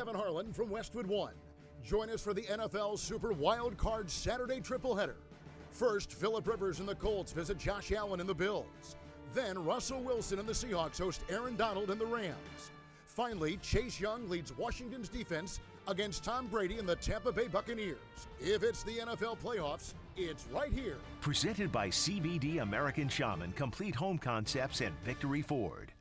Kevin Harlan from Westwood One. Join us for the NFL Super Wildcard Saturday tripleheader. First, Phillip Rivers and the Colts visit Josh Allen and the Bills. Then Russell Wilson and the Seahawks host Aaron Donald and the Rams. Finally, Chase Young leads Washington's defense against Tom Brady and the Tampa Bay Buccaneers. If it's the NFL playoffs, it's right here. Presented by CBD American Shaman, Complete Home Concepts, and Victory Ford.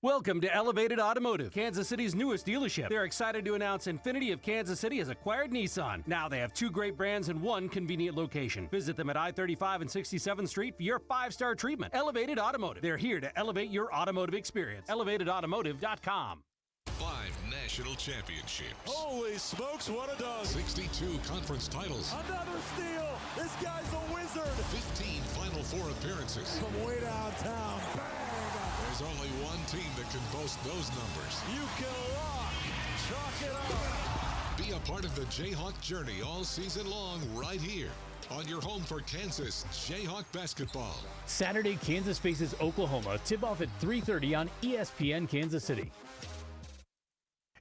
Welcome to Elevated Automotive, Kansas City's newest dealership. They're excited to announce Infinity of Kansas City has acquired Nissan. Now they have 2 great brands in one convenient location. Visit them at I-35 and 67th Street for your 5-star treatment. Elevated Automotive. They're here to elevate your automotive experience. ElevatedAutomotive.com. 5 national championships. Holy smokes, what a dunk. 62 conference titles. Another steal. This guy's a wizard. 15 Final Four appearances. From way downtown. Bang. There's only one team that can boast those numbers. You can rock. Chalk it up. Be a part of the Jayhawk journey all season long right here on your home for Kansas Jayhawk basketball. Saturday, Kansas faces Oklahoma. Tip-off at 3:30 on ESPN Kansas City.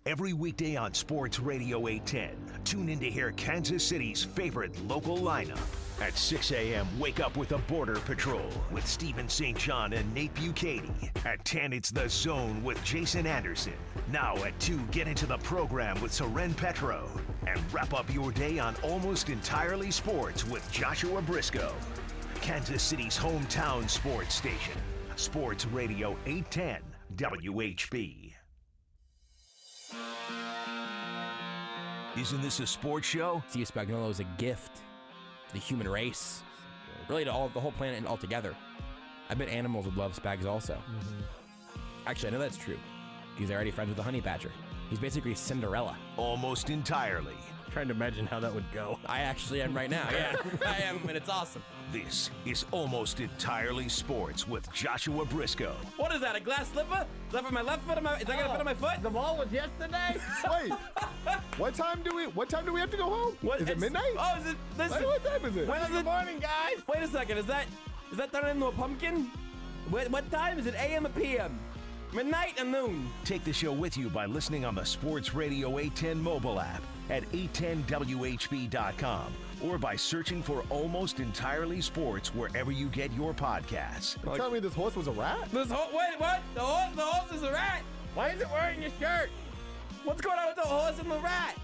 Every weekday on Sports Radio 810, tune in to hear Kansas City's favorite local lineup. At 6 a.m., wake up with the Border Patrol with Stephen St. John and Nate Bucati. At 10, it's The Zone with Jason Anderson. Now at 2, get into the program with Soren Petro. And wrap up your day on Almost Entirely Sports with Joshua Brisco. Kansas City's hometown sports station. Sports Radio 810 WHB. Isn't this a sports show? See, Spagnuolo is a gift to the human race. Really to the whole planet and all together. I bet animals would love Spags also. Actually, I know that's true, because they're already friends with the honey badger. He's basically Cinderella. Almost Entirely. Trying to imagine how that would go. I actually am right now, yeah. I am, and it's awesome. This is Almost Entirely Sports with Joshua Brisco. What is that, a glass slipper? Is that for my left foot? Is that going to fit on my foot? The ball was yesterday? Wait, what time do we have to go home? Is it midnight? Oh, is it? Listen. What time is it? Good morning, guys. Wait a second, is that turned into a pumpkin? What time? Is it AM or PM? Midnight or noon? Take the show with you by listening on the Sports Radio 810 mobile app at 810WHB.com or by searching for Almost Entirely Sports wherever you get your podcasts. You tell me this horse was a rat? Wait, what? The horse is a rat? Why is it wearing your shirt? What's going on with the horse and the rat?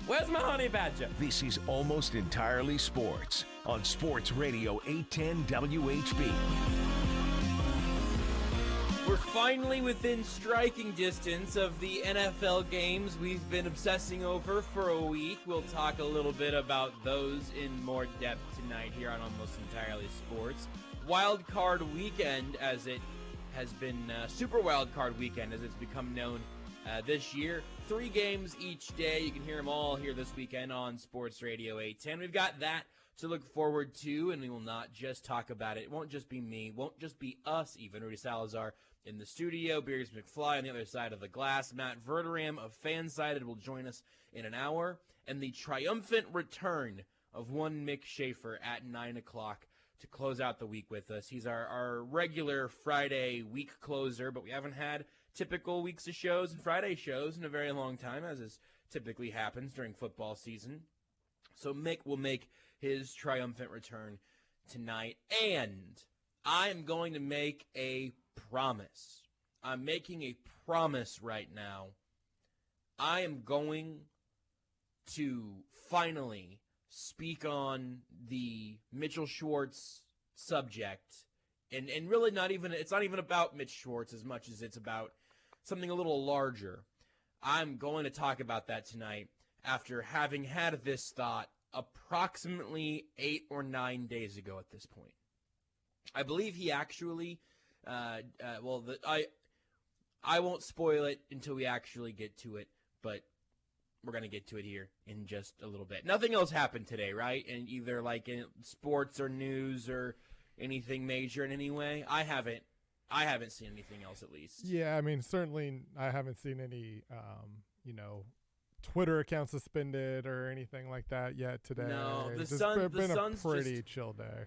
Where's my honey badger? This is Almost Entirely Sports on Sports Radio 810 WHB. We're finally within striking distance of the NFL games we've been obsessing over for a week. We'll talk a little bit about those in more depth tonight here on Almost Entirely Sports. Wildcard weekend, as it has been Super Wildcard weekend, as it's become known this year. 3 games each day. You can hear them all here this weekend on Sports Radio 810. We've got that to look forward to, and we will not just talk about it. It won't just be me, won't just be us even. Rudy Salazar in the studio, Beers McFly on the other side of the glass. Matt Verderame of FanSided will join us in an hour, and the triumphant return of one Mick Shaffer at 9 o'clock to close out the week with us. He's our regular Friday week closer, but we haven't had typical weeks of shows and Friday shows in a very long time, as is typically happens during football season. So Mick will make his triumphant return tonight, and I'm going to make a promise. I'm making a promise right now. I am going to finally speak on the Mitchell Schwartz subject, and really it's not even about Mitch Schwartz as much as it's about something a little larger. I'm going to talk about that tonight after having had this thought approximately 8 or 9 days ago at this point. I believe he actually, I won't spoil it until we actually get to it, but we're going to get to it here in just a little bit. Nothing else happened today, right? And either like in sports or news or anything major in any way. I haven't seen anything else, at least. Yeah, I mean, certainly I haven't seen any, Twitter account suspended or anything like that yet today. No, it's been a pretty chill day.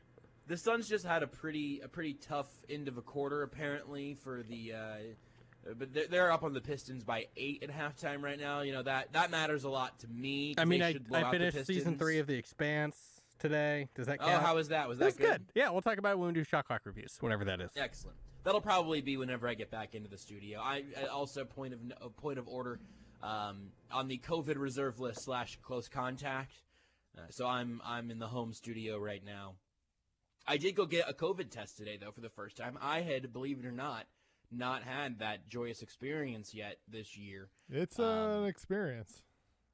The Suns just had a pretty tough end of a quarter, apparently, for the but they're up on the Pistons by 8 at halftime right now. You know, that matters a lot to me. I mean, I finished season 3 of The Expanse today. Does that count? Oh, how was that? Was that good? Yeah, we'll talk about it when we do Shot Clock reviews, whenever that is. Excellent. That'll probably be whenever I get back into the studio. I also point of order on the COVID reserve list / close contact. So I'm in the home studio right now. I did go get a COVID test today, though, for the first time. I had, believe it or not had that joyous experience yet this year. It's an experience.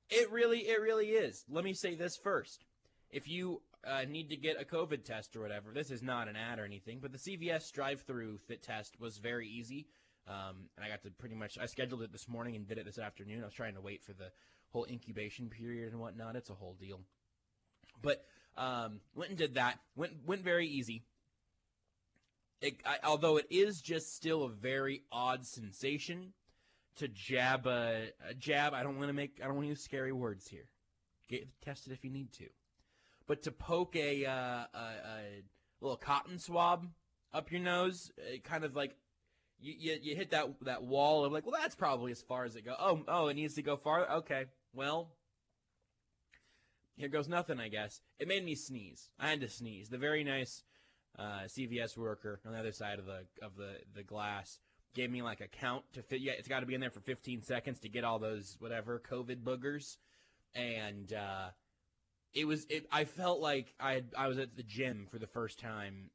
It really is. Let me say this first. If you need to get a COVID test or whatever, this is not an ad or anything, but the CVS drive-through fit test was very easy. And I got to I scheduled it this morning and did it this afternoon. I was trying to wait for the whole incubation period and whatnot. It's a whole deal. But went and did that. Went very easy. Although it is just still a very odd sensation to jab a jab. I don't want to use scary words here. Get tested if you need to. But to poke a little cotton swab up your nose, kind of like you hit that wall of like, well, that's probably as far as it goes. Oh, it needs to go far. Okay, well, here goes nothing, I guess. It made me sneeze. I had to sneeze. The very nice CVS worker on the other side of the glass gave me like a count to fit. Yeah, it's got to be in there for 15 seconds to get all those whatever COVID boogers, and I felt like I was at the gym for the first time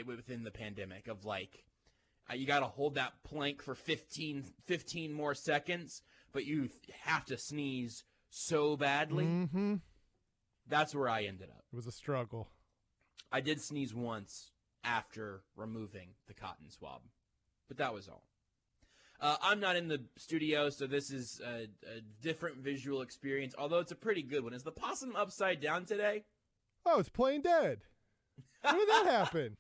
within the pandemic of like, you got to hold that plank for 15 more seconds, but you have to sneeze so badly. Mm-hmm. That's where I ended up. It was a struggle. I did sneeze once after removing the cotton swab, but that was all. I'm not in the studio, so this is a different visual experience, although it's a pretty good one. Is the possum upside down today? Oh, it's playing dead. When did that happen?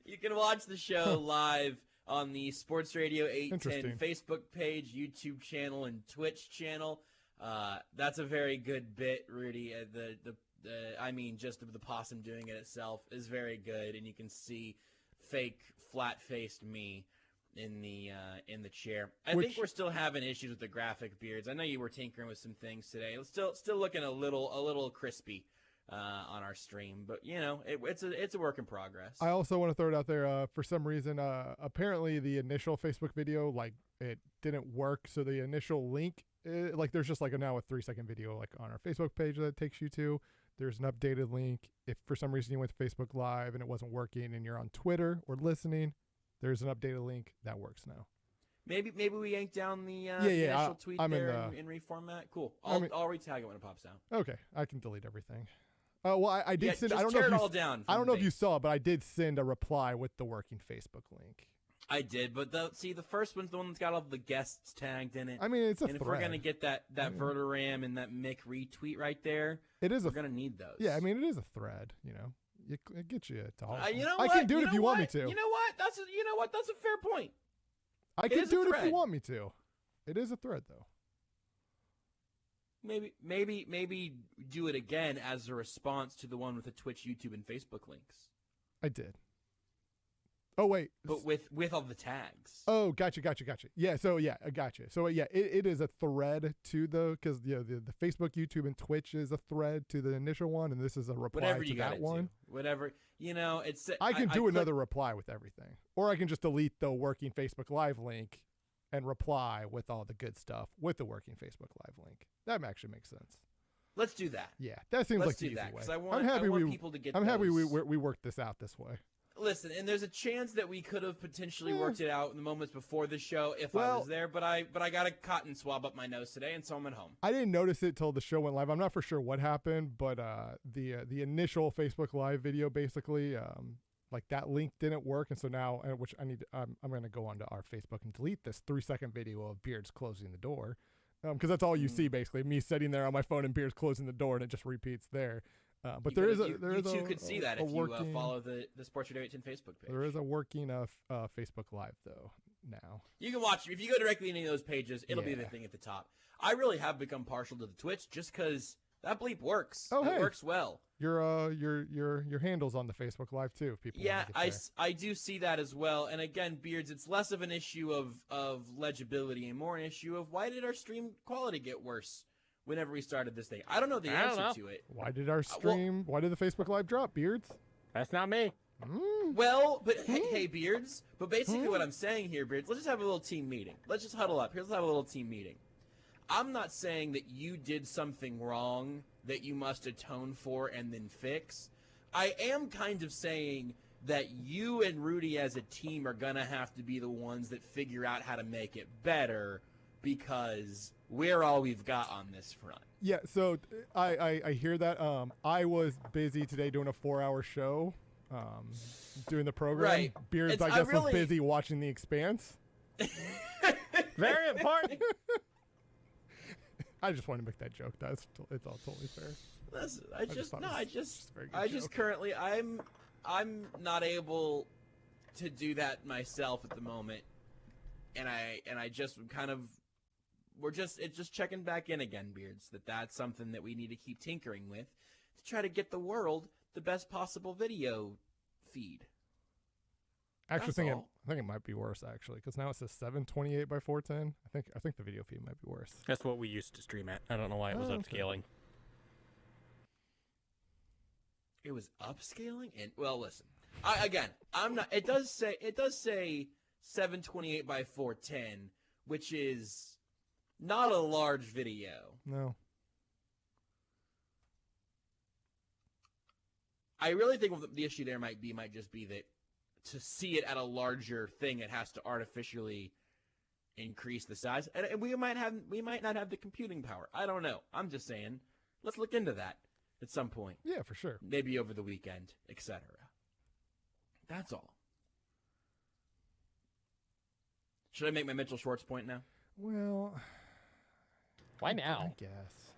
You can watch the show live on the Sports Radio 810 Facebook page, YouTube channel, and Twitch channel. That's a very good bit, Rudy. Just the possum doing it itself is very good, and you can see fake flat-faced me in the chair. I think we're still having issues with the graphic beards. I know you were tinkering with some things today. It's still looking a little crispy on our stream, but you know, it's a work in progress. I also want to throw it out there. For some reason, apparently the initial Facebook video, like, it didn't work. So the initial link, there's just like now a 3-second video like on our Facebook page that takes you to. There's an updated link. If for some reason you went to Facebook Live and it wasn't working and you're on Twitter or listening, there's an updated link that works now. Maybe we yank down the initial tweet in reformat. Cool. I'll retag it when it pops out. Okay, I can delete everything. Well, I did send. I don't know if you saw it, but I did send a reply with the working Facebook link. I did, but the first one's the one that's got all the guests tagged in it. I mean, it's a thread. And if we're gonna get that Verderame and that Mick retweet right there, we're gonna need those. Yeah, I mean, it is a thread. You know, it gets you to all. You know I can do it if you want me to. You know what? That's a fair point. I can do it if you want me to. It is a thread, though. Maybe do it again as a response to the one with the Twitch, YouTube, and Facebook links. I did. Oh, wait. But with all the tags. Oh, gotcha. Yeah, so yeah, I gotcha. So yeah, it is a thread to because the Facebook, YouTube, and Twitch is a thread to the initial one, and this is a reply to that one. Whatever, it's. I can do another reply with everything, or I can just delete the working Facebook Live link and reply with all the good stuff with the working Facebook Live link. That actually makes sense. Let's do that. Yeah, that seems like the easy way. I'm happy people to get. I'm happy we worked this out this way. Listen, and there's a chance that we could have potentially worked it out in the moments before the show if I was there, but I got a cotton swab up my nose today, and so I'm at home. I didn't notice it till the show went live. I'm not for sure what happened, but the initial Facebook Live video basically like that link didn't work, and so now which I'm going to go onto our Facebook and delete this 3-second video of Beards closing the door, because that's all you see basically, me sitting there on my phone and Beards closing the door, and it just repeats there. But you could see that if you follow the Sports Radio 810 Facebook page. There is a working Facebook Live though now. You can watch if you go directly to any of those pages. It'll be the thing at the top. I really have become partial to the Twitch just because That bleep works. Oh, it hey. works well. Your handle's on the Facebook Live too. If people Yeah, wanna get I do see that as well. And again, Beards, it's less of an issue of legibility and more an issue of why did our stream quality get worse whenever we started this thing? I don't know the answer to it. Why did our stream? Why did the Facebook Live drop, Beards? That's not me. Well, but hey, Beards. But basically, what I'm saying here, Beards, let's just have a little team meeting. Let's just huddle up. Let's have a little team meeting. I'm not saying that you did something wrong that you must atone for and then fix. I am kind of saying that you and Rudy as a team are going to have to be the ones that figure out how to make it better because we're all we've got on this front. Yeah, so I hear that. I was busy today doing a 4-hour show, doing the program. Right. Beards, I guess, was busy watching The Expanse. Very important. I just wanted to make that joke. It's all totally fair. Listen, I just currently I'm not able to do that myself at the moment, and I just kind of it's just checking back in again, Beards. That's something that we need to keep tinkering with to try to get the world the best possible video feed. Actually, I think it might be worse actually, because now it says 720 by 410. I think the video feed might be worse. That's what we used to stream at. I don't know why it was upscaling. It was upscaling, and well, listen. I'm not. It does say 728 by 410, which is not a large video. No. I really think the issue there might just be that to see it at a larger thing, it has to artificially increase the size, and we might not have the computing power. I don't know. I'm just saying, let's look into that at some point. Yeah, for sure. Maybe over the weekend, etc. That's all. Should I make my Mitchell Schwartz point now? Well, why now? I guess.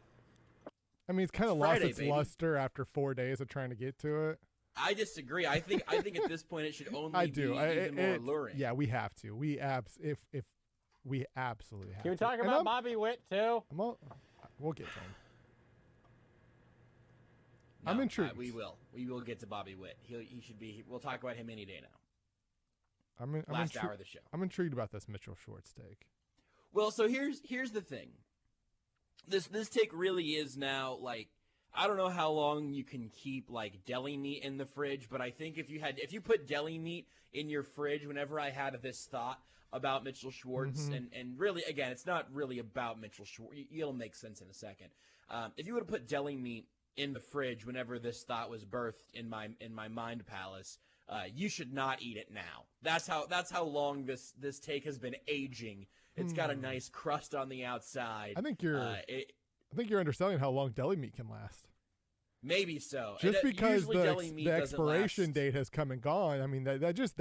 I mean, it's kind of lost its luster after 4 days of trying to get to it. I disagree. I think at this point it should only be even more alluring. Yeah, we have to. We if we absolutely have Can we to. talk about Bobby Witt too? We'll get to him. No, I'm intrigued. We will get to Bobby Witt. He should be. We'll talk about him any day now. Last hour of the show. I'm intrigued about this Mitchell Schwartz take. Well, so here's the thing. This take really is now like, I don't know how long you can keep like deli meat in the fridge, but I think if you put deli meat in your fridge, whenever I had this thought about Mitchell Schwartz, and really, again, it's not really about Mitchell Schwartz. It'll make sense in a second. If you would have put deli meat in the fridge whenever this thought was birthed in my mind palace, you should not eat it now. That's how long this take has been aging. It's got a nice crust on the outside. I think you're underselling how long deli meat can last. Maybe so. Just because the expiration date has come and gone, I mean that just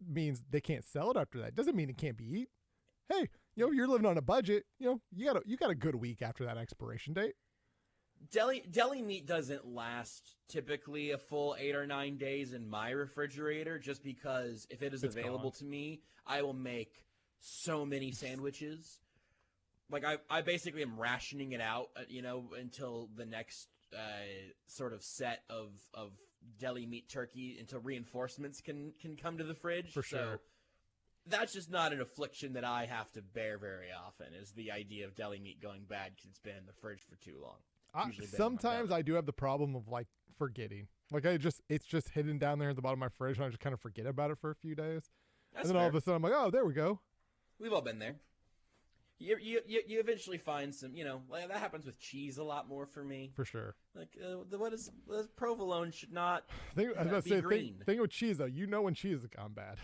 means they can't sell it after that. Doesn't mean it can't be eaten. Hey, you're living on a budget. You got a good week after that expiration date. Deli meat doesn't last typically a full 8 or 9 days in my refrigerator, just because if it is available to me, I will make so many sandwiches. Like I basically am rationing it out, until the next sort of set of deli meat turkey, until reinforcements can come to the fridge. For sure. So that's just not an affliction that I have to bear very often, is the idea of deli meat going bad because it's been in the fridge for too long. Sometimes I do have the problem of like forgetting. Like it's just hidden down there at the bottom of my fridge, and I just kind of forget about it for a few days. That's and then all of a sudden I'm like, oh, there we go. We've all been there. You eventually find some, like that happens with cheese a lot more for me. For sure. Like the provolone should not be green. Thing with cheese though, when cheese has gone bad.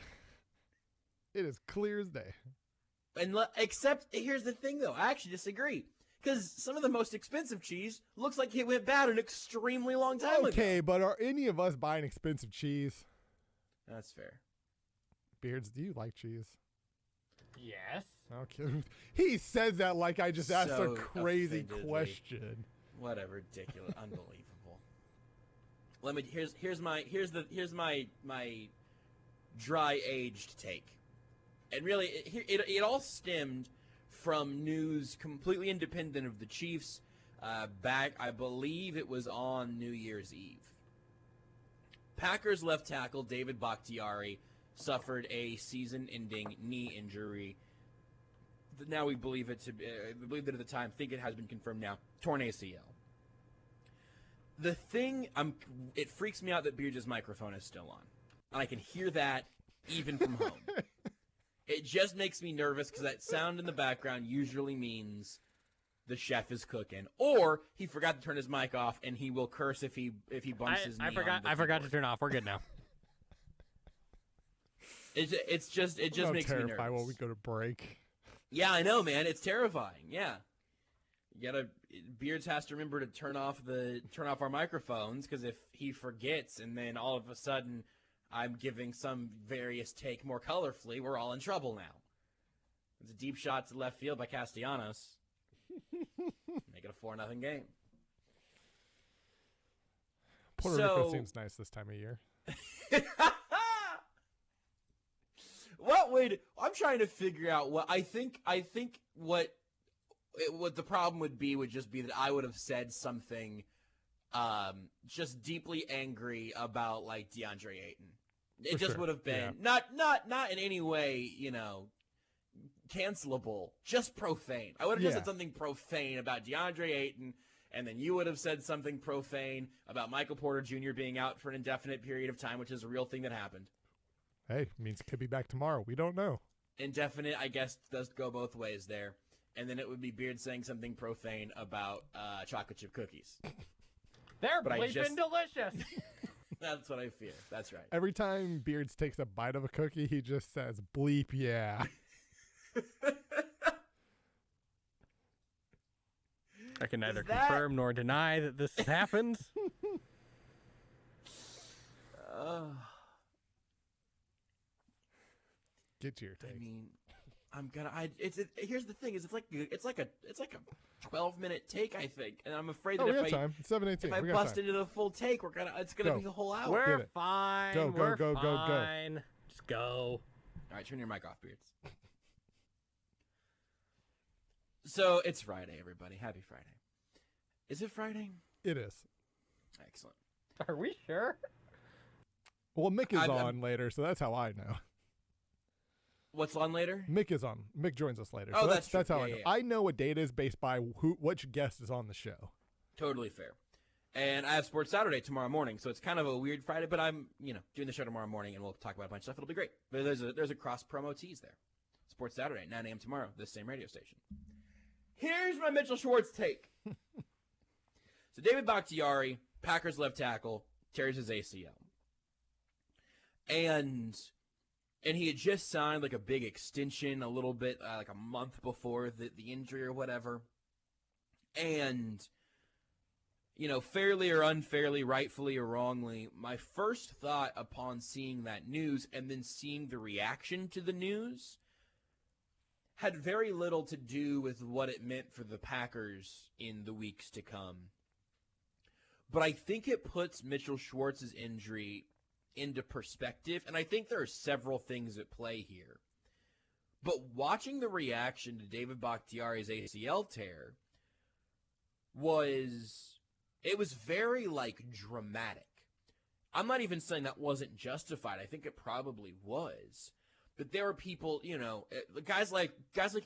It is clear as day. And except here's the thing though, I actually disagree. Because some of the most expensive cheese looks like it went bad an extremely long time ago. Okay, but are any of us buying expensive cheese? That's fair. Beards, do you like cheese? Yes. Okay. He says that like I just asked a crazy offendedly. question. Whatever, ridiculous, unbelievable. Here's my dry aged take, and really it all stemmed from news completely independent of the Chiefs, back, I believe it was on New Year's Eve. Packers left tackle David Bakhtiari suffered a season-ending knee injury. Now we believe it to be, we believed it at the time, think it has been confirmed now, torn ACL. The thing, it freaks me out that Beards' microphone is still on. And I can hear that even from home. It just makes me nervous because that sound in the background usually means the chef is cooking, or he forgot to turn his mic off, and he will curse if he bumps his knee. I forgot to turn off. We're good now. It just makes me nervous. When we go to break. Yeah, I know, man. It's terrifying. Yeah, Beards has to remember to turn off our microphones, because if he forgets and then all of a sudden I'm giving some various take more colorfully, we're all in trouble now. It's a deep shot to left field by Castellanos. Make it a 4-0 game. Puerto Rico seems nice this time of year. I'm trying to figure out what I think what the problem would just be that I would have said something just deeply angry about like DeAndre Ayton. It just would have been not in any way, cancelable, just profane. I would have just said something profane about DeAndre Ayton, and then you would have said something profane about Michael Porter Jr. being out for an indefinite period of time, which is a real thing that happened. Hey, means could be back tomorrow. We don't know. Indefinite, I guess, does go both ways there. And then it would be Beard saying something profane about chocolate chip cookies. They're bleeping delicious. That's what I fear. That's right. Every time Beards takes a bite of a cookie, he just says, bleep, yeah. I can neither confirm nor deny that this has happened. Get to your take. I mean, here's the thing: it's like a 12-minute take, I think, and I'm afraid that we have time. It's 7:18. If I bust into the full take, it's gonna be the whole hour. We're fine. Go. Just go. All right, turn your mic off, Beards. So it's Friday, everybody. Happy Friday. Is it Friday? It is. Excellent. Are we sure? Well, Mick is on later, so that's how I know. What's on later? Mick is on. Mick joins us later. Oh, so that's how I know. I know what date is based by which guest is on the show. Totally fair. And I have Sports Saturday tomorrow morning, so it's kind of a weird Friday, but I'm, doing the show tomorrow morning, and we'll talk about a bunch of stuff. It'll be great. But there's a cross promo tease there. Sports Saturday, 9 a.m. tomorrow, this same radio station. Here's my Mitchell Schwartz take. So David Bakhtiari, Packers left tackle, tears his ACL. And he had just signed like a big extension a little bit, like a month before the injury or whatever. And, fairly or unfairly, rightfully or wrongly, my first thought upon seeing that news and then seeing the reaction to the news had very little to do with what it meant for the Packers in the weeks to come. But I think it puts Mitchell Schwartz's injury into perspective, and I think there are several things at play here. But watching the reaction to David Bakhtiari's ACL tear was very, dramatic. I'm not even saying that wasn't justified. I think it probably was. But there are people, guys like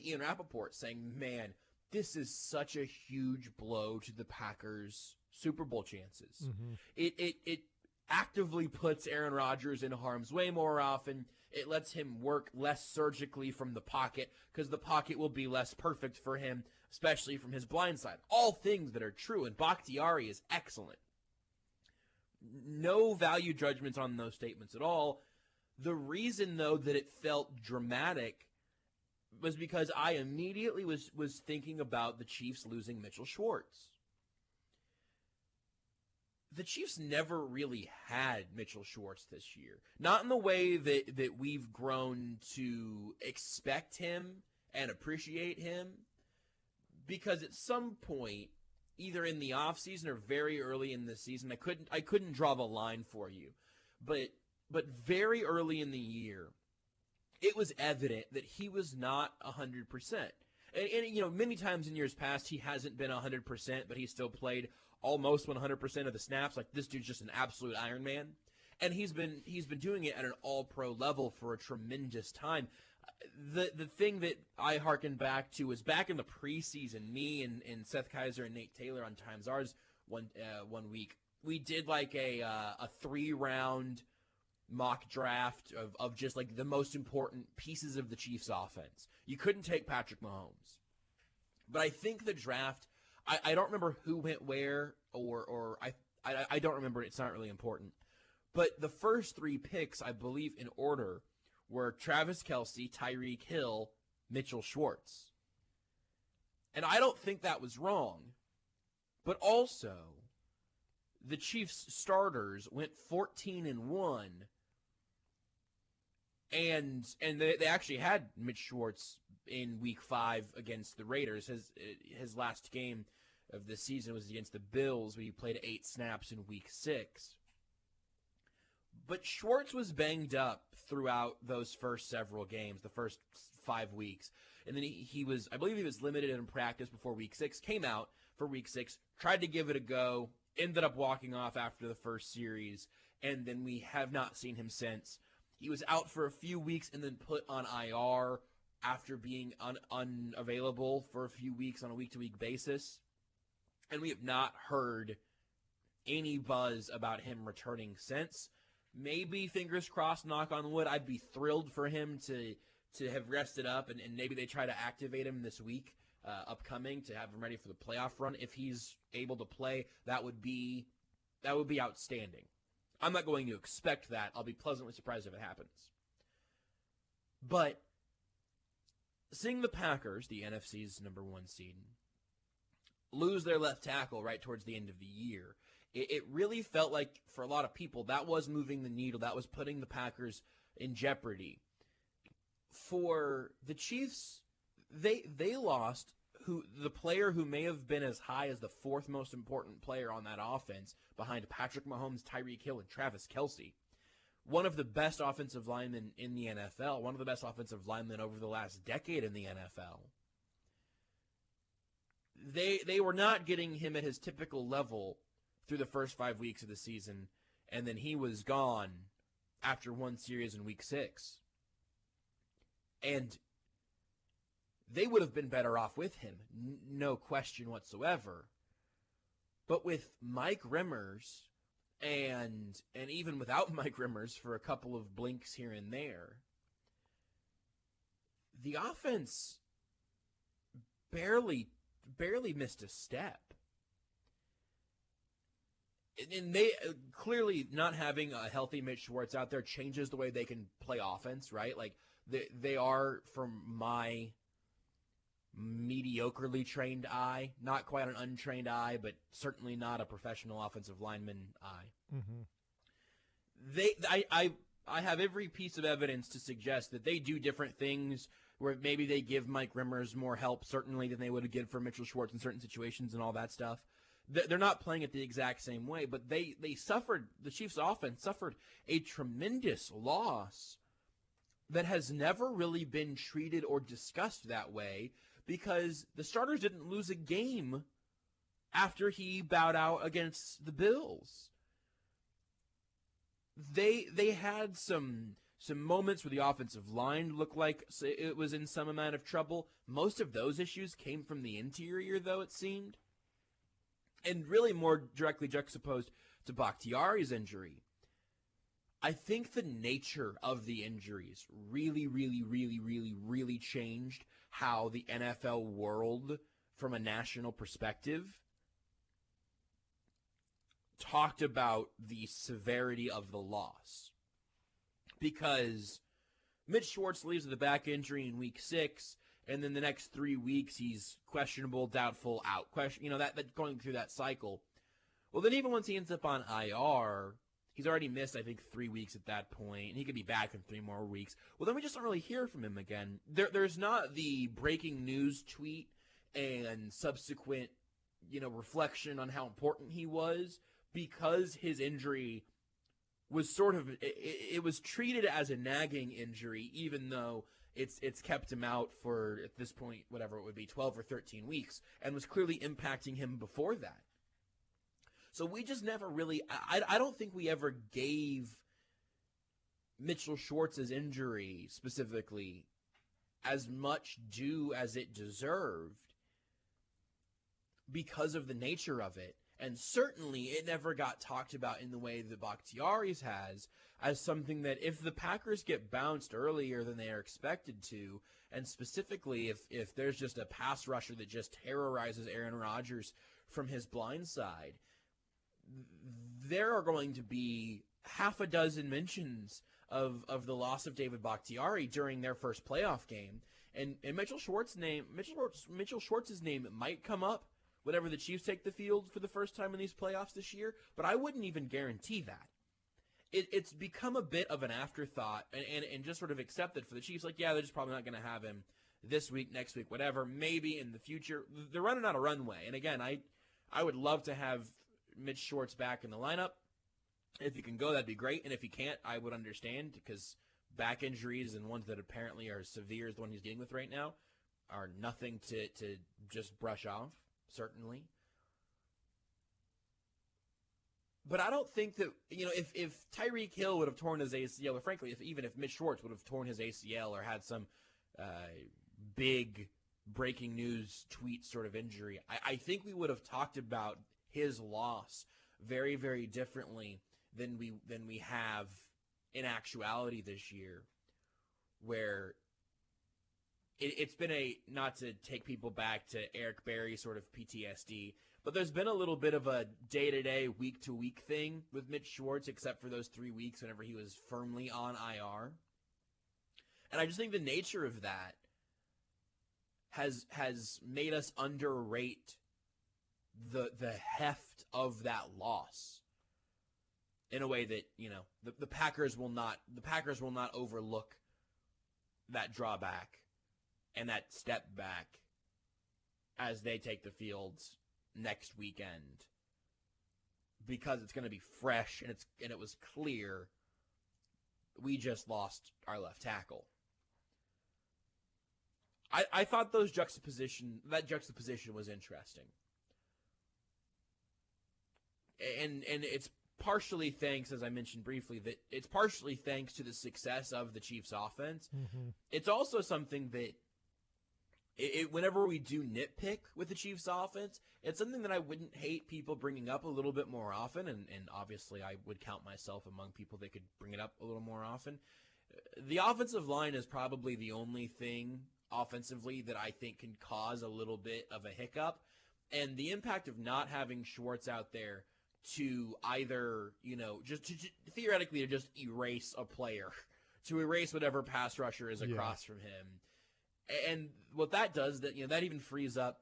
Ian Rappaport saying, man, this is such a huge blow to the Packers' Super Bowl chances. Mm-hmm. It actively puts Aaron Rodgers in harm's way more often. It lets him work less surgically from the pocket because the pocket will be less perfect for him, especially from his blind side. All things that are true, and Bakhtiari is excellent. No value judgments on those statements at all. The reason, though, that it felt dramatic was because I immediately was thinking about the Chiefs losing Mitchell Schwartz. The Chiefs never really had Mitchell Schwartz this year. Not in the way that we've grown to expect him and appreciate him. Because at some point, either in the offseason or very early in the season, I couldn't draw the line for you. But very early in the year, it was evident that he was not 100%. And many times in years past, he hasn't been 100%, but he's still played almost 100% of the snaps. Like, this dude's just an absolute Iron Man. And he's been doing it at an all-pro level for a tremendous time. The thing that I hearken back to is back in the preseason, me and Seth Kaiser and Nate Taylor on Times Ours one week, we did like a 3-round mock draft of just like the most important pieces of the Chiefs offense. You couldn't take Patrick Mahomes. But I think the draft, I don't remember who went where, or I don't remember. It's not really important. But the first 3 picks, I believe in order, were Travis Kelce, Tyreek Hill, Mitchell Schwartz. And I don't think that was wrong. But also, the Chiefs starters went 14-1. And they actually had Mitch Schwartz in Week 5 against the Raiders. His last game of the season was against the Bills, where he played 8 snaps in Week 6. But Schwartz was banged up throughout those first several games, the first 5 weeks. And then I believe he was limited in practice before Week 6, came out for Week 6, tried to give it a go, ended up walking off after the first series, and then we have not seen him since. He was out for a few weeks and then put on IR after being unavailable for a few weeks on a week-to-week basis. And we have not heard any buzz about him returning since. Maybe, fingers crossed, knock on wood, I'd be thrilled for him to have rested up, and maybe they try to activate him this week upcoming to have him ready for the playoff run. If he's able to play, that would be outstanding. I'm not going to expect that. I'll be pleasantly surprised if it happens. But seeing the Packers, the NFC's number 1 seed, lose their left tackle right towards the end of the year, it really felt like, for a lot of people, that was moving the needle. That was putting the Packers in jeopardy. For the Chiefs, they lost the player who may have been as high as the 4th most important player on that offense, behind Patrick Mahomes, Tyreek Hill, and Travis Kelce. One of the best offensive linemen in the NFL, one of the best offensive linemen over the last decade in the NFL. They were not getting him at his typical level through the first 5 weeks of the season, and then he was gone after 1 series in Week 6. And they would have been better off with him, no question whatsoever. But with Mike Remmers, and even without Mike Remmers for a couple of blinks here and there, the offense barely missed a step. And they clearly, not having a healthy Mitch Schwartz out there changes the way they can play offense, right? Like, they are, from my mediocrely trained eye, not quite an untrained eye, but certainly not a professional offensive lineman eye. Mm-hmm. I have every piece of evidence to suggest that they do different things, where maybe they give Mike Remmers more help, certainly, than they would have given for Mitchell Schwartz in certain situations and all that stuff. They're not playing it the exact same way, but the Chiefs' offense suffered a tremendous loss that has never really been treated or discussed that way, because the starters didn't lose a game after he bowed out against the Bills. They had some moments where the offensive line looked like it was in some amount of trouble. Most of those issues came from the interior, though, it seemed. And really more directly juxtaposed to Bakhtiari's injury. I think the nature of the injuries really, really, really, really, really changed how the NFL world, from a national perspective, talked about the severity of the loss. Because Mitch Schwartz leaves with a back injury in Week 6, and then the next 3 weeks he's questionable, doubtful, out. That going through that cycle. Well, then even once he ends up on IR, he's already missed, I think, 3 weeks at that point, and he could be back in 3 more weeks. Well, then we just don't really hear from him again. There's not the breaking news tweet and subsequent, reflection on how important he was, because his injury was it was treated as a nagging injury, even though it's kept him out for, at this point, whatever it would be, 12 or 13 weeks, and was clearly impacting him before that. So we just never really, I don't think we ever gave Mitchell Schwartz's injury specifically as much due as it deserved because of the nature of it. And certainly it never got talked about in the way that Bakhtiari's has, as something that if the Packers get bounced earlier than they are expected to, and specifically if there's just a pass rusher that just terrorizes Aaron Rodgers from his blind side, there are going to be half a dozen mentions of the loss of David Bakhtiari during their first playoff game. And Mitchell Schwartz's name might come up whenever the Chiefs take the field for the first time in these playoffs this year, but I wouldn't even guarantee that. It's become a bit of an afterthought, and just sort of accepted for the Chiefs. Like, yeah, they're just probably not going to have him this week, next week, whatever. Maybe in the future. They're running out of runway. And again, I would love to have Mitch Schwartz back in the lineup. If he can go, that'd be great. And if he can't, I would understand, because back injuries, and ones that apparently are as severe as the one he's dealing with right now, are nothing to just brush off, certainly. But I don't think that, if Tyreek Hill would have torn his ACL, or frankly, even if Mitch Schwartz would have torn his ACL or had some big breaking news tweet sort of injury, I think we would have talked about his loss very, very differently than we have in actuality this year, where it's been not to take people back to Eric Berry sort of PTSD, but there's been a little bit of a day-to-day, week-to-week thing with Mitch Schwartz, except for those 3 weeks whenever he was firmly on IR. And I just think the nature of that has made us underrate the heft of that loss in a way that, the Packers will not overlook that drawback and that step back as they take the fields next weekend, because it's going to be fresh and it was clear we just lost our left tackle. I thought that juxtaposition was interesting. And it's partially thanks, as I mentioned briefly, that it's partially thanks to the success of the Chiefs offense. Mm-hmm. It's also something that whenever we do nitpick with the Chiefs offense, it's something that I wouldn't hate people bringing up a little bit more often, and obviously I would count myself among people that could bring it up a little more often. The offensive line is probably the only thing offensively that I think can cause a little bit of a hiccup, and the impact of not having Schwartz out there to either, just theoretically to just erase a player, to erase whatever pass rusher is across from him. And what that does, that even frees up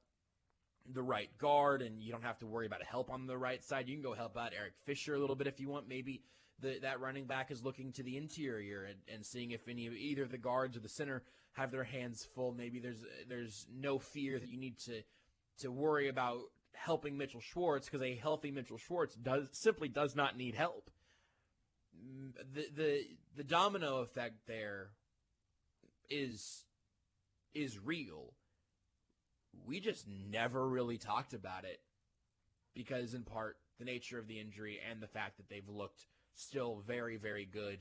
the right guard, and you don't have to worry about help on the right side. You can go help out Eric Fisher a little bit if you want. Maybe that running back is looking to the interior and seeing if either the guards or the center have their hands full. Maybe there's no fear that you need to worry about helping Mitchell Schwartz, because a healthy Mitchell Schwartz simply does not need help. The domino effect there is real. We just never really talked about it, because in part the nature of the injury and the fact that they've looked still very, very good,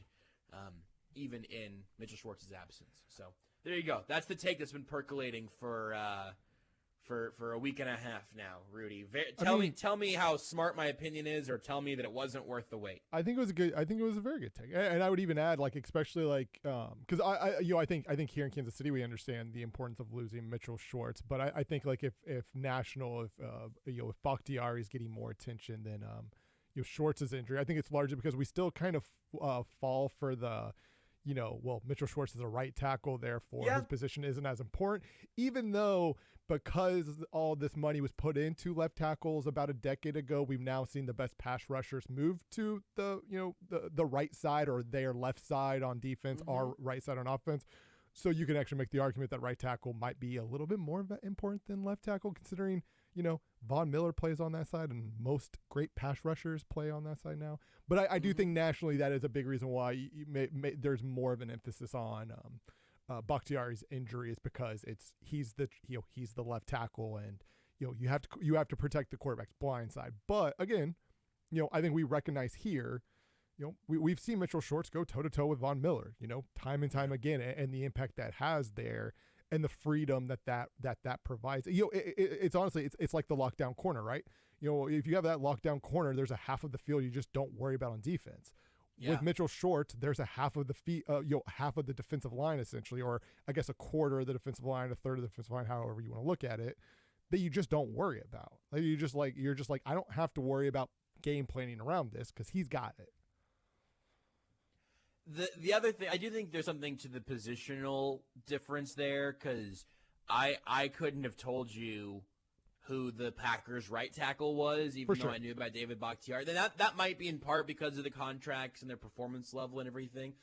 even in Mitchell Schwartz's absence. So there you go. That's the take that's been percolating for a week and a half now, Rudy. Tell me how smart my opinion is, or tell me that it wasn't worth the wait. I think it was a very good take, and I would even add, especially because I think here in Kansas City we understand the importance of losing Mitchell Schwartz, but I think if Bakhtiari is getting more attention than Schwartz's injury, I think it's largely because we still kind of fall for the. Mitchell Schwartz is a right tackle, therefore his position isn't as important, even though because all this money was put into left tackles about a decade ago, we've now seen the best pass rushers move to the right side, or their left side on defense, our right side on offense. So you can actually make the argument that right tackle might be a little bit more important than left tackle, considering, Von Miller plays on that side and most great pass rushers play on that side now. But I do think nationally that is a big reason why there's more of an emphasis on Bakhtiari's injury is because he's the left tackle, and you have to protect the quarterback's blind side. But again, I think we recognize here, we've seen Mitchell Schwartz go toe to toe with Von Miller, time and time again, and the impact that has there, and the freedom that provides. It's honestly it's like the lockdown corner, right? If you have that lockdown corner, there's a half of the field you just don't worry about on defense. Yeah. With Mitchell Schwartz, there's a half of the half of the defensive line essentially, or I guess a quarter of the defensive line, a third of the defensive line, however you want to look at it, that you just don't worry about. Like you're just like I don't have to worry about game planning around this because he's got it. The other thing, I do think there's something to the positional difference there, because I couldn't have told you who the Packers' right tackle was, even though I knew about David Bakhtiari. That might be in part because of the contracts and their performance level and everything.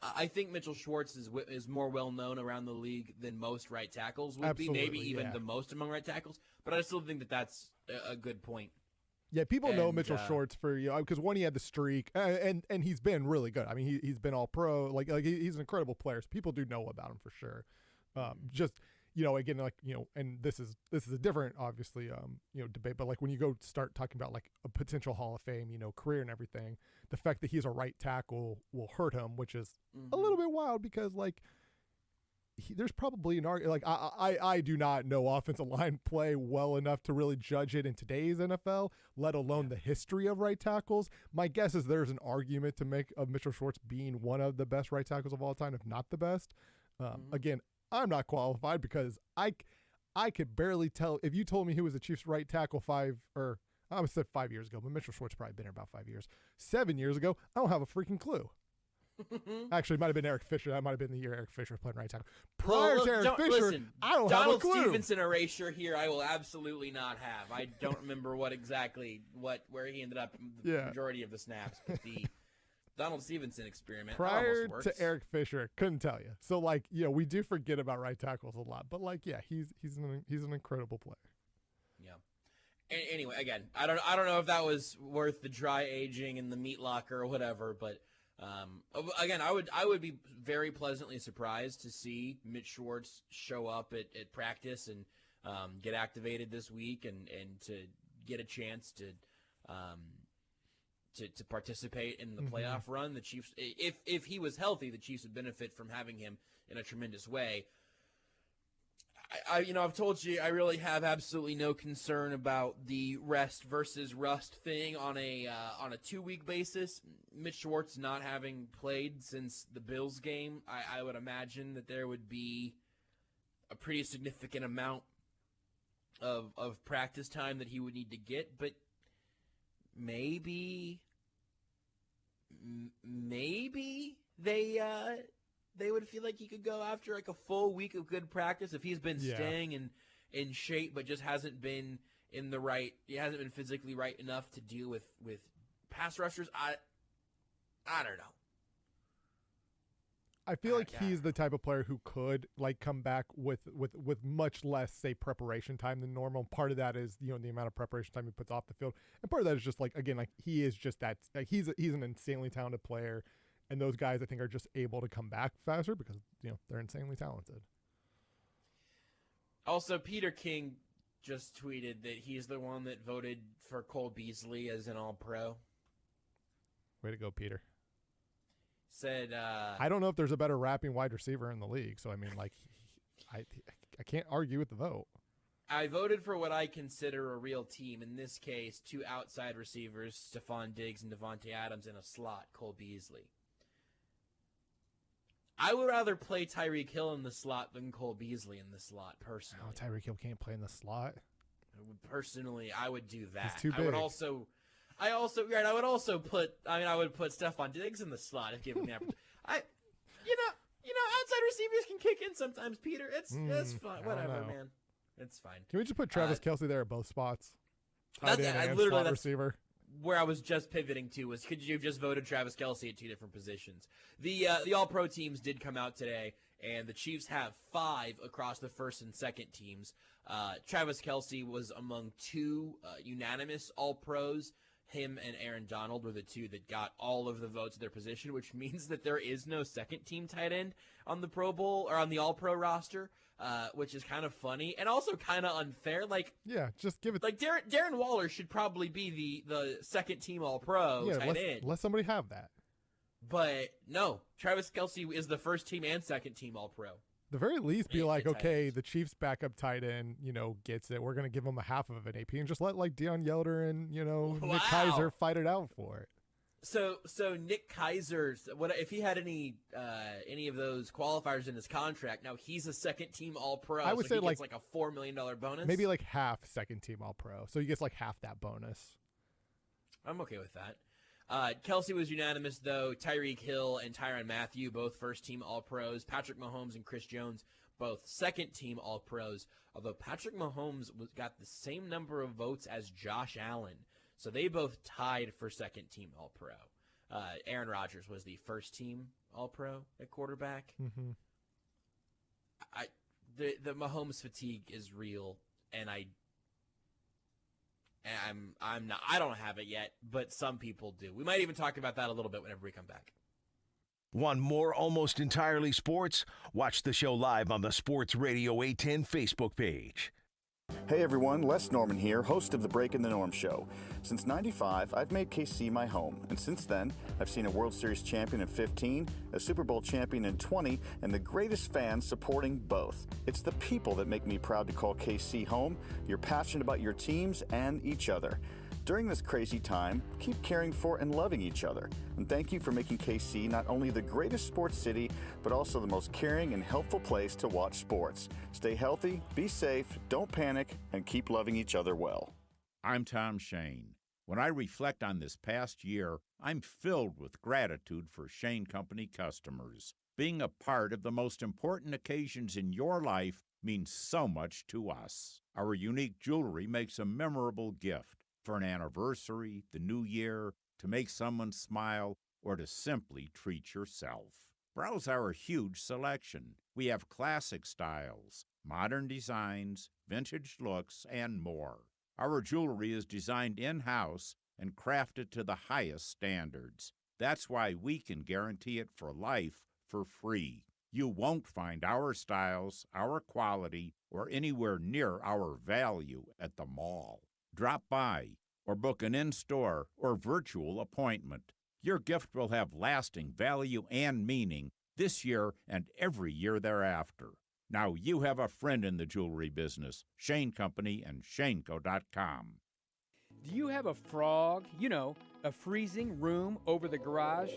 I think Mitchell Schwartz is more well-known around the league than most right tackles would be, maybe even the most among right tackles. But I still think that's a good point. Yeah, people know Mitchell Schwartz for because one, he had the streak, and he's been really good. I mean, he's been all pro. Like he's an incredible player. So people do know about him for sure. Just again, and this is a different, obviously, debate. But like when you go start talking about like a potential Hall of Fame, career and everything, the fact that he's a right tackle will hurt him, which is a little bit wild because like. There's probably an argument. Like I do not know offensive line play well enough to really judge it in today's NFL, let alone the history of right tackles. My guess is there's an argument to make of Mitchell Schwartz being one of the best right tackles of all time, if not the best. Again, I'm not qualified because I could barely tell. If you told me who was the Chiefs' right tackle 5 years ago, but Mitchell Schwartz probably been here about 5 years. 7 years ago, I don't have a freaking clue. Actually, it might have been Eric Fisher. That might have been the year Eric Fisher was playing right tackle. Prior to Eric Fisher, I don't have a clue. Donald Stevenson erasure here, I will absolutely not have. I don't remember where he ended up the majority of the snaps. But the Donald Stevenson experiment prior to Eric Fisher, couldn't tell you. So we do forget about right tackles a lot. But he's an incredible player. Yeah. Anyway, again, I don't know if that was worth the dry aging and the meat locker or whatever, but. Again, I would be very pleasantly surprised to see Mitch Schwartz show up at practice and get activated this week and to get a chance to participate in the playoff run. The Chiefs, if he was healthy, the Chiefs would benefit from having him in a tremendous way. I've told you I really have absolutely no concern about the rest versus rust thing on a 2-week basis. Mitch Schwartz not having played since the Bills game, I would imagine that there would be a pretty significant amount of practice time that he would need to get. But maybe they would feel like he could go after like a full week of good practice if he's been staying in shape, but just hasn't been he hasn't been physically right enough to deal with pass rushers. I don't know. I feel like he's the type of player who could come back with much less, say, preparation time than normal. Part of that is the amount of preparation time he puts off the field, and part of that is just he is just that he's an insanely talented player. And those guys, I think, are just able to come back faster because, they're insanely talented. Also, Peter King just tweeted that he's the one that voted for Cole Beasley as an All-Pro. Way to go, Peter. Said, I don't know if there's a better rapping wide receiver in the league. So, I mean, I can't argue with the vote. I voted for what I consider a real team. In this case, 2 outside receivers, Stephon Diggs and Devontae Adams, in a slot, Cole Beasley. I would rather play Tyreek Hill in the slot than Cole Beasley in the slot, personally. Oh, Tyreek Hill can't play in the slot? Personally, I would do that. He's too big. I would put Stephon Diggs in the slot if given the opportunity. Outside receivers can kick in sometimes, Peter. It's fine. Whatever, man. It's fine. Can we just put Travis Kelce there at both spots? That's receiver. Where I was just pivoting to was, could you have just voted Travis Kelce at 2 different positions? The All-Pro teams did come out today, and the Chiefs have 5 across the first and second teams. Travis Kelce was among 2 unanimous All-Pros. him and Aaron Donald were the two that got all of the votes of their position, which means that there is no second-team tight end on the Pro Bowl or on the All-Pro roster, which is kind of funny and also kind of unfair. Like, yeah, just give it. Like Darren Waller should probably be the second-team All-Pro tight end. Let somebody have that. But no, Travis Kelce is the first-team and second-team All-Pro. The very least, be like, okay, the Chiefs' backup tight end, gets it. We're going to give him a half of an AP and just let like Deion Yelder and Nick Keiser fight it out for it. So Nick Keiser's if he had any of those qualifiers in his contract? Now he's a second-team All-Pro. I would say he gets like a $4 million bonus. Maybe like half second-team All-Pro, so he gets like half that bonus. I'm okay with that. Kelce was unanimous, though. Tyreek Hill and Tyrann Mathieu, both first-team All-Pros. Patrick Mahomes and Chris Jones, both second-team All-Pros, although Patrick Mahomes got the same number of votes as Josh Allen. So they both tied for second-team All-Pro. Aaron Rodgers was the first-team All-Pro at quarterback. Mm-hmm. The Mahomes fatigue is real, and I'm not. I don't have it yet, but some people do. We might even talk about that a little bit whenever we come back. Want more Almost Entirely Sports? Watch the show live on the Sports Radio 810 Facebook page. Hey everyone, Les Norman here, host of the Breaking the Norm show. Since '95, I've made KC my home, and since then, I've seen a World Series champion in 15, a Super Bowl champion in 20, and the greatest fans supporting both. It's the people that make me proud to call KC home. You're passionate about your teams and each other. During this crazy time, keep caring for and loving each other. And thank you for making KC not only the greatest sports city, but also the most caring and helpful place to watch sports. Stay healthy, be safe, don't panic, and keep loving each other well. I'm Tom Shane. When I reflect on this past year, I'm filled with gratitude for Shane Company customers. Being a part of the most important occasions in your life means so much to us. Our unique jewelry makes a memorable gift. For an anniversary, the new year, to make someone smile, or to simply treat yourself. Browse our huge selection. We have classic styles, modern designs, vintage looks, and more. Our jewelry is designed in-house and crafted to the highest standards. That's why we can guarantee it for life for free. You won't find our styles, our quality, or anywhere near our value at the mall. Drop by or book an in-store or virtual appointment. Your gift will have lasting value and meaning this year and every year thereafter. Now you have a friend in the jewelry business, Shane Company and ShaneCo.com. Do you have a frog? A freezing room over the garage?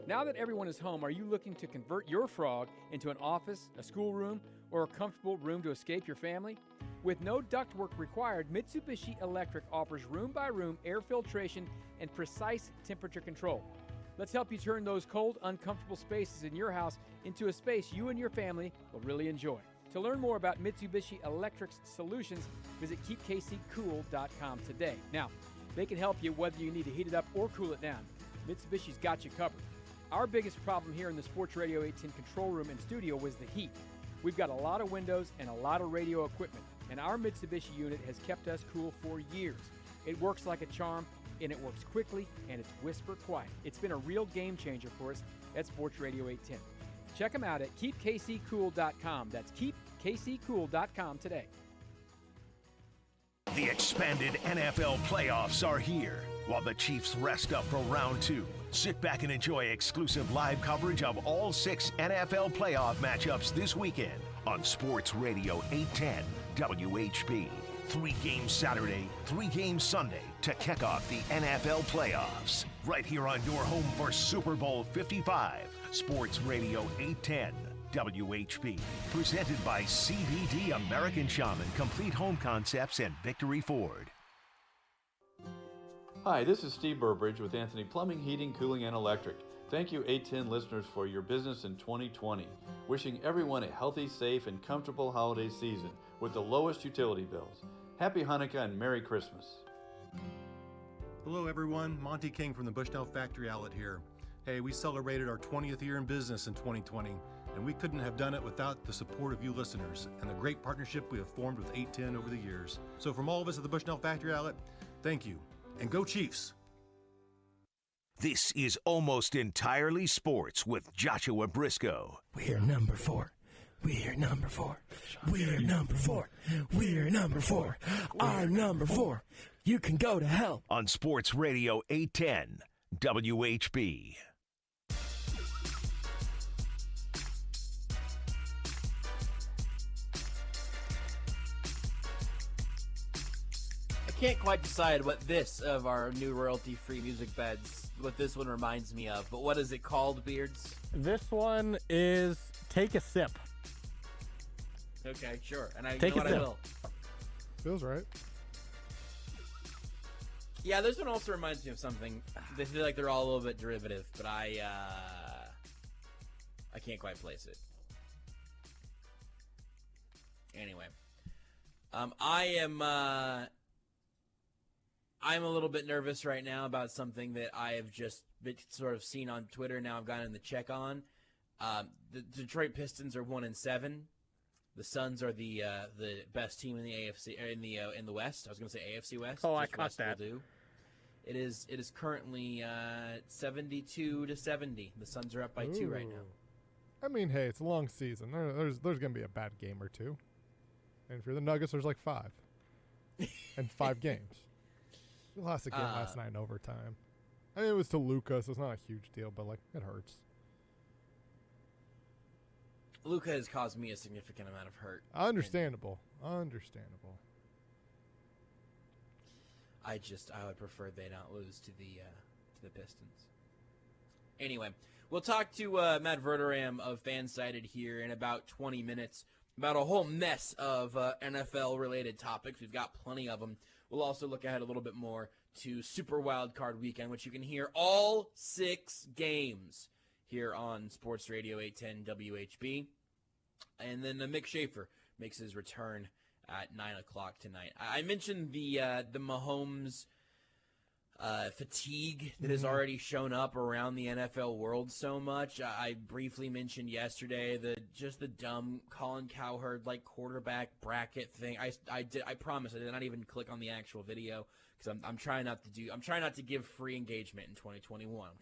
Now that everyone is home, are you looking to convert your frog into an office, a schoolroom, or a comfortable room to escape your family? With no ductwork required, Mitsubishi Electric offers room-by-room air filtration and precise temperature control. Let's help you turn those cold, uncomfortable spaces in your house into a space you and your family will really enjoy. To learn more about Mitsubishi Electric's solutions, visit keepkccool.com today. Now, they can help you whether you need to heat it up or cool it down. Mitsubishi's got you covered. Our biggest problem here in the Sports Radio 810 control room and studio was the heat. We've got a lot of windows and a lot of radio equipment, and our Mitsubishi unit has kept us cool for years. It works like a charm, and it works quickly, and it's whisper quiet. It's been a real game changer for us at Sports Radio 810. Check them out at keepkccool.com. That's keepkccool.com today. The expanded NFL playoffs are here. While the Chiefs rest up for round 2, sit back and enjoy exclusive live coverage of all 6 NFL playoff matchups this weekend on Sports Radio 810 WHB. 3 games Saturday, 3 games Sunday to kick off the NFL playoffs. Right here on your home for Super Bowl 55, Sports Radio 810 WHB. Presented by CBD American Shaman, Complete Home Concepts, and Victory Ford. Hi, this is Steve Burbridge with Anthony Plumbing, Heating, Cooling, and Electric. Thank you 810 listeners for your business in 2020. Wishing everyone a healthy, safe, and comfortable holiday season with the lowest utility bills. Happy Hanukkah and Merry Christmas. Hello everyone, Monty King from the Bushnell Factory Outlet here. Hey, we celebrated our 20th year in business in 2020, and we couldn't have done it without the support of you listeners and the great partnership we have formed with 810 over the years. So from all of us at the Bushnell Factory Outlet, thank you. And go Chiefs! This is Almost Entirely Sports with Joshua Brisco. We're number 4. We're number 4. We're number 4. We're number 4. I'm number 4. You can go to hell. On Sports Radio 810 WHB. I can't quite decide what this of our new royalty-free music beds, what this one reminds me of, but what is it called, Beards? This one is Take a Sip. Okay, sure. And I will. Feels right. Yeah, this one also reminds me of something. They feel like they're all a little bit derivative, but I can't quite place it. Anyway, I'm a little bit nervous right now about something that I have just been sort of seen on Twitter. Now I've gotten the check on. The Detroit Pistons are 1-7. The Suns are the best team in the AFC in the West. I was going to say AFC West. Oh, I caught that. It is currently 72-70. The Suns are up by 2 right now. I mean, hey, it's a long season. There's going to be a bad game or two. And if you're the Nuggets, there's like 5. And 5 games. We lost a game last night in overtime. I mean, it was to Luka, so it's not a huge deal, but like it hurts. Luka has caused me a significant amount of hurt. Understandable. I would prefer they not lose to the Pistons. Anyway, we'll talk to Matt Verderame of FanSided here in about 20 minutes about a whole mess of NFL-related topics. We've got plenty of them. We'll also look ahead a little bit more to Super Wildcard Weekend, which you can hear all 6 games here on Sports Radio 810 WHB. And then Mick Shaffer makes his return at 9 o'clock tonight. I mentioned the Mahomes fatigue that has already shown up around the NFL world so much. I briefly mentioned yesterday the dumb Colin Cowherd like quarterback bracket thing. I promise I did not even click on the actual video because I'm trying not to give free engagement in 2021. I'm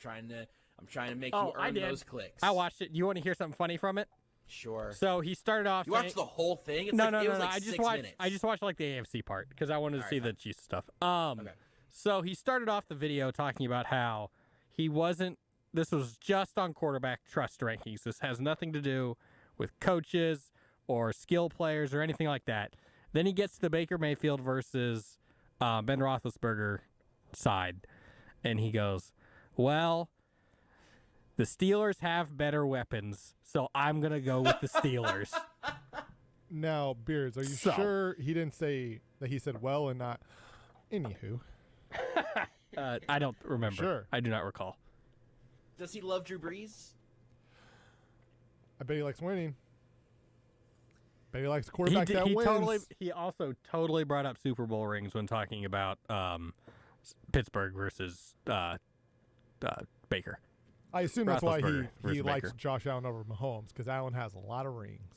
trying to make you earn those clicks. I watched it. You want to hear something funny from it? Sure. So he started off. You watched the whole thing? No. I just watched. I just watched like the AFC part because I wanted to see the Chiefs stuff. Okay. So he started off the video talking about how he wasn't. This was just on quarterback trust rankings. This has nothing to do with coaches or skill players or anything like that. Then he gets to the Baker Mayfield versus Ben Roethlisberger side, and he goes, "Well, the Steelers have better weapons, so I'm going to go with the Steelers." Now, Beards, are you sure he didn't say that he said well and not anywho? I don't remember. Sure. I do not recall. Does he love Drew Brees? I bet he likes winning. Bet he likes a quarterback that wins. He also totally brought up Super Bowl rings when talking about Pittsburgh versus Baker. I assume that's why he likes Josh Allen over Mahomes, because Allen has a lot of rings.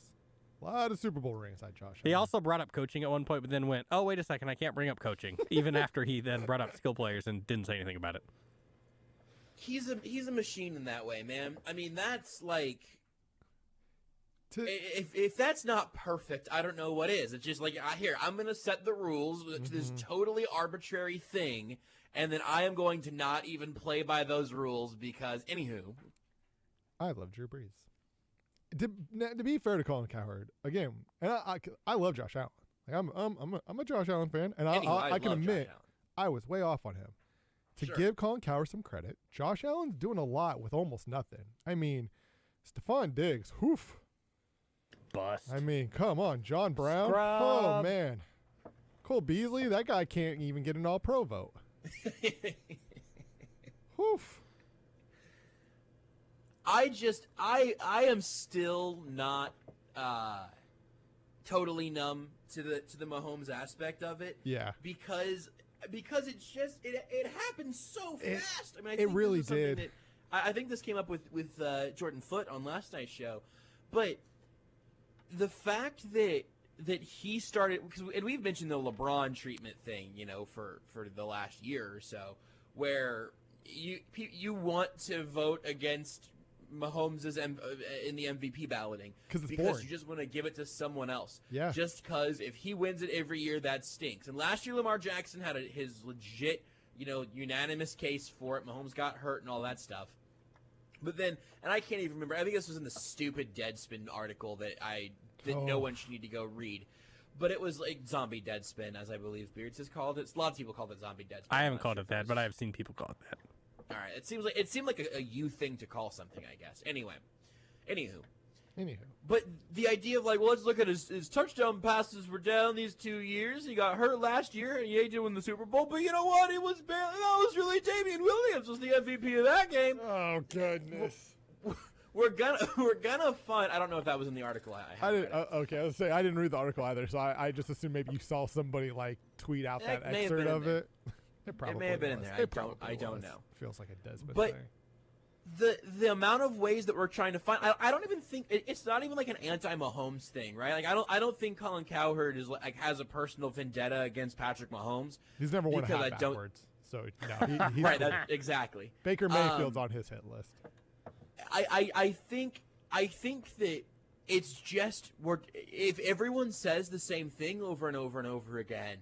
A lot of Super Bowl rings at Josh Allen. He also brought up coaching at one point, but then went, "Oh, wait a second, I can't bring up coaching," even after he then brought up skill players and didn't say anything about it. He's a machine in that way, man. I mean, that's like... If that's not perfect, I don't know what is. It's just like, I'm going to set the rules to this totally arbitrary thing, and then I am going to not even play by those rules because, anywho. I love Drew Brees. To be fair to Colin Cowherd, again, and I love Josh Allen. Like I'm a Josh Allen fan, and I can admit I was way off on him. To give Colin Cowherd some credit, Josh Allen's doing a lot with almost nothing. I mean, Stephon Diggs, whoof. Bust. I mean, come on, John Brown. Scrub. Oh man, Cole Beasley, that guy can't even get an All-Pro vote. Woof. I am still not totally numb to the Mahomes aspect of it. Yeah. Because it's just it happens so fast. I mean, I it think really this is did. I think this came up with Jordan Foote on last night's show, but the fact that he started, and we've mentioned the LeBron treatment thing, for the last year or so, where you want to vote against Mahomes in the MVP balloting because you just want to give it to someone else. Yeah. Just because if he wins it every year, that stinks. And last year, Lamar Jackson had his legit, unanimous case for it. Mahomes got hurt and all that stuff. But then, and I can't even remember. I think this was in the stupid Deadspin article that no one should need to go read. But it was like zombie Deadspin, as I believe Beards has called it. A lot of people call it zombie Deadspin. I haven't called it that, but I have seen people call it that. All right, it seemed like a you thing to call something, I guess. Anywho. But the idea of let's look at his touchdown passes were down these 2 years. He got hurt last year, and he did win the Super Bowl. But you know what? It was barely. That was really Damian Williams was the MVP of that game. Oh goodness. We're gonna find. I don't know if that was in the article. I didn't. Okay, I was saying I didn't read the article either, so I just assumed maybe you saw somebody tweet out that excerpt of it. It may have been in there. I don't know. Feels like it does, but the amount of ways that we're trying to find, I don't even think it's not even like an anti-Mahomes thing, right? I don't think Colin Cowherd is has a personal vendetta against Patrick Mahomes. He's never won a hat backwards, so no, he's right. Cool. Exactly. Baker Mayfield's on his hit list. I think that it's just if everyone says the same thing over and over and over again,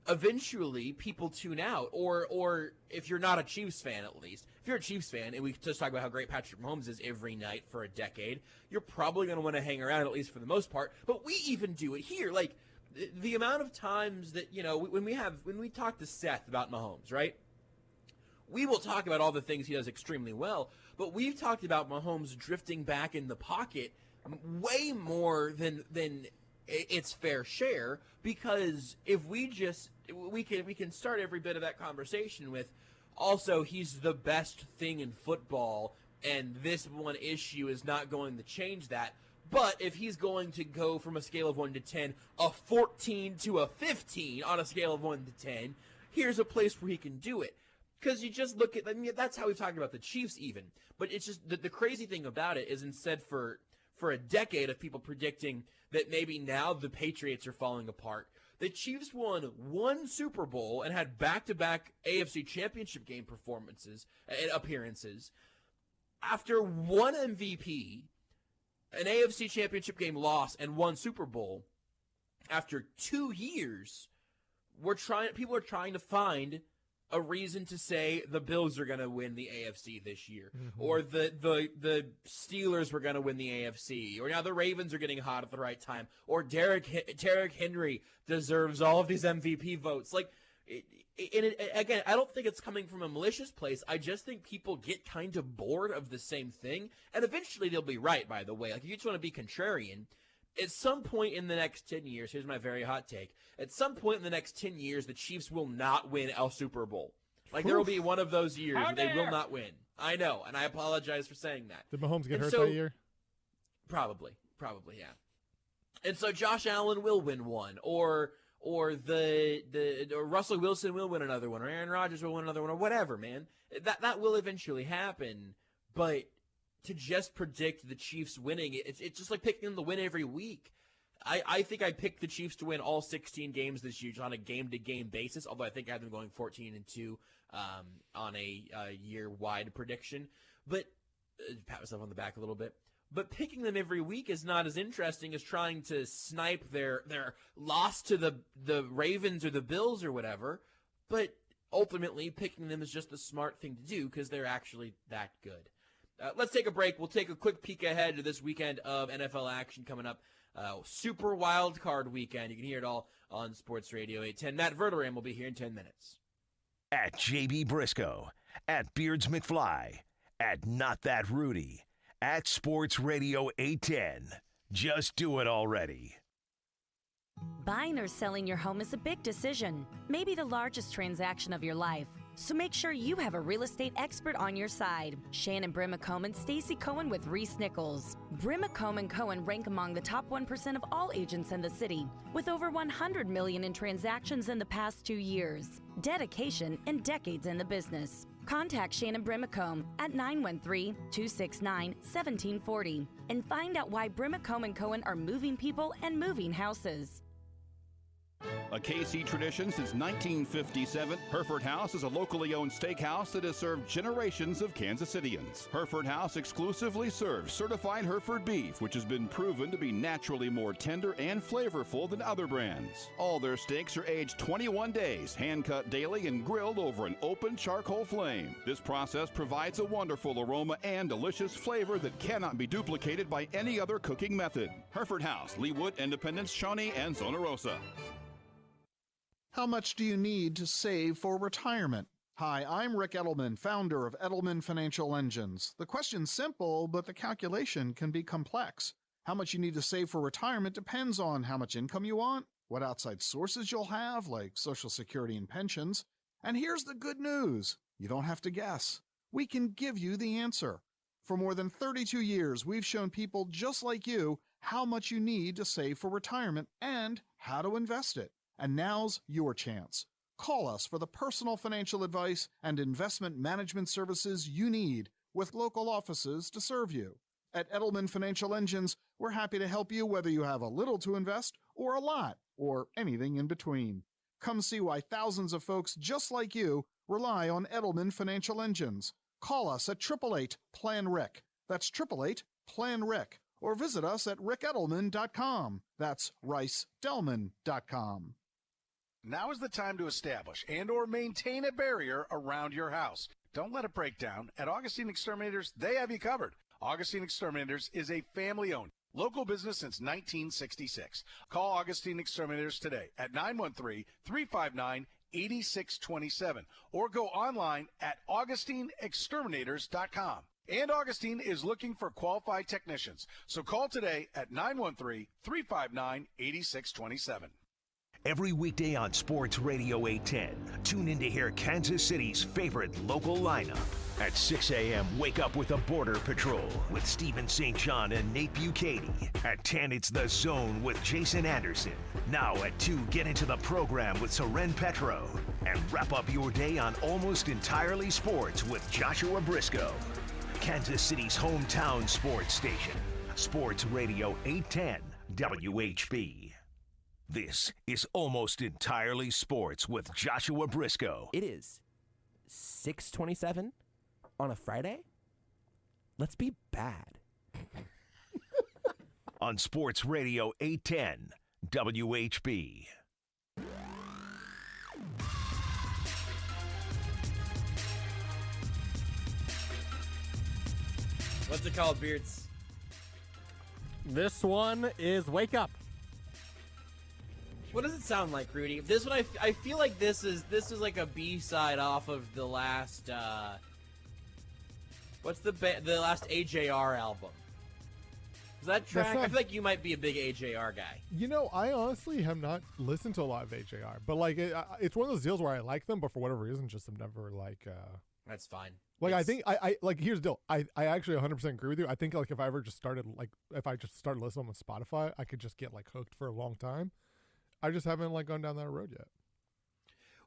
eventually people tune out, or if you're not a Chiefs fan, at least. If you're a Chiefs fan, and we just talk about how great Patrick Mahomes is every night for a decade, you're probably going to want to hang around, at least for the most part. But we even do it here. Like, the amount of times that, when we talk to Seth about Mahomes, right? We will talk about all the things he does extremely well, but we've talked about Mahomes drifting back in the pocket way more than its fair share, because if we can start every bit of that conversation with, also, he's the best thing in football, and this one issue is not going to change that. But if he's going to go from a scale of 1 to 10, a 14 to a 15 on a scale of 1 to 10, here's a place where he can do it. Because you just look at, that's how we've talked about the Chiefs even. But it's just, the crazy thing about it is instead for a decade of people predicting that maybe now the Patriots are falling apart, the Chiefs won one Super Bowl and had back-to-back AFC Championship game appearances. After one MVP, an AFC Championship game loss, and one Super Bowl, after 2 years, people are trying to find a reason to say the Bills are going to win the AFC this year, or the Steelers were going to win the AFC, or now the Ravens are getting hot at the right time, or Derrick Henry deserves all of these MVP votes. Again, I don't think it's coming from a malicious place. I just think people get kind of bored of the same thing, and eventually they'll be right, by the way. If you just want to be contrarian, at some point in the next 10 years, here's my very hot take, at some point in the next 10 years, the Chiefs will not win a Super Bowl. There will be one of those years where they will not win. I know, and I apologize for saying that. Did Mahomes get hurt that year? Probably, yeah. And so Josh Allen will win one, or Russell Wilson will win another one, or Aaron Rodgers will win another one, or whatever, man. That will eventually happen, but to just predict the Chiefs winning, it's just like picking them to win every week. I think I picked the Chiefs to win all 16 games this year on a game-to-game basis, although I think I have them going 14-2 on a year-wide prediction. But pat myself on the back a little bit. But picking them every week is not as interesting as trying to snipe their loss to the Ravens or the Bills or whatever. But ultimately, picking them is just the smart thing to do because they're actually that good. Let's take a break. We'll take a quick peek ahead to this weekend of NFL action coming up. Super Wildcard weekend. You can hear it all on Sports Radio 810. Matt Verderame will be here in 10 minutes. At JB Brisco, at Beards McFly, at Not That Rudy, at Sports Radio 810. Just do it already. Buying or selling your home is a big decision, maybe the largest transaction of your life. So make sure you have a real estate expert on your side. Shannon Brimacombe and Stacy Cohen with Reese Nichols. Brimacombe and Cohen rank among the top 1% of all agents in the city, with over $100 million in transactions in the past 2 years. Dedication and decades in the business. Contact Shannon Brimacombe at 913-269-1740 and find out why Brimacombe and Cohen are moving people and moving houses. A KC tradition since 1957, Hereford House is a locally owned steakhouse that has served generations of Kansas Cityans. Hereford House exclusively serves certified Hereford beef, which has been proven to be naturally more tender and flavorful than other brands. All their steaks are aged 21 days, hand-cut daily, and grilled over an open charcoal flame. This process provides a wonderful aroma and delicious flavor that cannot be duplicated by any other cooking method. Hereford House, Leawood, Independence, Shawnee, and Zona Rosa. How much do you need to save for retirement? Hi, I'm Rick Edelman, founder of Edelman Financial Engines. The question's simple, but the calculation can be complex. How much you need to save for retirement depends on how much income you want, what outside sources you'll have, like Social Security and pensions. And here's the good news. You don't have to guess. We can give you the answer. For more than 32 years, we've shown people just like you how much you need to save for retirement and how to invest it. And now's your chance. Call us for the personal financial advice and investment management services you need with local offices to serve you. At Edelman Financial Engines, we're happy to help you whether you have a little to invest or a lot or anything in between. Come see why thousands of folks just like you rely on Edelman Financial Engines. Call us at 888-PLAN-RIC. That's 888-PLAN-RIC. Or visit us at rickedelman.com. That's ricedelman.com. Now is the time to establish and or maintain a barrier around your house. Don't let it break down. At Augustine Exterminators, they have you covered. Augustine Exterminators is a family-owned, local business since 1966. Call Augustine Exterminators today at 913-359-8627 or go online at AugustineExterminators.com. And Augustine is looking for qualified technicians. So call today at 913-359-8627. Every weekday on Sports Radio 810, tune in to hear Kansas City's favorite local lineup. At 6 a.m., wake up with the Border Patrol with Stephen St. John and Nate Bucati. At 10, it's The Zone with Jason Anderson. Now at 2, get into the program with Soren Petro. And wrap up your day on Almost Entirely Sports with Joshua Brisco. Kansas City's hometown sports station. Sports Radio 810 WHB. This is Almost Entirely Sports with Joshua Brisco. It is 6:27 on a Friday. Let's be bad. On Sports Radio 810 WHB. What's it called, Beards? This one is Wake Up. What does it sound like, Rudy? This one, I feel like this is like a B-side off of the last what's the last AJR album? Is that track? I feel like you might be a big AJR guy. You know, I honestly have not listened to a lot of AJR, but like it's one of those deals where I like them, but for whatever reason, just have never like. That's fine. Like I think I like here's the deal. I actually 100% agree with you. I think like if I just started listening on Spotify, I could just get like hooked for a long time. I just haven't like gone down that road yet.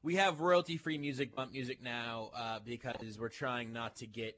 We have royalty-free music, bump music now because we're trying not to get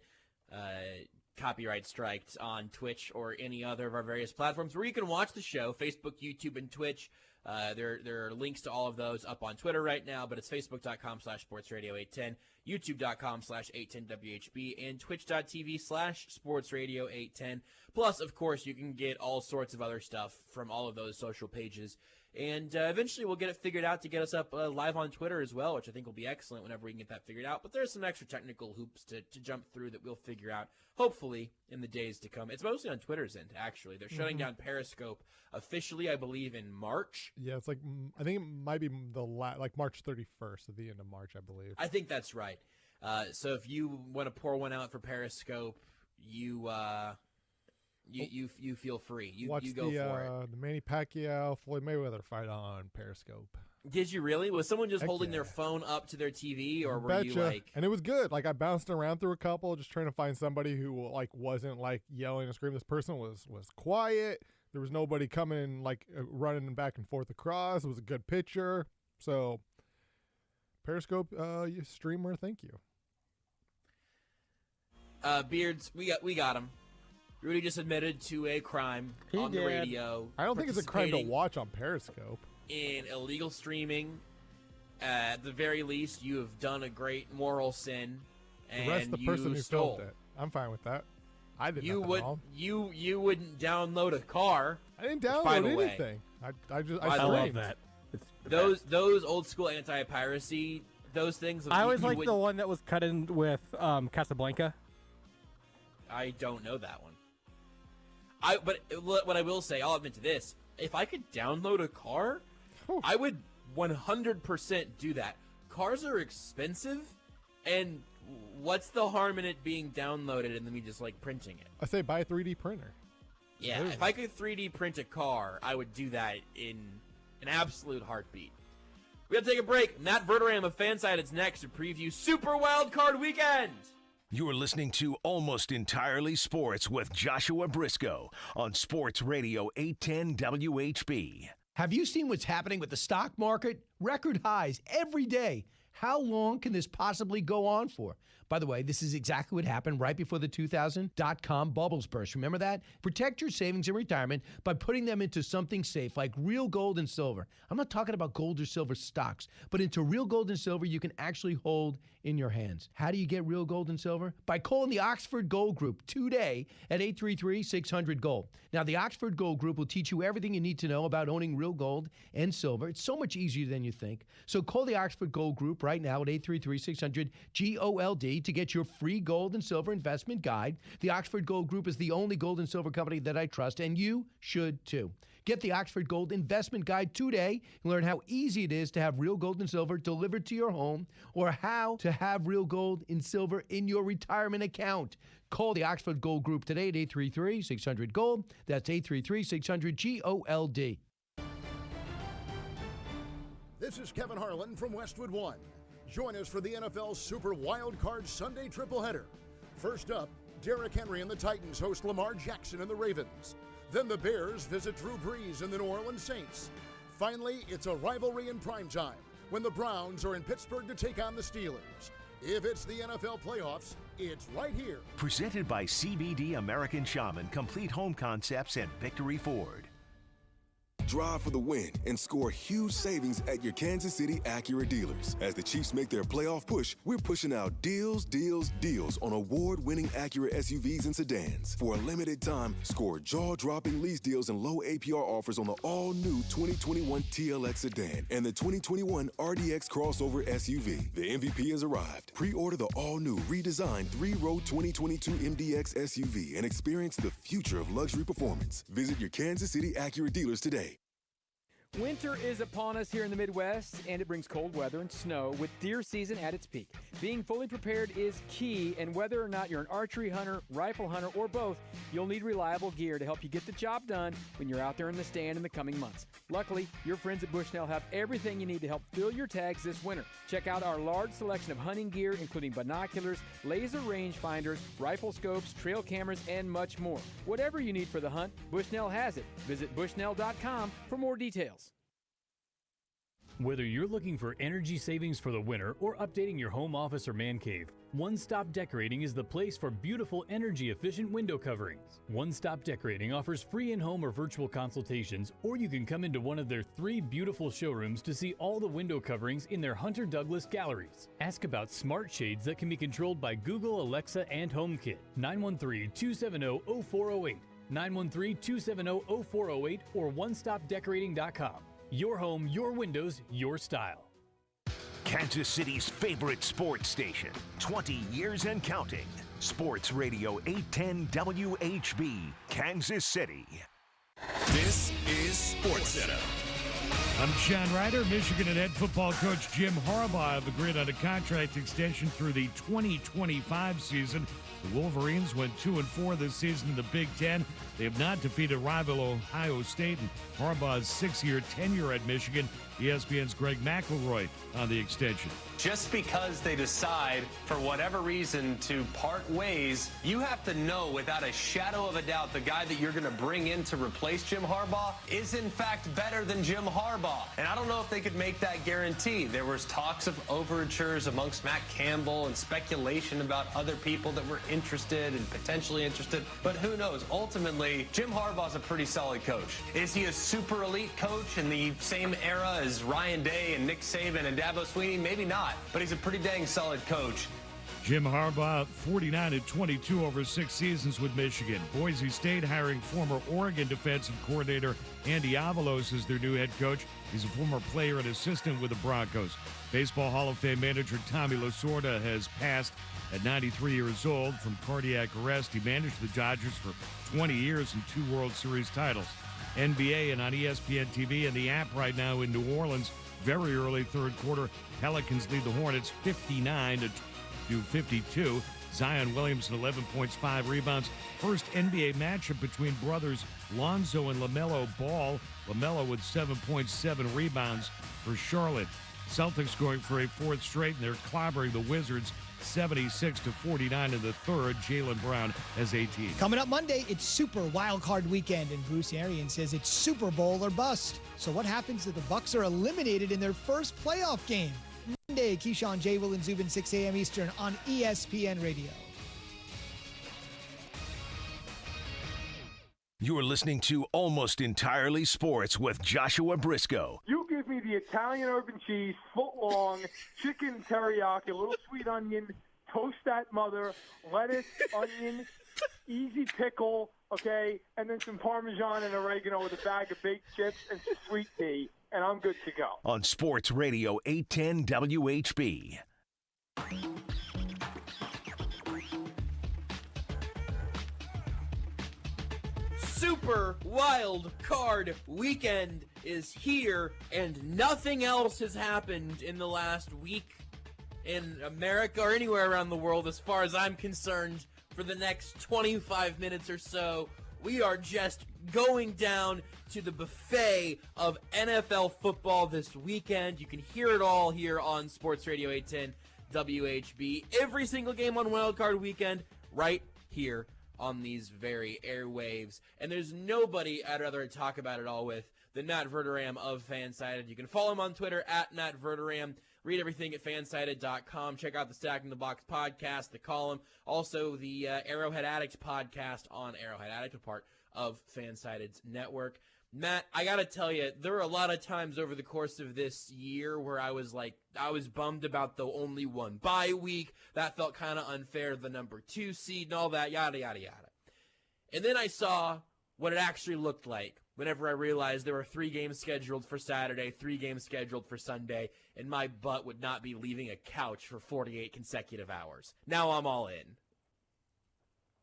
copyright striked on Twitch or any other of our various platforms where you can watch the show, Facebook, YouTube, and Twitch. There are links to all of those up on Twitter right now, but it's facebook.com/sportsradio810, youtube.com/810WHB, and twitch.tv/sportsradio810. Plus, of course, you can get all sorts of other stuff from all of those social pages. And eventually we'll get it figured out to get us up live on Twitter as well, which I think will be excellent whenever we can get that figured out. But there's some extra technical hoops to jump through that we'll figure out, hopefully, in the days to come. It's mostly on Twitter's end, actually. They're shutting down Periscope officially, I believe, in March. Yeah, it's like, I think it might be like March 31st, at the end of March, I believe. I think that's right. So if you want to pour one out for Periscope, you feel free. You go for it. The Manny Pacquiao Floyd Mayweather fight on Periscope. Did you really? Was someone just holding their phone up to their TV, or were you like? And it was good. Like I bounced around through a couple, just trying to find somebody who like wasn't like yelling and screaming. This person was quiet. There was nobody coming like running back and forth across. It was a good picture. So Periscope, you streamer, thank you. Beards, we got him. Rudy just admitted to a crime on the radio. I don't think it's a crime to watch on Periscope. in illegal streaming. At the very least, you have done a great moral sin. And Arrest the person who filmed it. I'm fine with that. I did nothing wrong. You wouldn't download a car. I didn't download anything. I love that. Those old school anti-piracy, those things. I always liked the one that was cut in with Casablanca. I don't know that one. But what I will say, I'll admit to this: if I could download a car, I would 100% do that. Cars are expensive, and what's the harm in it being downloaded and then me just like printing it? I say buy a 3D printer. Yeah, if I could 3D print a car, I would do that in an absolute heartbeat. We gotta take a break. Matt Verderame of FanSided is next to preview Super Wildcard Weekend. You're listening to Almost Entirely Sports with Joshua Brisco on Sports Radio 810 WHB. Have you seen what's happening with the stock market? Record highs every day. How long can this possibly go on for? By the way, this is exactly what happened right before the 2000.com bubbles burst. Remember that? Protect your savings in retirement by putting them into something safe like real gold and silver. I'm not talking about gold or silver stocks, but into real gold and silver you can actually hold in your hands. How do you get real gold and silver? By calling the Oxford Gold Group today at 833-600-GOLD. Now, the Oxford Gold Group will teach you everything you need to know about owning real gold and silver. It's so much easier than you think. So call the Oxford Gold Group right now at 833-600-GOLD to get your free gold and silver investment guide. The Oxford Gold Group is the only gold and silver company that I trust, and you should too. Get the Oxford Gold Investment Guide today and learn how easy it is to have real gold and silver delivered to your home, or how to have real gold and silver in your retirement account. Call the Oxford Gold Group today at 833-600-GOLD. That's 833-600-GOLD. This is Kevin Harlan from Westwood One. Join us for the NFL Super Wildcard Sunday tripleheader. First up, Derrick Henry and the Titans host Lamar Jackson and the Ravens. Then the Bears visit Drew Brees and the New Orleans Saints. Finally, it's a rivalry in primetime when the Browns are in Pittsburgh to take on the Steelers. If it's the NFL playoffs, it's right here. Presented by CBD American Shaman, Complete Home Concepts, and Victory Ford. Drive for the win and score huge savings at your Kansas City Acura dealers. As the Chiefs make their playoff push, we're pushing out deals, deals, deals on award-winning Acura SUVs and sedans. For a limited time, score jaw-dropping lease deals and low APR offers on the all-new 2021 TLX sedan and the 2021 RDX crossover SUV. The MVP has arrived. Pre-order the all-new redesigned 3-row 2022 MDX SUV and experience the future of luxury performance. Visit your Kansas City Acura dealers today. Winter is upon us here in the Midwest, and it brings cold weather and snow with deer season at its peak. Being fully prepared is key, and whether or not you're an archery hunter, rifle hunter, or both, you'll need reliable gear to help you get the job done when you're out there in the stand in the coming months. Luckily, your friends at Bushnell have everything you need to help fill your tags this winter. Check out our large selection of hunting gear, including binoculars, laser rangefinders, rifle scopes, trail cameras, and much more. Whatever you need for the hunt, Bushnell has it. Visit Bushnell.com for more details. Whether you're looking for energy savings for the winter or updating your home office or man cave, One Stop Decorating is the place for beautiful, energy-efficient window coverings. One Stop Decorating offers free in-home or virtual consultations, or you can come into one of their 3 beautiful showrooms to see all the window coverings in their Hunter Douglas galleries. Ask about smart shades that can be controlled by Google, Alexa, and HomeKit. 913-270-0408, 913-270-0408, or onestopdecorating.com. Your home, your windows, your style. Kansas City's favorite sports station, 20 years and counting. Sports Radio 810 WHB, Kansas City. This is SportsCenter. I'm Sean Ryder. Michigan and head football coach Jim Harbaugh have agreed on a contract extension through the 2025 season. The Wolverines went 2-4 this season in the Big Ten. They have not defeated rival Ohio State, and Harbaugh's 6-year tenure at Michigan ESPN's Greg McElroy on the extension. Just because they decide, for whatever reason, to part ways, you have to know without a shadow of a doubt the guy that you're going to bring in to replace Jim Harbaugh is, in fact, better than Jim Harbaugh. And I don't know if they could make that guarantee. There was talks of overtures amongst Matt Campbell and speculation about other people that were interested and potentially interested. But who knows? Ultimately, Jim Harbaugh's a pretty solid coach. Is he a super elite coach in the same era as Ryan Day and Nick Saban and Dabo Swinney? Maybe not. But he's a pretty dang solid coach. Jim Harbaugh, 49-22 over 6 seasons with Michigan. Boise State hiring former Oregon defensive coordinator Andy Avalos as their new head coach. He's a former player and assistant with the Broncos. Baseball Hall of Fame manager Tommy Lasorda has passed at 93 years old from cardiac arrest. He managed the Dodgers for 20 years and 2 World Series titles. NBA and on ESPN TV and the app right now in New Orleans. Very early third quarter, Pelicans lead the Hornets 59-52. Zion Williamson 11 points, 5 rebounds. First NBA matchup between brothers Lonzo and LaMelo Ball. LaMelo with 7.7 rebounds for Charlotte. Celtics going for a 4th straight, and they're clobbering the Wizards 76-49 in the third. Jaylen Brown has 18. Coming up Monday, it's Super Wildcard weekend, and Bruce Arians says it's Super Bowl or bust. So what happens if the Bucs are eliminated in their first playoff game? Monday, Keyshawn, J. Will, and Zubin, 6 a.m. Eastern on ESPN Radio. You're listening to Almost Entirely Sports with Joshua Brisco. You give me the Italian urban cheese, foot long, chicken teriyaki, a little sweet onion, toast that mother, lettuce, onion, easy pickle, okay, and then some Parmesan and oregano with a bag of baked chips and some sweet tea, and I'm good to go. On Sports Radio 810 WHB. Super Wild Card Weekend is here, and nothing else has happened in the last week in America or anywhere around the world as far as I'm concerned. For the next 25 minutes or so, we are just going down to the buffet of NFL football this weekend. You can hear it all here on Sports Radio 810 WHB. Every single game on Wild Card Weekend right here on these very airwaves. And there's nobody I'd rather talk about it all with than Matt Verderame of FanSided. You can follow him on Twitter at Matt Verderame. Read everything at fansided.com. Check out the Stacking the Box podcast, the column. Also, the Arrowhead Addict podcast on Arrowhead Addict, a part of FanSided's network. Matt, I got to tell you, there were a lot of times over the course of this year where I was bummed about the only one bye week. That felt kind of unfair, the number 2 seed and all that, yada, yada, yada. And then I saw what it actually looked like whenever I realized there were 3 games scheduled for Saturday, 3 games scheduled for Sunday, and my butt would not be leaving a couch for 48 consecutive hours. Now I'm all in.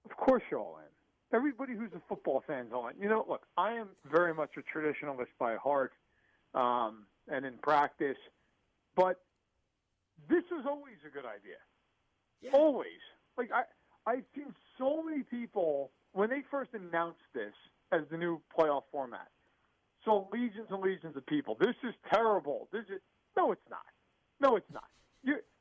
Of course you're all in. Everybody who's a football fan's all in. You know, look, I am very much a traditionalist by heart and in practice, but this was always a good idea. Yeah. Always. Like, I've seen so many people, when they first announced this as the new playoff format, so legions and legions of people, this is terrible. No, it's not. No, it's not.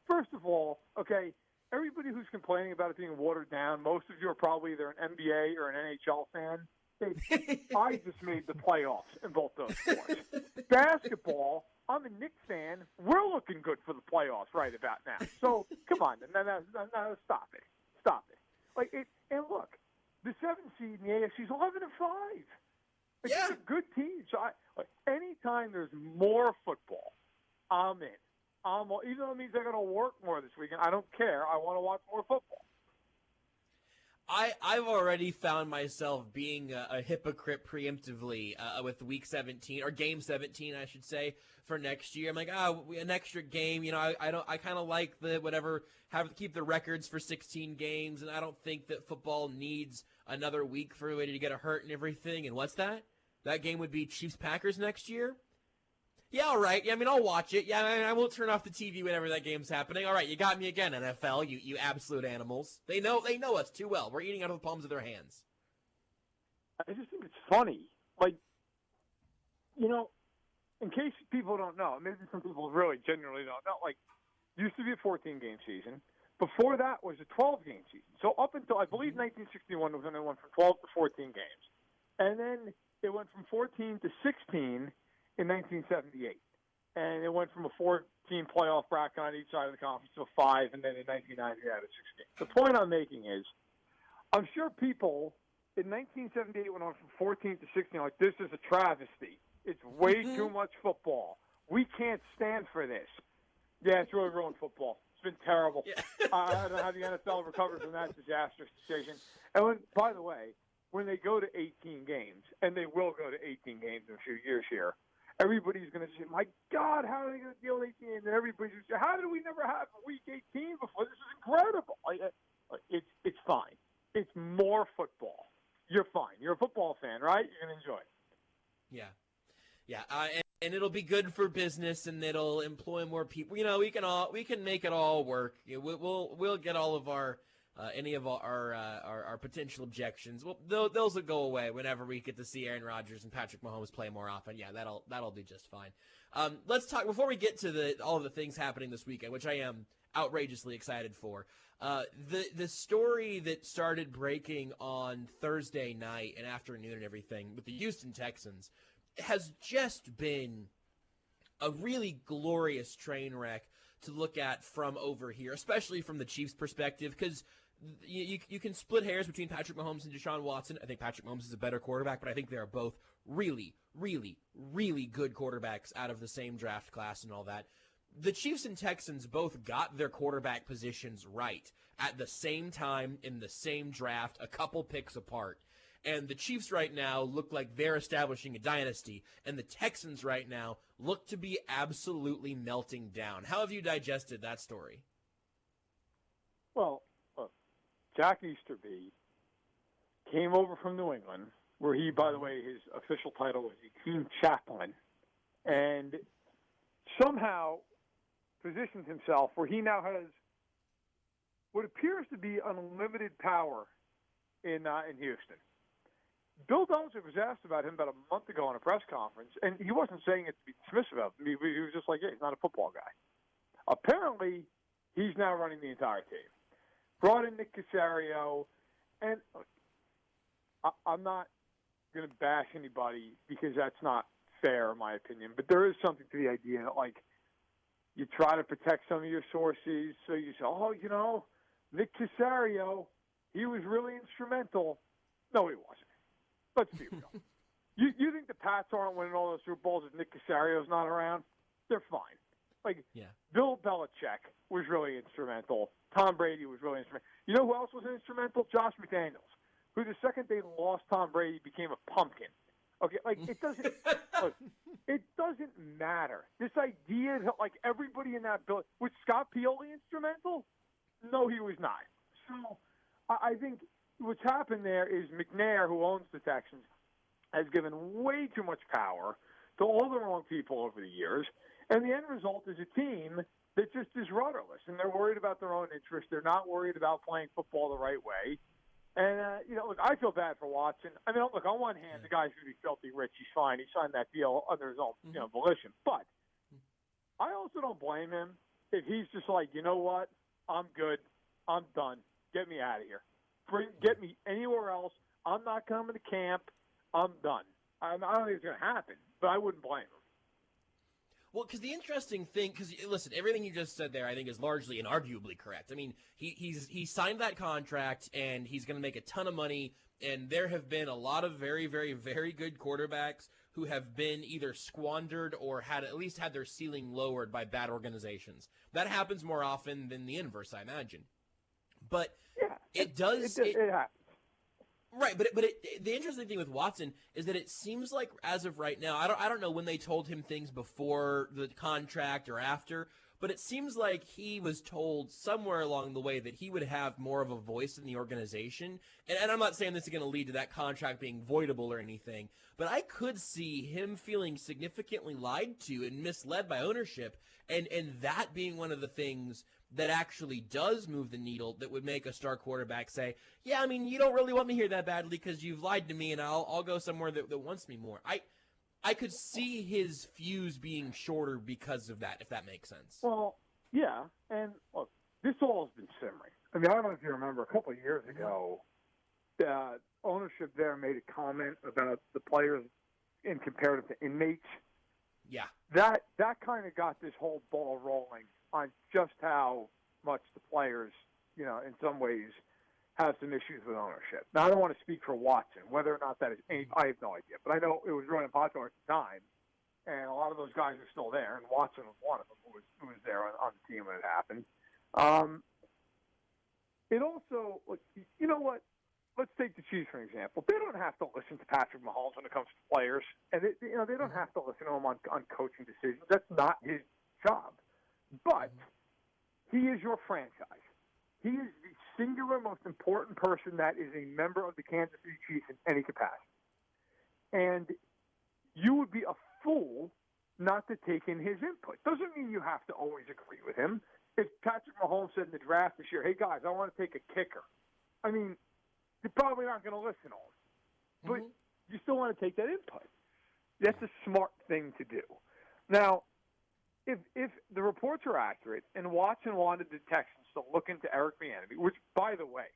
First of all, okay, everybody who's complaining about it being watered down, most of you are probably either an NBA or an NHL fan. I just made the playoffs in both those sports. Basketball, I'm a Knicks fan. We're looking good for the playoffs right about now. So, come on. No, stop it. Stop it. And look, the 7th seed in the AFC is 11-5. It's a good team. So, anytime there's more football, I'm in. Even though it means I got to work more this weekend, I don't care. I want to watch more football. I've already found myself being a hypocrite preemptively with Week 17 or Game 17, I should say, for next year. I'm like, an extra game. You know, I kind of like the whatever. Keep the records for 16 games, and I don't think that football needs another week for everybody to get hurt and everything. And what's that? That game would be Chiefs-Packers next year. Yeah, all right. Yeah, I mean, I'll watch it. Yeah, I won't turn off the TV whenever that game's happening. All right, you got me again, NFL, you absolute animals. They know us too well. We're eating out of the palms of their hands. I just think it's funny. Like, you know, in case people don't know, maybe some people really genuinely don't know, like, used to be a 14-game season. Before that was a 12-game season. So up until, I believe, 1961 was when it went from 12 to 14 games. And then it went from 14 to 16 in 1978. And it went from a 14 playoff bracket on each side of the conference to a 5, and then in 1990 it had a 16. The point I'm making is, I'm sure people in 1978 went on from 14 to 16 like, this is a travesty. It's way too much football. We can't stand for this. Yeah, it's really ruined football. It's been terrible. Yeah. I don't know how the NFL recovered from that disastrous decision. And when, by the way, when they go to 18 games, and they will go to 18 games in a few years here, everybody's going to say, my God, how are they going to deal with 18 games? And everybody's going to say, how did we never have week 18 before? This is incredible. It's fine. It's more football. You're fine. You're a football fan, right? You're going to enjoy it. Yeah. Yeah, and it'll be good for business, and it'll employ more people. You know, we can make it all work. We'll get all of our any of our potential objections. Well, those will go away whenever we get to see Aaron Rodgers and Patrick Mahomes play more often. Yeah, that'll do just fine. Let's talk before we get to all of the things happening this weekend, which I am outrageously excited for. The story that started breaking on Thursday night and afternoon and everything with the Houston Texans has just been a really glorious train wreck to look at from over here, especially from the Chiefs' perspective, because you can split hairs between Patrick Mahomes and Deshaun Watson. I think Patrick Mahomes is a better quarterback, but I think they are both really, really, really good quarterbacks out of the same draft class and all that. The Chiefs and Texans both got their quarterback positions right at the same time in the same draft, a couple picks apart. And the Chiefs right now look like they're establishing a dynasty, and the Texans right now look to be absolutely melting down. How have you digested that story? Well, look, Jack Easterby came over from New England, where he, by the way, his official title was the team chaplain, and somehow positioned himself where he now has what appears to be unlimited power in Houston. Bill Belichick was asked about him about a month ago in a press conference, and he wasn't saying it to be dismissive of him. He was just like, yeah, he's not a football guy. Apparently, he's now running the entire team. Brought in Nick Caserio, and look, I'm not going to bash anybody because that's not fair, in my opinion, but there is something to the idea that, like, you try to protect some of your sources, so you say, oh, you know, Nick Caserio, he was really instrumental. No, he wasn't. Let's be real. You think the Pats aren't winning all those Super Bowls if Nick Caserio's not around? They're fine. Like, Bill Belichick was really instrumental. Tom Brady was really instrumental. You know who else was instrumental? Josh McDaniels, who the second they lost Tom Brady became a pumpkin. Okay, like, it doesn't look, it doesn't matter. This idea that, like, everybody in that building was Scott Pioli instrumental? No, he was not. So I think what's happened there is McNair, who owns the Texans, has given way too much power to all the wrong people over the years, and the end result is a team that just is rudderless, and they're worried about their own interests. They're not worried about playing football the right way. And, look, I feel bad for Watson. I mean, look, on one hand, the guy's going to be filthy rich. He's fine. He signed that deal under his own, volition. But I also don't blame him if he's just like, you know what, I'm good. I'm done. Get me out of here. Get me anywhere else. I'm not coming to camp. I'm done. I don't think it's going to happen, but I wouldn't blame him. Well, because the interesting thing, because listen, everything you just said there, I think is largely and arguably correct. I mean, he signed that contract, and he's going to make a ton of money. And there have been a lot of very, very, very good quarterbacks who have been either squandered or at least had their ceiling lowered by bad organizations. That happens more often than the inverse, I imagine. But it does. It happens. Right, but the interesting thing with Watson is that it seems like as of right now, I don't know when they told him things before the contract or after, but it seems like he was told somewhere along the way that he would have more of a voice in the organization. And I'm not saying this is going to lead to that contract being voidable or anything, but I could see him feeling significantly lied to and misled by ownership, and that being one of the things that actually does move the needle that would make a star quarterback say, yeah, I mean, you don't really want me here that badly because you've lied to me, and I'll go somewhere that wants me more. I could see his fuse being shorter because of that, if that makes sense. Well, yeah, and look, this all has been simmering. I mean, I don't know if you remember, a couple of years ago, ownership there made a comment about the players in comparative to inmates. Yeah. That kind of got this whole ball rolling on just how much the players, in some ways, have some issues with ownership. Now, I don't want to speak for Watson. Whether or not that is, I have no idea. But I know it was running popular at the time, and a lot of those guys are still there, and Watson was one of them who was there on the team when it happened. It also, you know what? Let's take the Chiefs for an example. They don't have to listen to Patrick Mahomes when it comes to players, and they don't have to listen to him on coaching decisions. That's not his job. But he is your franchise. He is the singular most important person that is a member of the Kansas City Chiefs in any capacity. And you would be a fool not to take in his input. Doesn't mean you have to always agree with him. If Patrick Mahomes said in the draft this year, hey, guys, I want to take a kicker, I mean, you're probably not going to listen to him. But you still want to take that input. That's a smart thing to do. Now, if the reports are accurate and Watson wanted the Texans to look into Eric Bieniemy, which, by the way,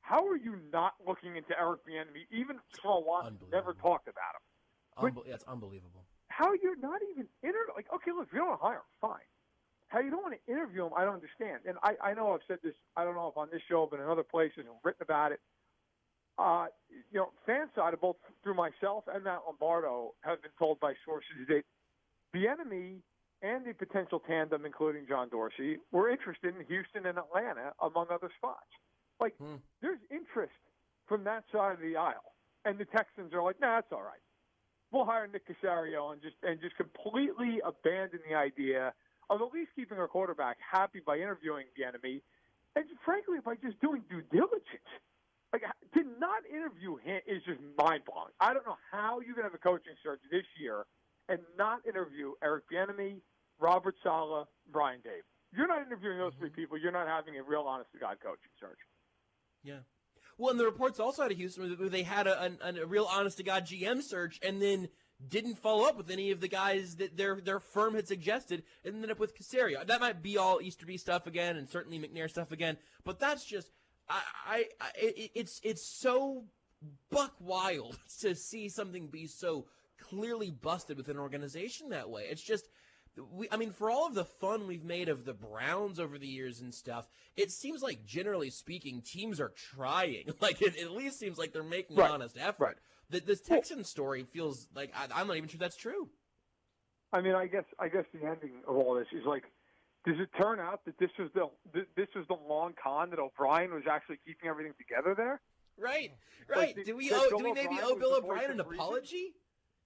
how are you not looking into Eric Bieniemy, even if Paul Watson never talked about him? That's unbelievable. How you're not even okay, look, if you don't want to hire him, fine. How you don't want to interview him, I don't understand. And I know I've said this, I don't know if on this show, but in other places and written about it. FanSided, both through myself and Matt Lombardo, have been told by sources that Bieniemy and the potential tandem, including John Dorsey, were interested in Houston and Atlanta, among other spots. There's interest from that side of the aisle. And the Texans are like, nah, that's all right. We'll hire Nick Caserio and just completely abandon the idea of at least keeping our quarterback happy by interviewing Bieniemy, and frankly, by just doing due diligence. To not interview him is just mind-blowing. I don't know how you can have a coaching search this year and not interview Eric Bieniemy, Robert Saleh, Brian Dable. You're not interviewing those three people. You're not having a real honest-to-God coaching search. Yeah. Well, and the reports also out of Houston where they had a real honest-to-God GM search and then didn't follow up with any of the guys that their firm had suggested and ended up with Caserio. That might be all Easterby stuff again and certainly McNair stuff again, but that's just it's so buck wild to see something be so clearly busted with an organization that way. It's just for all of the fun we've made of the Browns over the years and stuff, it seems like, generally speaking, teams are trying. It at least seems like they're making an honest effort. This Texans story feels like I'm not even sure that's true. I guess the ending of all this is does it turn out that this was the long con that O'Brien was actually keeping everything together there? Right. Do we maybe owe Bill O'Brien an apology?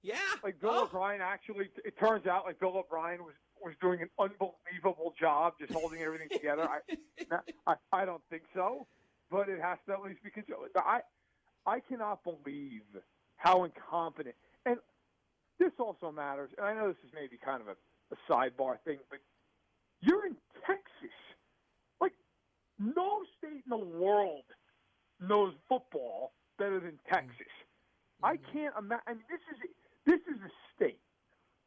Yeah. Bill O'Brien actually, it turns out Bill O'Brien was doing an unbelievable job just holding everything together. I don't think so, but it has to at least be considered. I cannot believe how incompetent, and this also matters, and I know this is maybe kind of a sidebar thing, but you're in Texas. No state in the world knows football better than Texas. I can't imagine. This is a state,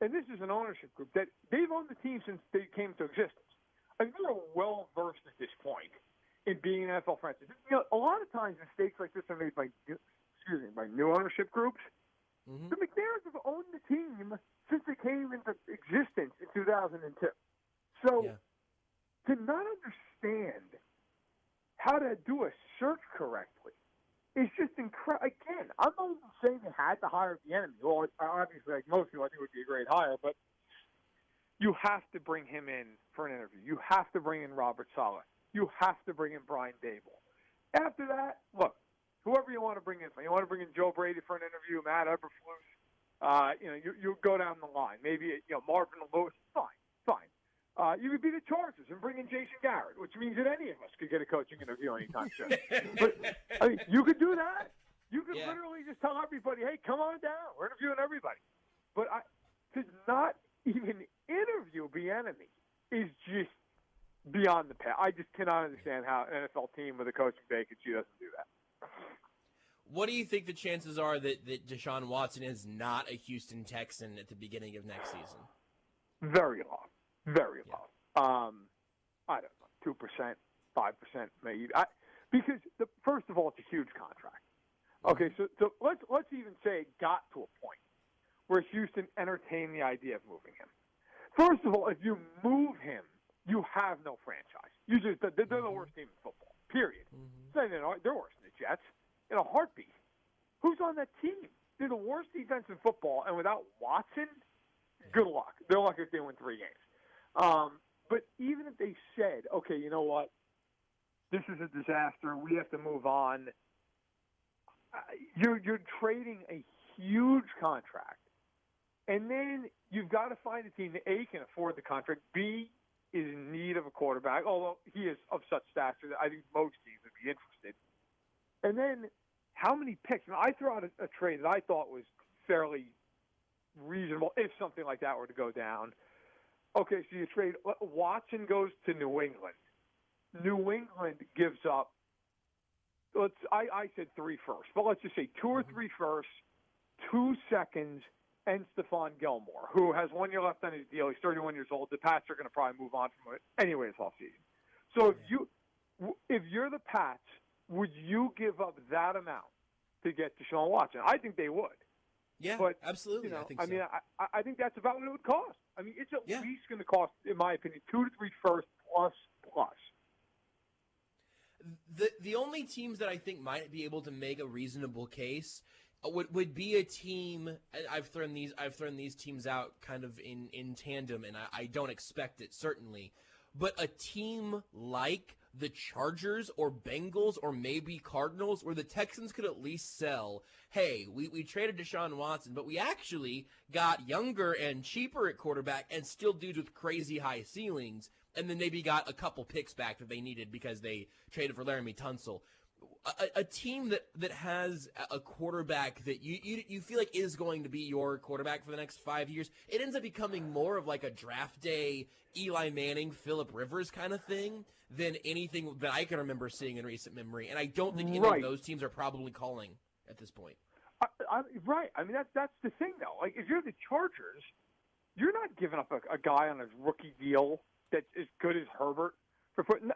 and this is an ownership group that they've owned the team since they came to existence. They're well versed at this point in being an NFL franchise. A lot of times mistakes like this are made by new ownership groups. The McNairs have owned the team since they came into existence in 2002. So to not understand how to do a search correctly is just incredible. Again, I'm not even saying they had to hire Bieniemy. Well, obviously, like most people, I think it would be a great hire, but you have to bring him in for an interview. You have to bring in Robert Saleh. You have to bring in Brian Dable. After that, look, whoever you want to bring in. You want to bring in Joe Brady for an interview, Matt Eberflus. You go down the line. Maybe Marvin Lewis. Fine. You could be the Chargers and bring in Jason Garrett, which means that any of us could get a coaching interview anytime soon. But you could do that. You could literally just tell everybody, "Hey, come on down. We're interviewing everybody." But to not even interview Bieniemy is just beyond the pale. I just cannot understand how an NFL team with a coaching vacancy doesn't do that. What do you think the chances are that Deshaun Watson is not a Houston Texan at the beginning of next season? Very low. Very low. I don't know, 2%, 5% maybe. Because, first of all, it's a huge contract. Okay, so let's even say it got to a point where Houston entertained the idea of moving him. First of all, if you move him, you have no franchise. They're the worst team in football, period. They're worse than the Jets in a heartbeat. Who's on that team? They're the worst defense in football, and without Watson, good luck. They're lucky if they win 3 games. But even if they said, okay, you know what, this is a disaster, we have to move on, you're trading a huge contract. And then you've got to find a team that, A, can afford the contract, B, is in need of a quarterback, although he is of such stature that I think most teams would be interested. And then how many picks? Now, I threw out a trade that I thought was fairly reasonable if something like that were to go down. Okay, so you trade Watson goes to New England. New England gives up, I said 3 firsts, but let's just say 2 or 3 firsts, 2 seconds, and Stephon Gilmore, who has 1 year left on his deal. He's 31 years old. The Pats are going to probably move on from it anyway this offseason. So if you're the Pats, would you give up that amount to get Deshaun Watson? I think they would. Yeah, but, absolutely. I think so. I think that's about what it would cost. I mean, it's at least going to cost, in my opinion, 2 to 3 firsts plus. The only teams that I think might be able to make a reasonable case would be a team. I've thrown these teams out kind of in tandem, and I don't expect it certainly. But a team like the Chargers or Bengals or maybe Cardinals, where the Texans could at least sell, hey, we traded Deshaun Watson, but we actually got younger and cheaper at quarterback and still dudes with crazy high ceilings, and then maybe got a couple picks back that they needed because they traded for Laramie Tunsil. A team that has a quarterback that you feel like is going to be your quarterback for the next 5 years, it ends up becoming more of like a draft day Eli Manning, Phillip Rivers kind of thing than anything that I can remember seeing in recent memory. And I don't think any of those teams are probably calling at this point. Right. I mean, that's the thing, though. Like, if you're the Chargers, you're not giving up a guy on a rookie deal that's as good as Herbert.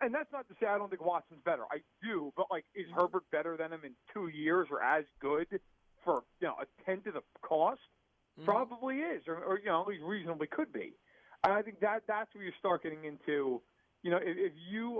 And that's not to say I don't think Watson's better. I do, but like, is Herbert better than him in 2 years or as good for a tenth of the cost? Probably is, or at least reasonably could be. And I think that's where you start getting into, if you're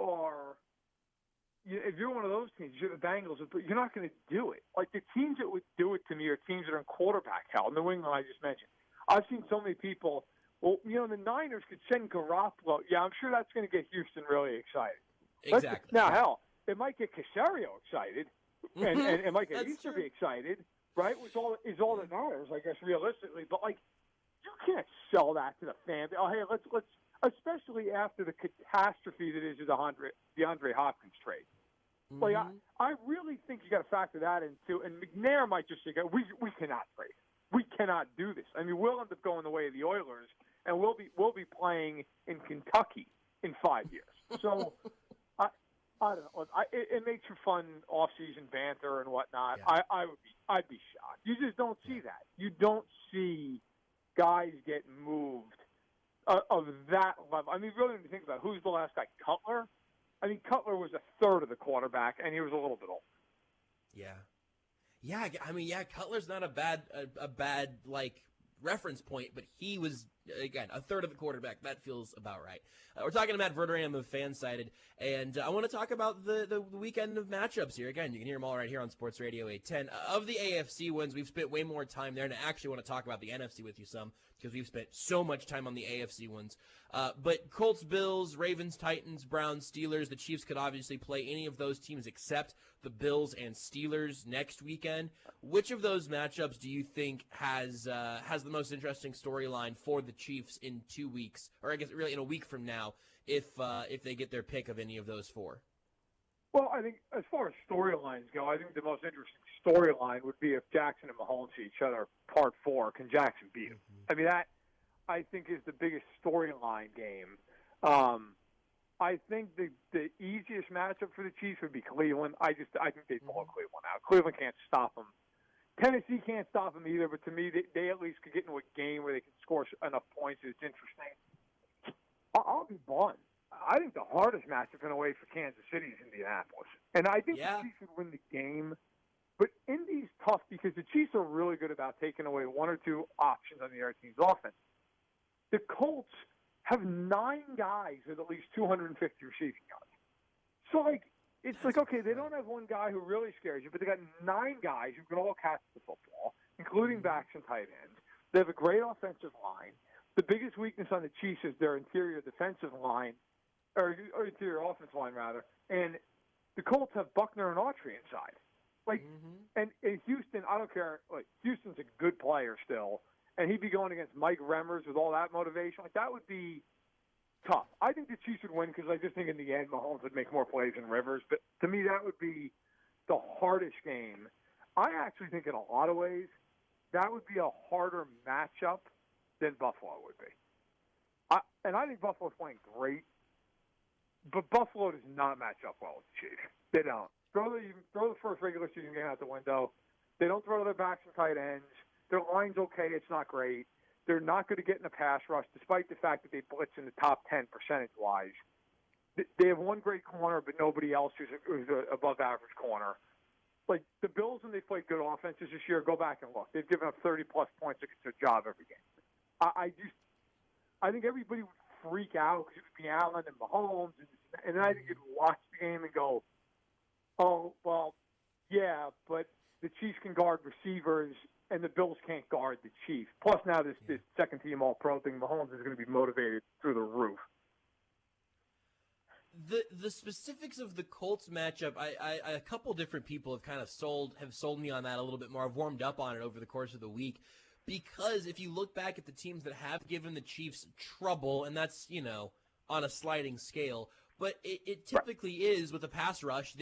one of those teams, you're the Bengals, but you're not going to do it. Like, the teams that would do it to me are teams that are in quarterback hell. New England, I just mentioned. I've seen so many people. Well, the Niners could send Garoppolo. Yeah, I'm sure that's going to get Houston really excited. Exactly. Now, hell, it might get Caserio excited, and it might get Easterby excited, right? Is all that matters, I guess, realistically. But like, you can't sell that to the fan. Oh, hey, let's especially after the catastrophe that is the DeAndre Hopkins trade. Like, I really think you got to factor that in too. And McNair might just say, we cannot trade. We cannot do this. I mean, we'll end up going the way of the Oilers, and we'll be playing in Kentucky in 5 years. So I don't know. It makes for fun off-season banter and whatnot. Yeah. I'd be shocked. You just don't see that. You don't see guys get moved of that level. I mean, really, when you think about it, who's the last guy? Cutler. I mean, Cutler was a third of the quarterback, and he was a little bit old. Yeah. Yeah, I mean, Cutler's not a bad like reference point, but he was, again, a third of the quarterback. That feels about right. We're talking about Verderame of FanSided, and I want to talk about the weekend of matchups here. Again, you can hear them all right here on Sports Radio 810. Of the AFC wins, we've spent way more time there, and I actually want to talk about the NFC with you some, because we've spent so much time on the AFC ones. But Colts, Bills, Ravens, Titans, Browns, Steelers, the Chiefs could obviously play any of those teams except the Bills and Steelers next weekend. Which of those matchups do you think has the most interesting storyline for the Chiefs in 2 weeks, or I guess really in a week from now, if they get their pick of any of those four? Well, I think as far as storylines go, I think the most interesting storyline would be if Jackson and Mahomes see each other part 4. Can Jackson beat him? I mean, that I think is the biggest storyline game. I think the easiest matchup for the Chiefs would be Cleveland. I think they'd blow Cleveland out. Cleveland can't stop them. Tennessee can't stop them either, but to me, they at least could get into a game where they can score enough points that it's interesting. I'll be blunt. I think the hardest matchup in a way for Kansas City is Indianapolis. And I think the Chiefs would win the game. But Indy's tough because the Chiefs are really good about taking away one or two options on the other team's offense. The Colts have 9 guys with at least 250 receiving yards. So, it's okay, they don't have one guy who really scares you, but they got 9 guys who can all catch the football, including backs and tight ends. They have a great offensive line. The biggest weakness on the Chiefs is their interior defensive line, or interior offensive line, rather. And the Colts have Buckner and Autry inside. And Houston, I don't care. Houston's a good player still, and he'd be going against Mike Remmers with all that motivation. That would be tough. I think the Chiefs would win because I just think in the end Mahomes would make more plays than Rivers. But to me, that would be the hardest game. I actually think in a lot of ways that would be a harder matchup than Buffalo would be. I think Buffalo's playing great, but Buffalo does not match up well with the Chiefs. They don't. Throw the first regular season game out the window. They don't throw their backs and tight ends. Their line's okay. It's not great. They're not going to get in a pass rush, despite the fact that they blitz in the top 10 percentage-wise. They have one great corner, but nobody else who's an above-average corner. The Bills, when they played good offenses this year, go back and look. They've given up 30-plus points against their job every game. I think everybody would freak out because it would be Allen and Mahomes, and then I think you'd watch the game and go, oh, well, yeah, but the Chiefs can guard receivers, and the Bills can't guard the Chiefs. Plus, now this second-team All-Pro thing, Mahomes is going to be motivated through the roof. The specifics of the Colts matchup, a couple different people have kind of sold me on that a little bit more. I've warmed up on it over the course of the week because if you look back at the teams that have given the Chiefs trouble, and that's, on a sliding scale, but it typically is with a pass rush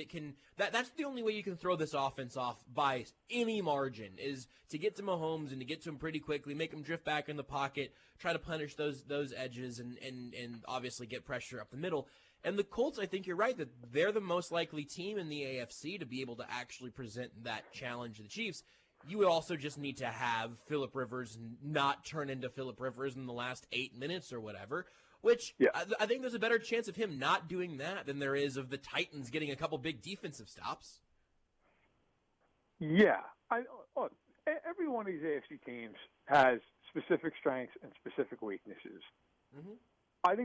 that's the only way you can throw this offense off by any margin is to get to Mahomes and to get to him pretty quickly, make him drift back in the pocket, try to punish those edges and obviously get pressure up the middle. And the Colts, I think you're right that they're the most likely team in the AFC to be able to actually present that challenge to the Chiefs. You would also just need to have Phillip Rivers not turn into Phillip Rivers in the last 8 minutes or whatever. Which I think there's a better chance of him not doing that than there is of the Titans getting a couple big defensive stops. Yeah. Look, every one of these AFC teams has specific strengths and specific weaknesses. Mm-hmm. I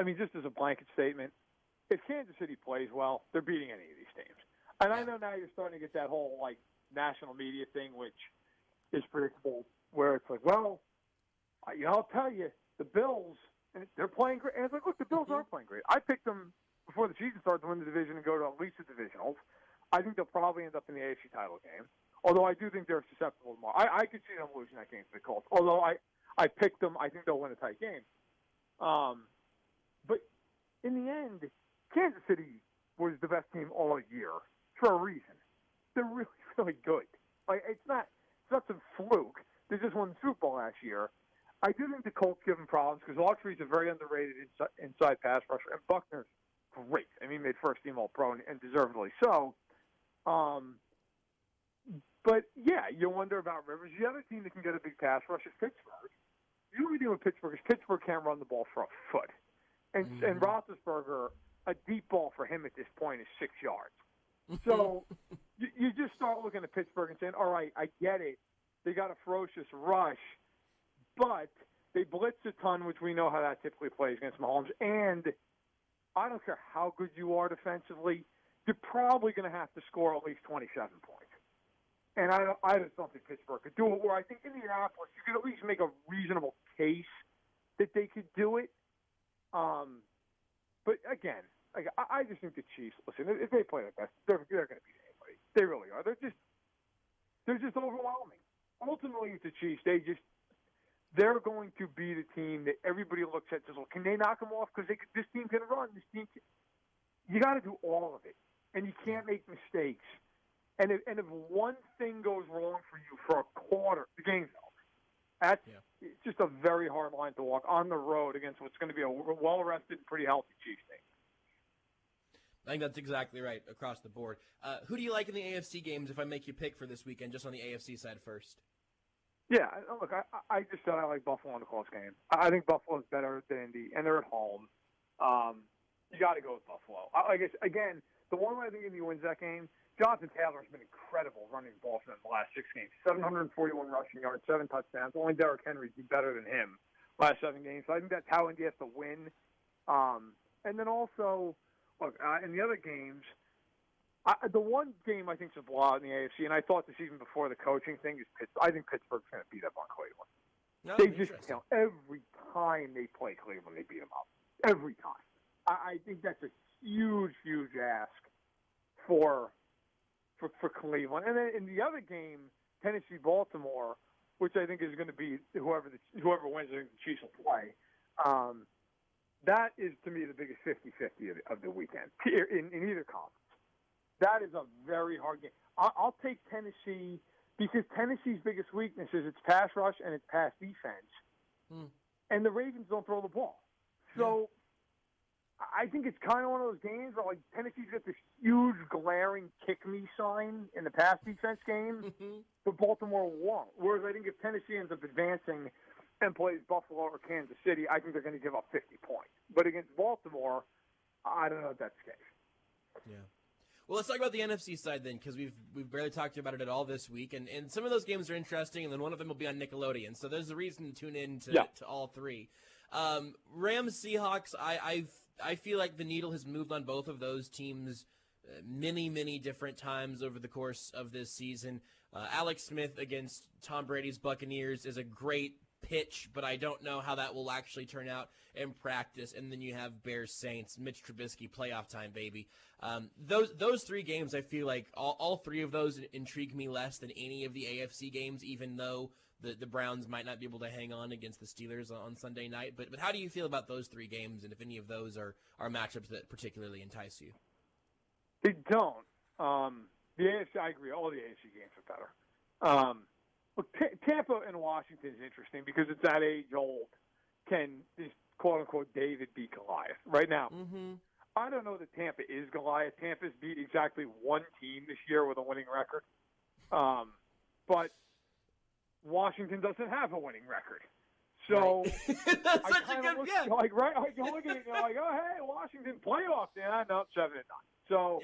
mean, just as a blanket statement, if Kansas City plays well, they're beating any of these teams. And I know now you're starting to get that whole, national media thing, which is predictable, where it's I'll tell you, the Bills – they're playing great. And it's look, the Bills aren't playing great. I picked them before the season started to win the division and go to at least the divisionals. I think they'll probably end up in the AFC title game. Although I do think they're susceptible to more. I could see them losing that game to the Colts. Although I picked them, I think they'll win a tight game. But in the end, Kansas City was the best team all year for a reason. They're really, really good. It's not some fluke. They just won the Super Bowl last year. I do think the Colts give them problems because Autry's a very underrated inside pass rusher, and Buckner's great. I mean, he made first-team All-Pro and deservedly so. But, yeah, you wonder about Rivers. The other team that can get a big pass rush is Pittsburgh. The only thing with Pittsburgh is Pittsburgh can't run the ball for a foot. And Roethlisberger, a deep ball for him at this point is 6 yards. So you just start looking at Pittsburgh and saying, all right, I get it. They got a ferocious rush. But they blitz a ton, which we know how that typically plays against Mahomes. And I don't care how good you are defensively, you're probably going to have to score at least 27 points. And I just don't think Pittsburgh could do it. Where I think Indianapolis, you could at least make a reasonable case that they could do it. But again, I just think the Chiefs. Listen, if they play their best, they're going to beat anybody. They really are. They're just overwhelming. Ultimately, it's the Chiefs. They're going to be the team that everybody looks at and says, well, can they knock them off? Because this team can run. You got to do all of it, and you can't make mistakes. And if one thing goes wrong for you for a quarter, the game's over. It's just a very hard line to walk on the road against what's going to be a well-rested, pretty healthy Chiefs team. I think that's exactly right across the board. Who do you like in the AFC games if I make you pick for this weekend, just on the AFC side first? Yeah, look, I just said I like Buffalo in the close game. I think Buffalo's better than Indy, and they're at home. You got to go with Buffalo. I guess, again, the one way I think Indy wins that game, Jonathan Taylor's been incredible running the ball for them the last 6 games. 741 rushing yards, 7 touchdowns. Only Derrick Henry's been better than him last 7 games. So I think that's how Indy has to win. And then also, look, in the other games, the one game I think is a blowout in the AFC, and I thought this even before the coaching thing, is Pittsburgh. I think Pittsburgh's going to beat up on Cleveland. No, They just, every time they play Cleveland, they beat them up. Every time. I think that's a huge, huge ask for Cleveland. And then in the other game, Tennessee-Baltimore, which I think is going to be whoever wins, I think the Chiefs will play. That is, to me, the biggest 50-50 of the weekend in either conference. That is a very hard game. I'll take Tennessee because Tennessee's biggest weakness is its pass rush and its pass defense. And the Ravens don't throw the ball. So I think it's kind of one of those games where, like, Tennessee's got this huge glaring kick-me sign in the pass defense game, but Baltimore won't. Whereas I think if Tennessee ends up advancing and plays Buffalo or Kansas City, I think they're going to give up 50 points. But against Baltimore, I don't know if that's the case. Yeah. Well, let's talk about the NFC side then, because we've barely talked about it at all this week, and some of those games are interesting, and then one of them will be on Nickelodeon, so there's a reason to tune in to all three. Rams Seahawks, I feel like the needle has moved on both of those teams many different times over the course of this season. Alex Smith against Tom Brady's Buccaneers is a great pitch, but I don't know how that will actually turn out in practice. And then you have Bears Saints, Mitch Trubisky, playoff time, baby. Those 3 games, I feel like all 3 of those intrigue me less than any of the AFC games, even though the Browns might not be able to hang on against the Steelers on Sunday night. But how do you feel about those 3 games, and if any of those are matchups that particularly entice you? They don't. The AFC, I agree, all the AFC games are better. Look, Tampa and Washington is interesting because it's that age-old, can this quote-unquote David beat Goliath? Right now, I don't know that Tampa is Goliath. Tampa's beat exactly one team this year with a winning record. But Washington doesn't have a winning record. So that's such a good look, like, right? Like, you look at it, you're like, oh, hey, Washington playoff. Yeah, no, 7-9. So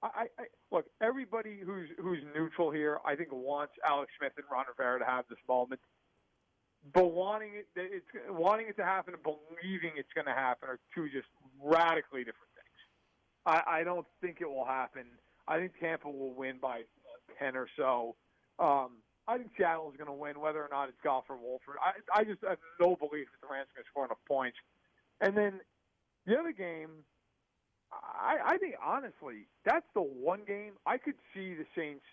I look, everybody who's neutral here, I think wants Alex Smith and Ron Rivera to have this moment. But wanting it to happen and believing it's going to happen are 2 just radically different things. I don't think it will happen. I think Tampa will win by 10 or so. I think Seattle is going to win, whether or not it's Goff or Wolford. I just have no belief that the Rams are going to score enough points. And then the other game, I think, honestly, that's the one game I could see the Saints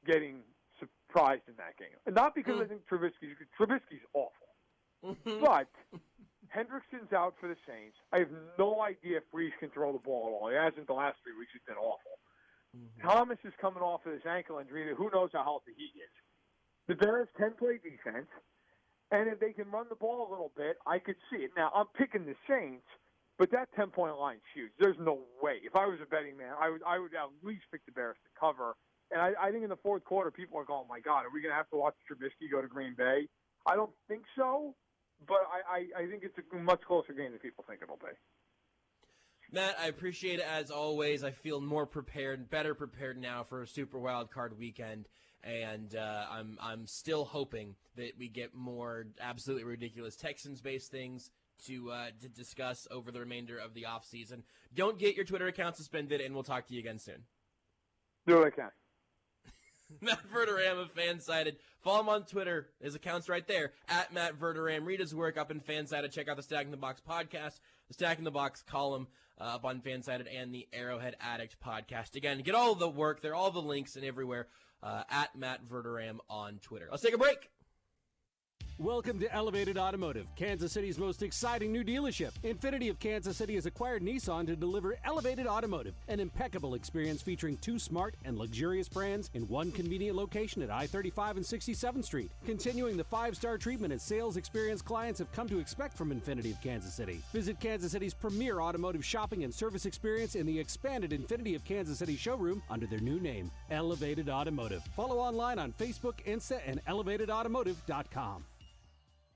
getting surprised in that game. And not because I think Trubisky's awful. But Hendrickson's out for the Saints. I have no idea if Brees can throw the ball at all. He hasn't the last 3 weeks. He's been awful. Thomas is coming off of his ankle injury. Who knows how healthy he is. The Bears can play defense, and if they can run the ball a little bit, I could see it. Now, I'm picking the Saints, but that 10-point line's huge. There's no way. If I was a betting man, I would at least pick the Bears to cover. And I think in the fourth quarter, people are going, oh, my God, are we going to have to watch Trubisky go to Green Bay? I don't think so, but I think it's a much closer game than people think it'll be. Matt, I appreciate it as always. I feel more prepared, better prepared now for a Super Wildcard weekend, and I'm still hoping that we get more absolutely ridiculous Texans-based things to discuss over the remainder of the offseason. Don't get your Twitter account suspended, and we'll talk to you again soon. Do what I can. Matt Verderame of FanSided. Follow him on Twitter. His account's right there, at Matt Verderame. Read his work up in FanSided. Check out the Stack in the Box podcast, the Stack in the Box column up on FanSided, and the Arrowhead Addict podcast. Again, get all the work there, all the links and everywhere, at Matt Verderame on Twitter. Let's take a break. Welcome to Elevated Automotive, Kansas City's most exciting new dealership. Infinity of Kansas City has acquired Nissan to deliver Elevated Automotive, an impeccable experience featuring 2 smart and luxurious brands in one convenient location at I-35 and 67th Street. Continuing the 5-star treatment and sales experience clients have come to expect from Infinity of Kansas City. Visit Kansas City's premier automotive shopping and service experience in the expanded Infinity of Kansas City showroom under their new name, Elevated Automotive. Follow online on Facebook, Insta, and elevatedautomotive.com.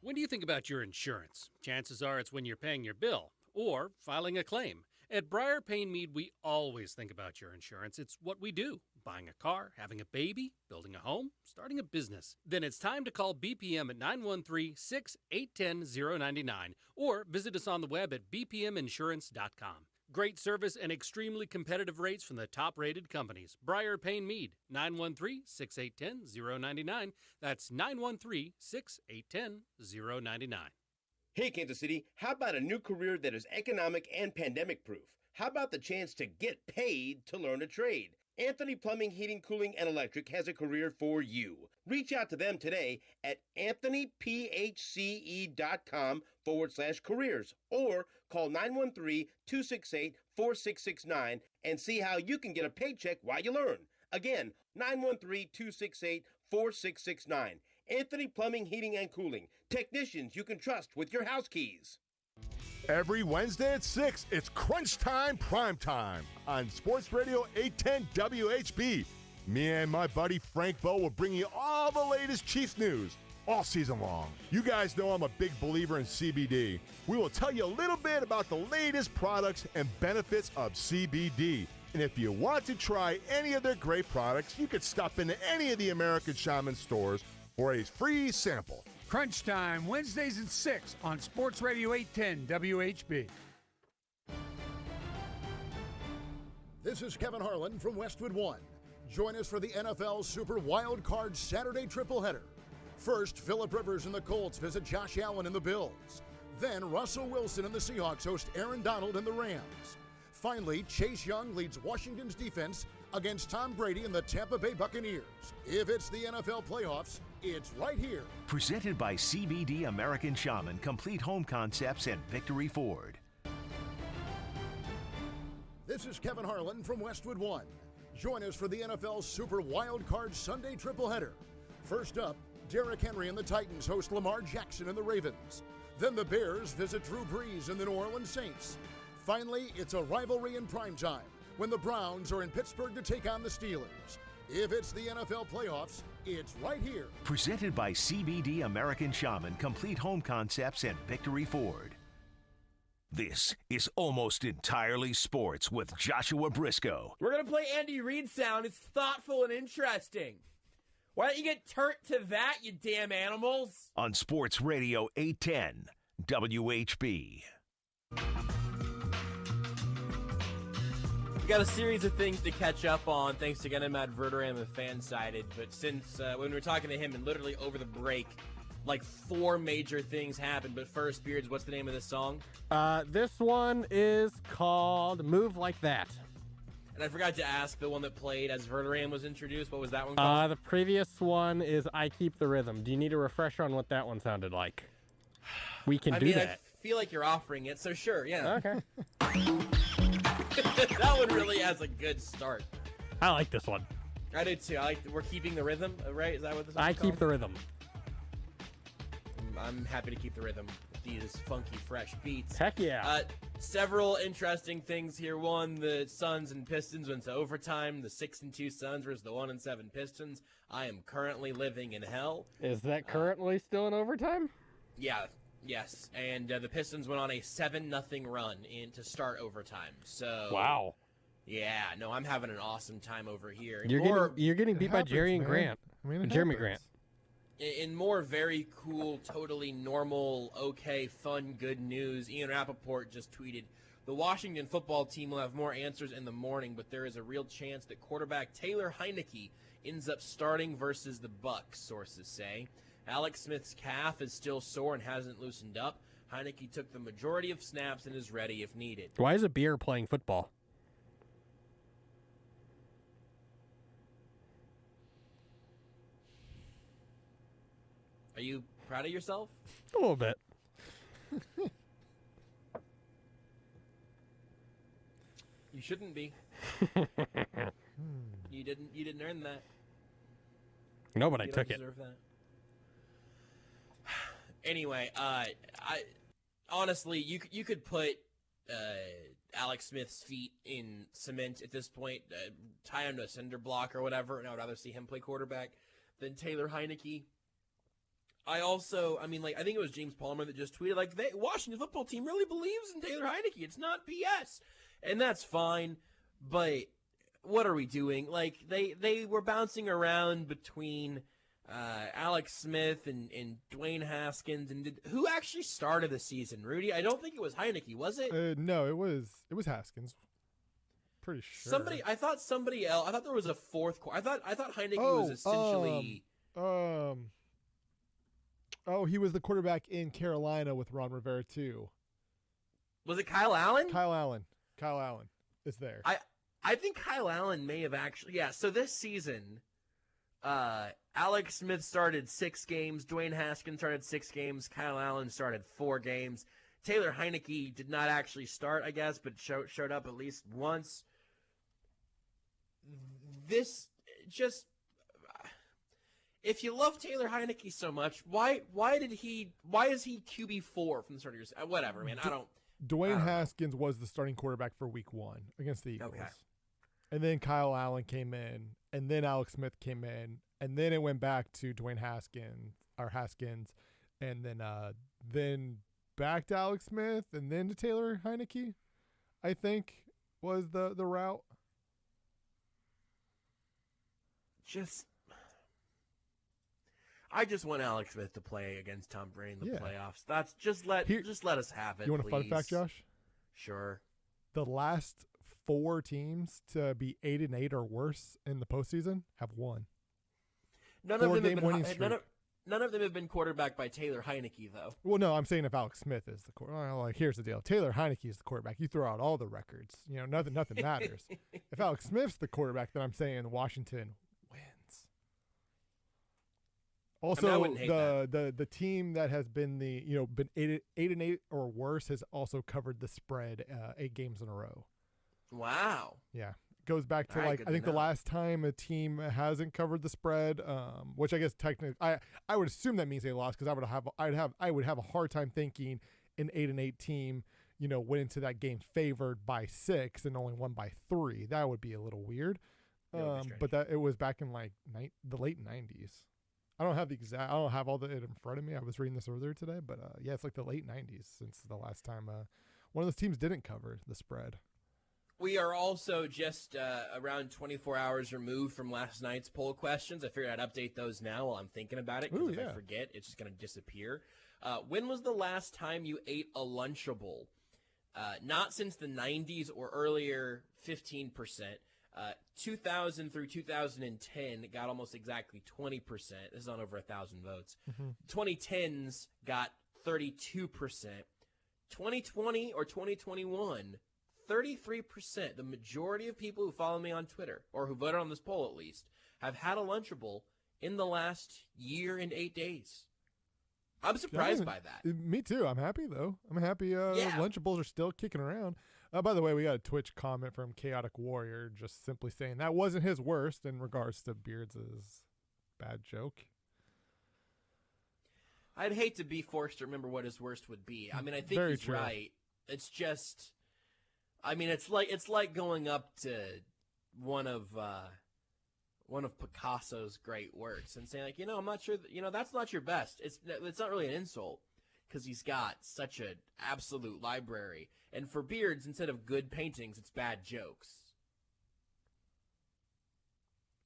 When do you think about your insurance? Chances are it's when you're paying your bill or filing a claim. At Briar Payne Mead, we always think about your insurance. It's what we do. Buying a car, having a baby, building a home, starting a business. Then it's time to call BPM at 913-681-099 or visit us on the web at bpminsurance.com. Great service and extremely competitive rates from the top-rated companies. Briar Payne Mead, 913-681-099. That's 913-681-099. Hey, Kansas City, how about a new career that is economic and pandemic-proof? How about the chance to get paid to learn a trade? Anthony Plumbing, Heating, Cooling, and Electric has a career for you. Reach out to them today at anthonyphce.com/careers or call 913-268-4669 and see how you can get a paycheck while you learn. Again, 913-268-4669. Anthony Plumbing, Heating, and Cooling. Technicians you can trust with your house keys. Every Wednesday at 6, it's Crunch Time Prime Time on Sports Radio 810 WHB. Me and my buddy Frank Bowe will bring you all the latest Chiefs news all season long. You guys know I'm a big believer in CBD. We will tell you a little bit about the latest products and benefits of CBD. And if you want to try any of their great products, you can stop into any of the American Shaman stores for a free sample. Crunch Time, Wednesdays at 6 on Sports Radio 810 WHB. This is Kevin Harlan from Westwood One. Join us for the NFL Super Wildcard Saturday tripleheader. First, Phillip Rivers and the Colts visit Josh Allen and the Bills. Then Russell Wilson and the Seahawks host Aaron Donald and the Rams. Finally, Chase Young leads Washington's defense against Tom Brady and the Tampa Bay Buccaneers. If it's the NFL playoffs, it's right here. Presented by CBD American Shaman, Complete Home Concepts, and Victory Ford. This is Kevin Harlan from Westwood One. Join us for the NFL Super Wildcard Sunday tripleheader. First up, Derrick Henry and the Titans host Lamar Jackson and the Ravens. Then the Bears visit Drew Brees and the New Orleans Saints. Finally, it's a rivalry in primetime when the Browns are in Pittsburgh to take on the Steelers. If it's the NFL playoffs, it's right here. Presented by CBD American Shaman, Complete Home Concepts, and Victory Ford. This is Almost Entirely Sports with Joshua Brisco. We're going to play Andy Reid sound. It's thoughtful and interesting. Why don't you get turned to that, you damn animals? On Sports Radio 810 WHB. We got a series of things to catch up on, thanks again to Matt Verderame of FanSided. But since when we were talking to him and literally over the break, like 4 major things happened. But first, Beards, what's the name of this song? This one is called Move Like That. And I forgot to ask the one that played as Verderame was introduced. What was that one called? The previous one is I Keep the Rhythm. Do you need a refresher on what that one sounded like? We can do that. I feel like you're offering it, so sure, yeah. Okay. That one really has a good start. I like this one. I do too. We're keeping the rhythm, right? Is that what this is I called? Keep the Rhythm. I'm happy to keep the rhythm with these funky, fresh beats. Heck yeah. Several interesting things here. One, the Suns and Pistons went to overtime. The 6-2 Suns versus the 1-7 Pistons. I am currently living in hell. Is that currently still in overtime? Yeah. Yes. And the Pistons went on a 7-0 run to start overtime. So. Wow. Yeah. No, I'm having an awesome time over here. You're getting beat by Jerry and Grant. Jeremy Grant. In more very cool, totally normal, okay, fun, good news, Ian Rappaport just tweeted, the Washington football team will have more answers in the morning, but there is a real chance that quarterback Taylor Heineke ends up starting versus the Bucs, sources say. Alex Smith's calf is still sore and hasn't loosened up. Heineke took the majority of snaps and is ready if needed. Why is a beer playing football? Are you Proud of yourself? A little bit. You shouldn't be. You didn't earn that. No, but I You took don't it. deserve that. Anyway, I honestly, you could put Alex Smith's feet in cement at this point, tie him to a cinder block or whatever, and I would rather see him play quarterback than Taylor Heineke. I think it was James Palmer that just tweeted, like, the Washington football team really believes in Taylor Heineke. It's not BS. And that's fine, but what are we doing? Like, they were bouncing around between Alex Smith and Dwayne Haskins, and who actually started the season? Rudy? I don't think it was Heineke, was it? No, it was Haskins. Pretty sure. I thought somebody else. I thought there was a fourth quarter. I thought Heineke was essentially. He was the quarterback in Carolina with Ron Rivera too. Was it Kyle Allen? Kyle Allen is there. I think Kyle Allen may have actually. Yeah. So this season, Alex Smith started 6 games. Dwayne Haskins started 6 games. Kyle Allen started 4 games. Taylor Heineke did not actually start, I guess, but showed up at least once. This just, if you love Taylor Heineke so much, why is he QB4 from the start of your season? Whatever, man. Dwayne Haskins was the starting quarterback for Week 1 against the Eagles. Okay. And then Kyle Allen came in, and then Alex Smith came in, and then it went back to Dwayne Haskins, and then back to Alex Smith, and then to Taylor Heineke, I think, was the route. I just want Alex Smith to play against Tom Brady in the playoffs. That's just let us have it. You want please. a fun fact, Josh? Sure. The last 4 teams to be 8-8 or worse in the postseason have won. None of them have been quarterbacked by Taylor Heineke, though. Well, no, I'm saying if Alex Smith is the quarterback. Well, here's the deal. Taylor Heineke is the quarterback. You throw out all the records. Nothing matters. If Alex Smith's the quarterback, then I'm saying Washington wins. Also, the team that has been been 8-8 or worse has also covered the spread 8 games in a row. Wow. Yeah. Goes back to I think the last time a team hasn't covered the spread, which I guess technically I would assume that means they lost, because I would have a hard time thinking an 8-8 team went into that game favored by 6 and only won by 3. That would be a little weird. But that it was back in the late 90s. I don't have all it in front of me. I was reading this earlier today, but it's like the late 90s since the last time one of those teams didn't cover the spread. We are also just around 24 hours removed from last night's poll questions. I figured I'd update those now while I'm thinking about it, because if I forget, it's just going to disappear. When was the last time you ate a Lunchable? Not since the 90s or earlier, 15%. 2000 through 2010 got almost exactly 20%. This is on over 1,000 votes. 2010s got 32%. 2020 or 2021, 33%. The majority of people who follow me on Twitter, or who voted on this poll at least, have had a Lunchable in the last year and 8 days. I'm surprised by that. Me too. I'm happy, though. I'm happy Lunchables are still kicking around. By the way, we got a Twitch comment from Chaotic Warrior just simply saying that wasn't his worst in regards to Beards' bad joke. I'd hate to be forced to remember what his worst would be. I mean, I think he's right. It's just, I mean, it's like going up to one of Picasso's great works and saying, like, I'm not sure that's not your best. It's not really an insult, because he's got such an absolute library. And for Beards, instead of good paintings, it's bad jokes.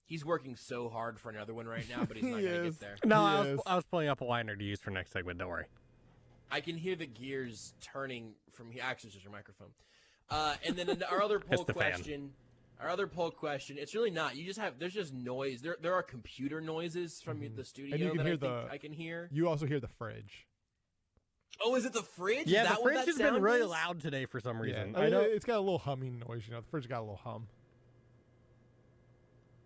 He's working so hard for another one right now, but he's not going to get there. No, I was pulling up a liner to use for next segment. Don't worry. I can hear the gears turning from here. Actually, it's just your microphone. And then our other poll question. Our other poll question. It's really not. There's just noise. There are computer noises from the studio, and you can that I can hear. You also hear the fridge. Oh, is it the fridge? Yeah, the fridge has been really loud today for some reason. I know it's got a little humming noise. The fridge got a little hum.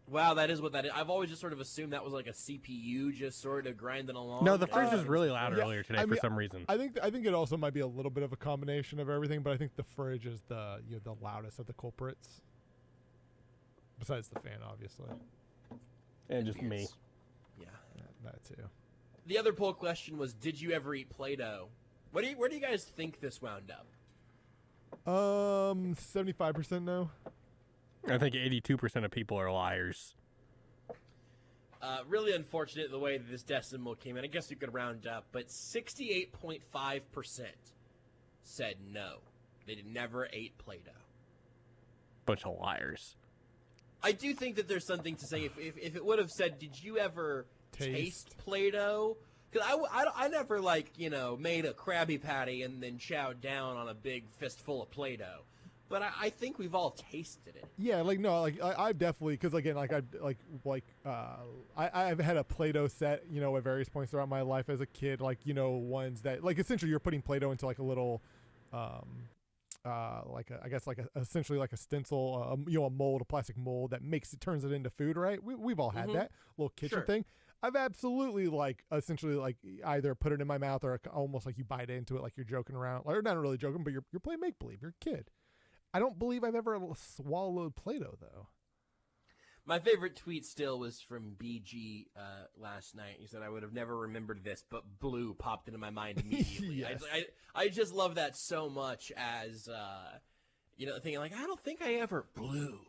Wow, that is what that is. I've always just sort of assumed that was like a CPU just sort of grinding along. No, the fridge was really loud earlier today for some reason. I think it also might be a little bit of a combination of everything, but I think the fridge is the loudest of the culprits. Besides the fan, obviously. And just me. Yeah. That too. The other poll question was, did you ever eat Play-Doh? Where do you guys think this wound up? 75% no. I think 82% of people are liars. Really unfortunate the way that this decimal came in. I guess you could round up, but 68.5% said no. They never ate Play-Doh. Bunch of liars. I do think that there's something to say if it would have said, did you ever taste Play-Doh? Because I never, made a Krabby Patty and then chowed down on a big fistful of Play-Doh. But I think we've all tasted it. Yeah, I've definitely, because again, I've had a Play-Doh set, at various points throughout my life as a kid, ones that, essentially you're putting Play-Doh into a little, essentially like a stencil, a mold, a plastic mold that turns it into food, right? We've all had that little kitchen thing. I've absolutely essentially either put it in my mouth or almost like you bite into it like you're joking around, or not really joking, but you're playing make believe. You're a kid. I don't believe I've ever swallowed Play-Doh though. My favorite tweet still was from BG last night. He said, "I would have never remembered this, but blue popped into my mind immediately." Yes. I just love that so much as thinking I don't think I ever blue.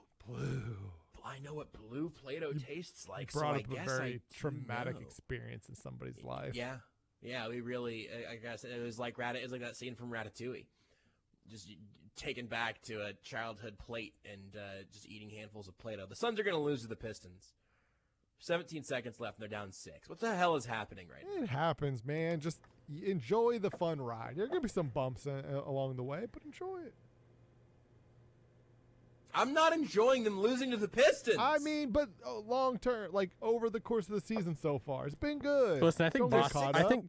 I know what blue Play-Doh tastes like. Brought so up I guess a very I traumatic know. experience in somebody's life. Yeah, we really. I guess it was like it was like that scene from Ratatouille, just taken back to a childhood plate and just eating handfuls of Play-Doh. The Suns are going to lose to the Pistons. 17 seconds left, and they're down 6. What the hell is happening right now? It happens, man. Just enjoy the fun ride. There are going to be some bumps along the way, but enjoy it. I'm not enjoying them losing to the Pistons. I mean, but long term, over the course of the season so far, it's been good. Listen, I think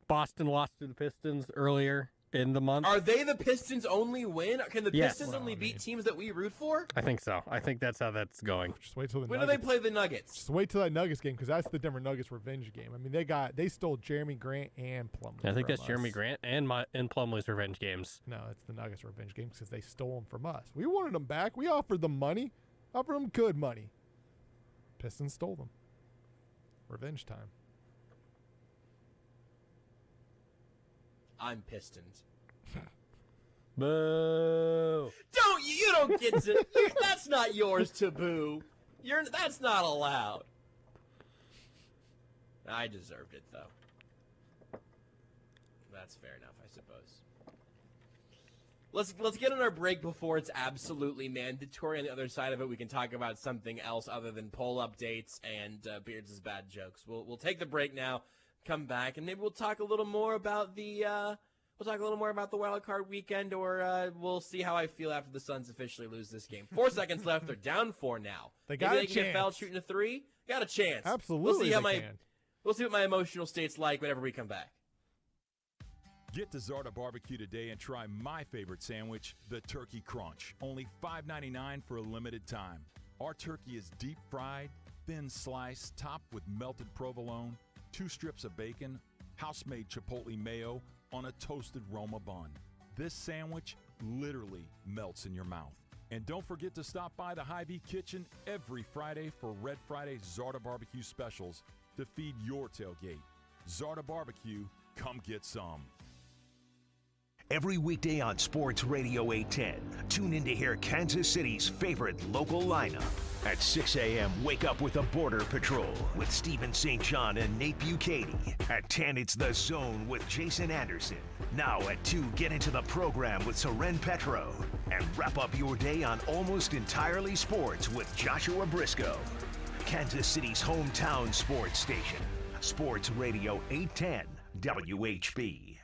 Boston lost to the Pistons earlier in the month. Are they the Pistons' only win? Can the Pistons only beat teams that we root for? I think so. I think that's how that's going. Just wait till when do they play the Nuggets? Just wait till that Nuggets game, because that's the Denver Nuggets revenge game. I mean, they stole Jeremy Grant and Plumlee. I think that's Jeremy Grant and Plumlee's revenge games. No, it's the Nuggets revenge games because they stole them from us. We wanted them back. We offered them money. Offered them good money. Pistons stole them. Revenge time. I'm Pistons. Boo! You don't get to. That's not yours to boo. That's not allowed. I deserved it though. That's fair enough, I suppose. Let's get on our break before it's absolutely mandatory. On the other side of it, we can talk about something else other than poll updates and Beards' bad jokes. We'll take the break now, come back, and maybe we'll talk a little more about the Wildcard weekend, or we'll see how I feel after the Suns officially lose this game. 4 seconds left. They're down 4 now. They got maybe a they can chance. get fouled shooting a 3. Got a chance. Absolutely, We'll see what my emotional state's like whenever we come back. Get to Zarda Barbecue today and try my favorite sandwich, the Turkey Crunch. Only $5.99 for a limited time. Our turkey is deep fried, thin sliced, topped with melted provolone, 2 strips of bacon, house-made chipotle mayo on a toasted Roma bun. This sandwich literally melts in your mouth. And don't forget to stop by the Hy-Vee Kitchen every Friday for Red Friday Zarda Barbecue specials to feed your tailgate. Zarda Barbecue, come get some. Every weekday on Sports Radio 810, tune in to hear Kansas City's favorite local lineup. At 6 a.m., wake up with the Border Patrol with Stephen St. John and Nate Bucati. At 10, it's The Zone with Jason Anderson. Now at 2, get into the program with Soren Petro. And wrap up your day on Almost Entirely Sports with Joshua Brisco. Kansas City's hometown sports station. Sports Radio 810 WHB.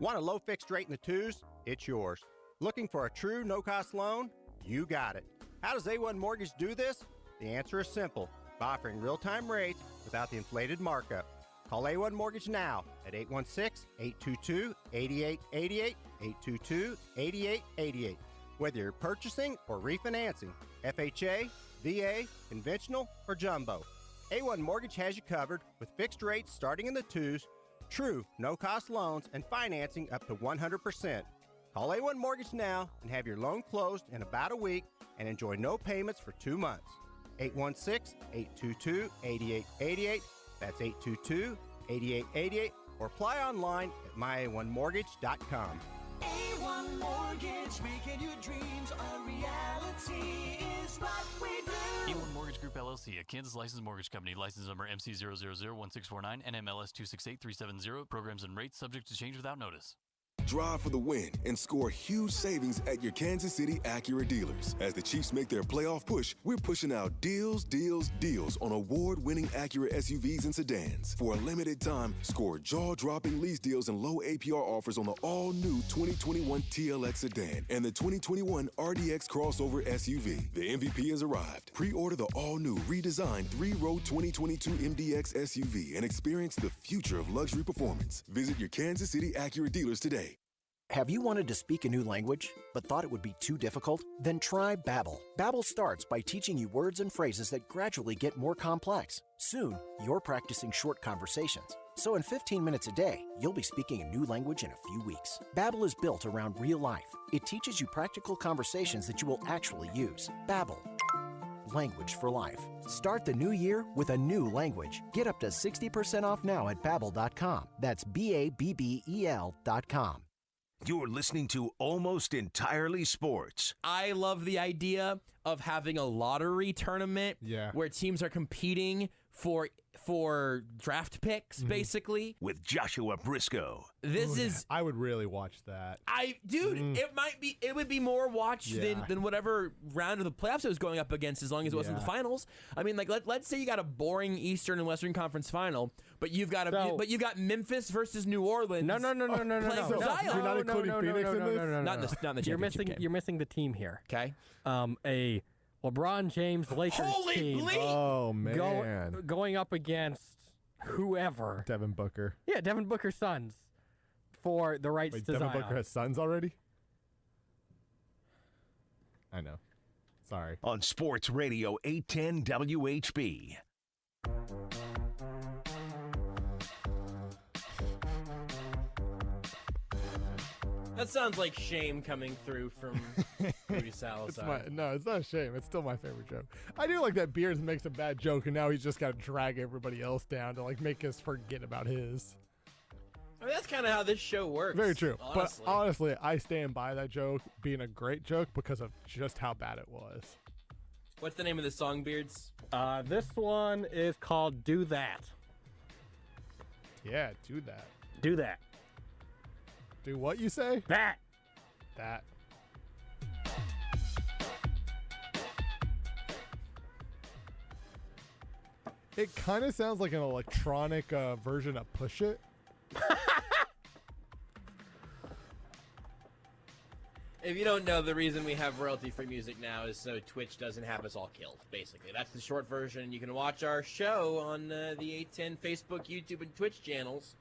Want a low fixed rate in the 2s? It's yours. Looking for a true no-cost loan? You got it. How does A1 Mortgage do this? The answer is simple. By offering real-time rates without the inflated markup. Call A1 Mortgage now at 816-822-8888, 822-8888. Whether you're purchasing or refinancing, FHA, VA, conventional, or jumbo. A1 Mortgage has you covered with fixed rates starting in the 2s, true no-cost loans, and financing up to 100%. Call A1 Mortgage now and have your loan closed in about a week and enjoy no payments for 2 months. 816-822-8888. That's 822-8888. Or apply online at mya1mortgage.com. A1 Mortgage, making your dreams a reality is what we do. A1 Mortgage Group LLC, a Kansas licensed mortgage company, license number MC0001649, NMLS 268370. Programs and rates subject to change without notice. Drive for the win and score huge savings at your Kansas City Acura dealers. As the Chiefs make their playoff push, we're pushing out deals, deals, deals on award-winning Acura SUVs and sedans. For a limited time, score jaw-dropping lease deals and low APR offers on the all-new 2021 TLX sedan and the 2021 RDX crossover SUV. The MVP has arrived. Pre-order the all-new redesigned 3-row 2022 MDX SUV and experience the future of luxury performance. Visit your Kansas City Acura dealers today. Have you wanted to speak a new language, but thought it would be too difficult? Then try Babbel. Babbel starts by teaching you words and phrases that gradually get more complex. Soon, you're practicing short conversations. So in 15 minutes a day, you'll be speaking a new language in a few weeks. Babbel is built around real life. It teaches you practical conversations that you will actually use. Babbel. Language for life. Start the new year with a new language. Get up to 60% off now at Babbel.com. That's BABBEL.com. You're listening to Almost Entirely Sports. I love the idea of having a lottery tournament where teams are competing for draft picks, basically. With Joshua Brisco. I would really watch that. It would be more watched than whatever round of the playoffs it was going up against, as long as it wasn't the finals. I mean, like let's say you got a boring Eastern and Western Conference final, but you've got Memphis versus New Orleans. No. You're not including Phoenix in this? Not in the championship game. You're missing the team here. Okay. A LeBron James Lakers team. Oh, man. Going up against whoever. Devin Booker. Yeah, Devin Booker's sons for the rights to Devin Zion. Booker has sons already? I know. Sorry. On Sports Radio 810 WHB. That sounds like shame coming through from Rudy Salazar. It's not a shame. It's still my favorite joke. I do like that Beers makes a bad joke, and now he's just got to drag everybody else down to make us forget about his. I mean, that's kind of how this show works. Very true. Honestly. But honestly, I stand by that joke being a great joke because of just how bad it was. What's the name of the song, Beards? This one is called Do That. Yeah, do that. Do that. Do what you say? That. It kind of sounds like an electronic version of Push It. If you don't know, the reason we have royalty-free music now is so Twitch doesn't have us all killed, basically. That's the short version. You can watch our show on the 810 Facebook, YouTube, and Twitch channels.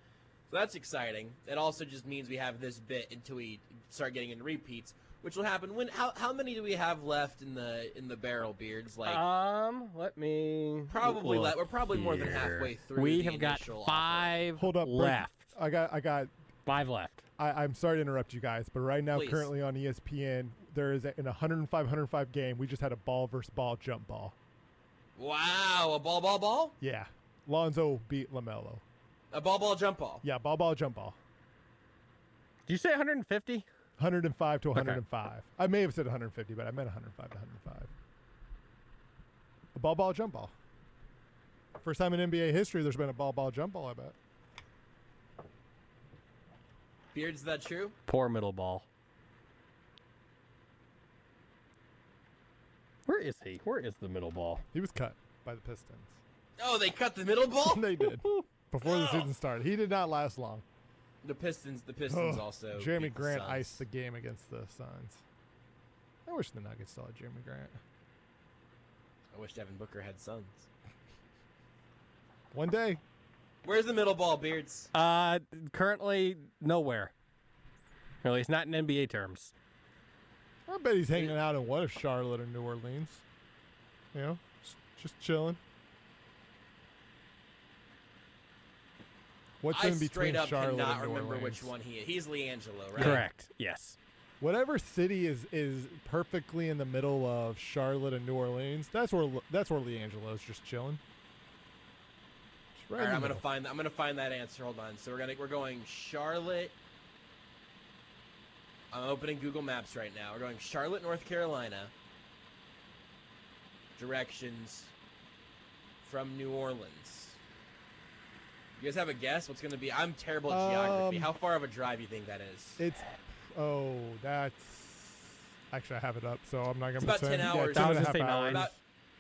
So that's exciting. It also just means we have this bit until we start getting into repeats, which will happen when. How many do we have left in the barrel, Beards? Let me probably we're probably more than halfway through. We have got 5 Hold up, left. I got 5 left. I'm sorry to interrupt you guys, but right now, Please. currently on ESPN, there is in a 105-105 game. We just had a ball versus ball jump ball. Wow, a ball? Yeah, Lonzo beat LaMelo. A ball jump ball. Yeah, ball jump ball. Did you say 150? 105 to 105. Okay. I may have said 150, but I meant 105 to 105. A ball jump ball. First time in NBA history there's been a ball jump ball, I bet. Beards, is that true? Poor middle ball. Where is he? Where is the middle ball? He was cut by the Pistons. Oh, they cut the middle ball? They did. Before the season started. He did not last long. The Pistons also. Jeremy beat the Grant Suns. iced the game against the Suns. I wish the Nuggets still had Jeremy Grant. I wish Devin Booker had sons. One day. Where's the middle ball, Beards? Currently nowhere. Or at least not in NBA terms. I bet he's hanging out in Charlotte or New Orleans. You know, just chilling. What's in between straight up Charlotte cannot and New remember Orleans? which one he is. He's Leangelo, right? Correct. Yes. Whatever city is perfectly in the middle of Charlotte and New Orleans, that's where Leangelo is just chilling. Just right All right, in I'm the gonna find that answer. Hold on. So we're going Charlotte. I'm opening Google Maps right now. We're going Charlotte, North Carolina. Directions from New Orleans. You guys have a guess? What's going to be? I'm terrible at geography. How far of a drive do you think that is? That's actually I have it up, so I'm not going to It's about 10 hours. Yeah, 10.5 hours.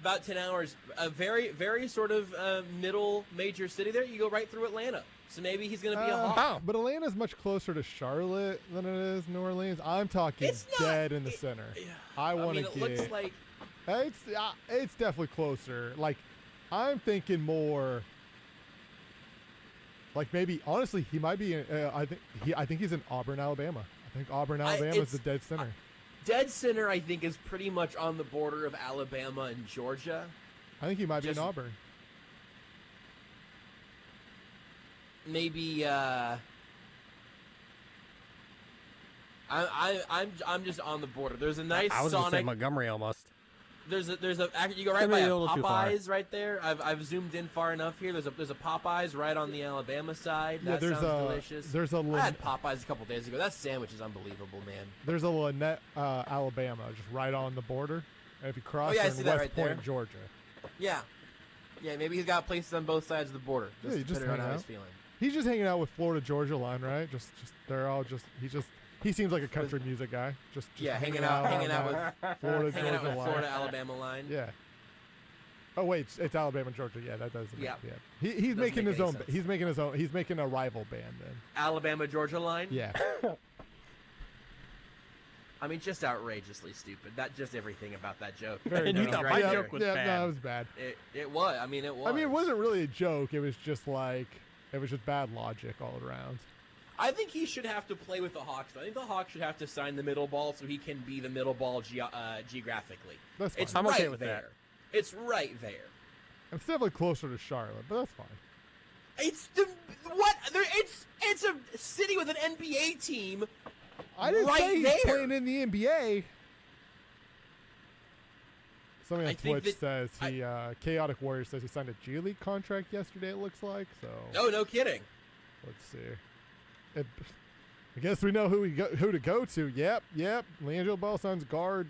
About 10 hours. A very, very sort of middle major city there. You go right through Atlanta. So maybe he's going to be a Hawk. But Atlanta's much closer to Charlotte than it is New Orleans. I'm talking dead in the center. I want to it get. looks like It's definitely closer. Like, I'm thinking more. Like maybe honestly, he might be. I think he's in Auburn, Alabama. I think Auburn, Alabama is the dead center. Dead center, I think, is pretty much on the border of Alabama and Georgia. I think he might be in Auburn. Maybe. I'm just on the border. There's a nice I was gonna say Sonic. Montgomery almost. There's a you go right Maybe by a a little too far. Popeyes right there. I've zoomed in far enough here. There's a Popeyes right on the Alabama side. Yeah, That sounds delicious. I had Popeyes a couple days ago. That sandwich is unbelievable, man. There's a Lynette, Alabama, just right on the border. And if you cross, I you're see in that West right Point, there. Georgia. Yeah, maybe he's got places on both sides of the border. Yeah, you just depending on hang how out. he's feeling. He's just hanging out with Florida Georgia line, right? He seems like a country music guy. Just hanging out with Florida hanging out Georgia with line. Florida Alabama line. Yeah. Oh wait, it's Alabama Georgia. Yeah, that doesn't. Yeah. He's making his own. He's making a rival band then. Alabama Georgia line. Yeah. I mean, just outrageously stupid. Just everything about that joke. Very You dumb. thought my joke was bad. No, it was bad. It was. I mean, it was. I mean, it wasn't really a joke. It was just bad logic all around. I think he should have to play with the Hawks. I think the Hawks should have to sign the middle ball so he can be the middle ball geographically. That's fine. It's I'm right okay with there. that. It's right there. It's definitely closer to Charlotte, but that's fine. It's a city with an NBA team. I didn't right say he's there. playing in the NBA. Somebody on I think Twitch says Chaotic Warrior says he signed a G League contract yesterday. It looks like so. Oh, no kidding. Let's see. I guess we know who to go to. Yep. LeAngelo Ball signs guard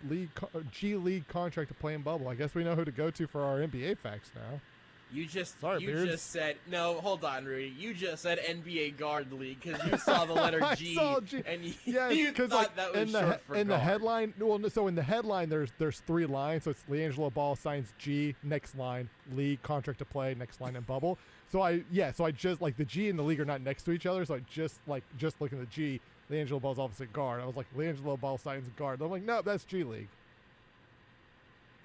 G League contract to play in bubble. I guess we know who to go to for our NBA facts now. You just Beards. said no. Hold on, Rudy. You just said NBA guard league because you saw the letter G, I saw G. and you Yeah, thought that was short for in the guard. headline. Well, so in the headline, there's 3 lines. So it's LeAngelo Ball signs G, next line league contract to play, next line in bubble. So I just like the G and the league are not next to each other. So I just looking at the G, LeAngelo Ball's obviously guard. I was like LeAngelo Ball signs guard. I'm like, no, that's G League.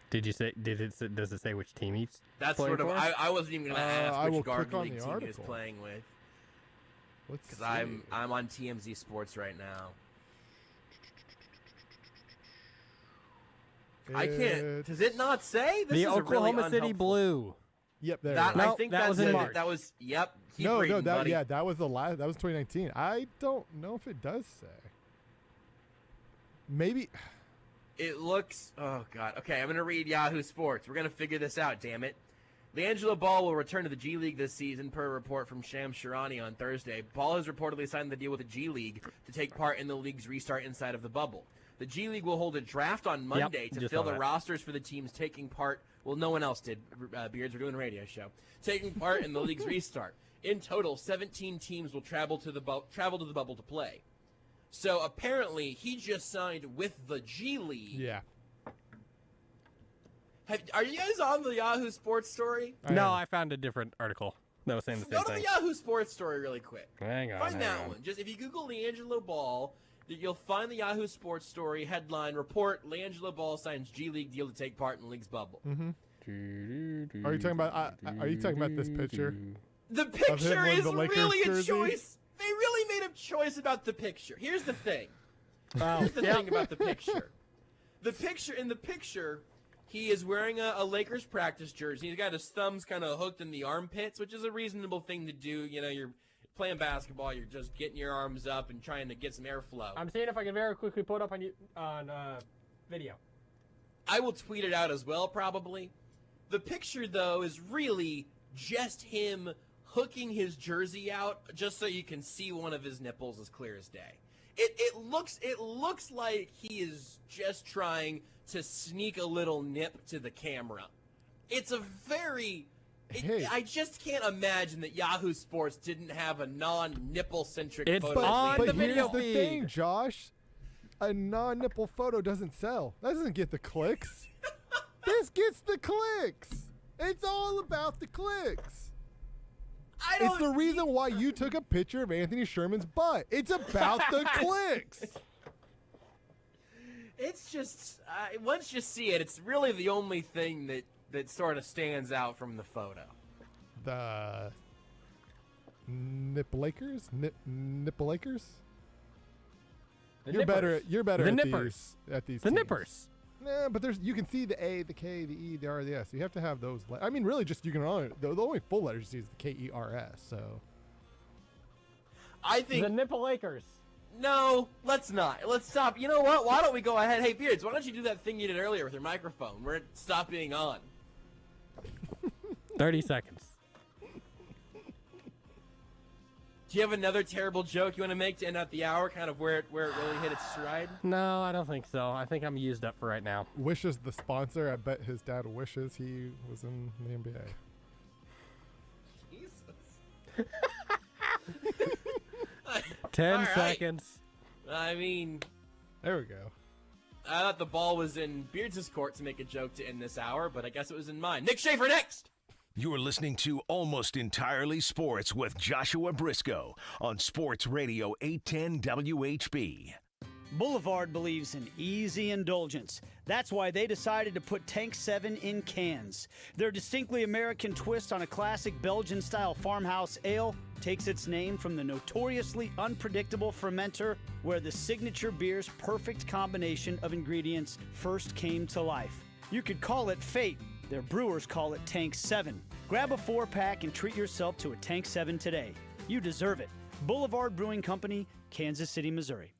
Did you say? Does it say which team he's That's playing sort of. for? I wasn't even going to I ask will which guard click on league the team he was article. playing with. Let's Because see. I'm on TMZ Sports right now. I can't. Does it not say? This The is a Oklahoma really City unhelpful- Blue. Yep, there. That, it is. I think that was in March. That was. Yep. Keep No, reading, buddy. that was the last. That was 2019. I don't know if it does say. Maybe. It looks. Oh God. Okay, I'm gonna read Yahoo Sports. We're gonna figure this out. Damn it. LeAngelo Ball will return to the G League this season, per a report from Shams Sharani on Thursday. Ball has reportedly signed the deal with the G League to take part in the league's restart inside of the bubble. The G League will hold a draft on Monday to just fill saw the that. rosters for the teams taking part. Well, no one else did. Beards, we're doing a radio show. Taking part in the league's restart. In total, 17 teams will travel to the bubble to play. So apparently, he just signed with the G League. Yeah. Are you guys on the Yahoo Sports story? No, I found a different article that was saying the Go same to the thing. Yahoo Sports story really quick. Hang on. Find that one. Just if you Google LeAngelo Ball, you'll find the Yahoo Sports story headline: Report: LeAngelo Ball signs G League deal to take part in the league's bubble. Mm-hmm. Are you talking about this picture? The Of him picture wearing is the Lakers really a jersey? choice. They really made a choice about the picture. Here's the thing. Wow. Here's the thing about the picture. The picture He is wearing a Lakers practice jersey. He's got his thumbs kind of hooked in the armpits, which is a reasonable thing to do. You know, you're playing basketball, you're just getting your arms up and trying to get some airflow. I'm seeing if I can very quickly put up on video. I will tweet it out as well, probably. The picture, though, is really just him hooking his jersey out just so you can see one of his nipples as clear as day. It looks like he is just trying to sneak a little nip to the camera. It's a very... I just can't imagine that Yahoo Sports didn't have a non-nipple-centric photo. But here's the thing, Josh. A non-nipple photo doesn't sell. That doesn't get the clicks. This gets the clicks. It's all about the clicks. It's the reason why you took a picture of Anthony Sherman's butt. It's about the clicks. It's just, once you see it, it's really the only thing that sort of stands out from the photo. The Nipplakers? Nipplakers? You're better the at nippers. these The teams. nippers. Nah, but you can see the A, the K, the E, the R, the S. You have to have those. I mean, really, just you can only the only full letters you see is the K-E-R-S. So I think the Nipplakers. No, let's not. Let's stop. You know what? Why don't we go ahead? Hey, Beards, why don't you do that thing you did earlier with your microphone where it stopped being on? 30 seconds. Do you have another terrible joke you want to make to end out the hour, kind of where it really hit its stride? No, I don't think so. I think I'm used up for right now. Wish is the sponsor. I bet his dad wishes he was in the NBA. Jesus. 10 seconds. I mean... There we go. I thought the ball was in Beards' court to make a joke to end this hour, but I guess it was in mine. Mick Shaffer next! You're listening to Almost Entirely Sports with Joshua Brisco on Sports Radio 810 WHB. Boulevard believes in easy indulgence. That's why they decided to put Tank 7 in cans. Their distinctly American twist on a classic Belgian-style farmhouse ale takes its name from the notoriously unpredictable fermenter where the signature beer's perfect combination of ingredients first came to life. You could call it fate. Their brewers call it Tank 7. Grab a 4-pack and treat yourself to a Tank 7 today. You deserve it. Boulevard Brewing Company, Kansas City, Missouri.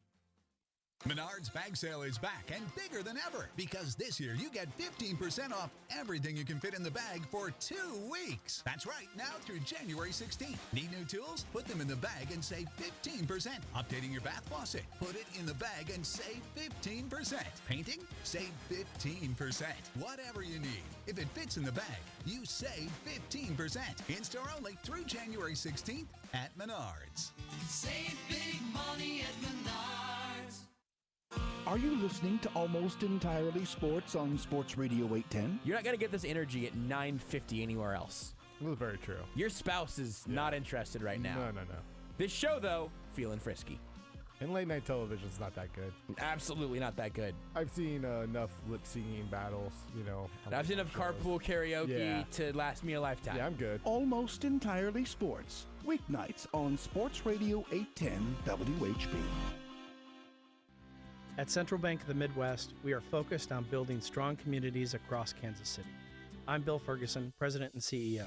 Menards bag sale is back and bigger than ever because this year you get 15% off everything you can fit in the bag for 2 weeks. That's right, now through January 16th. Need new tools? Put them in the bag and save 15%. Updating your bath faucet? Put it in the bag and save 15%. Painting? Save 15%. Whatever you need. If it fits in the bag, you save 15%. In-store only through January 16th at Menards. Save big money at Menards. Are you listening to Almost Entirely Sports on Sports Radio 810? You're not going to get this energy at 9:50 anywhere else. This is very true. Your spouse is not interested right now. No. This show, though, feeling frisky. And late night television is not that good. Absolutely not that good. I've seen enough lip singing battles, I've seen enough carpool karaoke to last me a lifetime. Yeah, I'm good. Almost Entirely Sports. Weeknights on Sports Radio 810 WHB. At Central Bank of the Midwest, we are focused on building strong communities across Kansas City. I'm Bill Ferguson, President and CEO.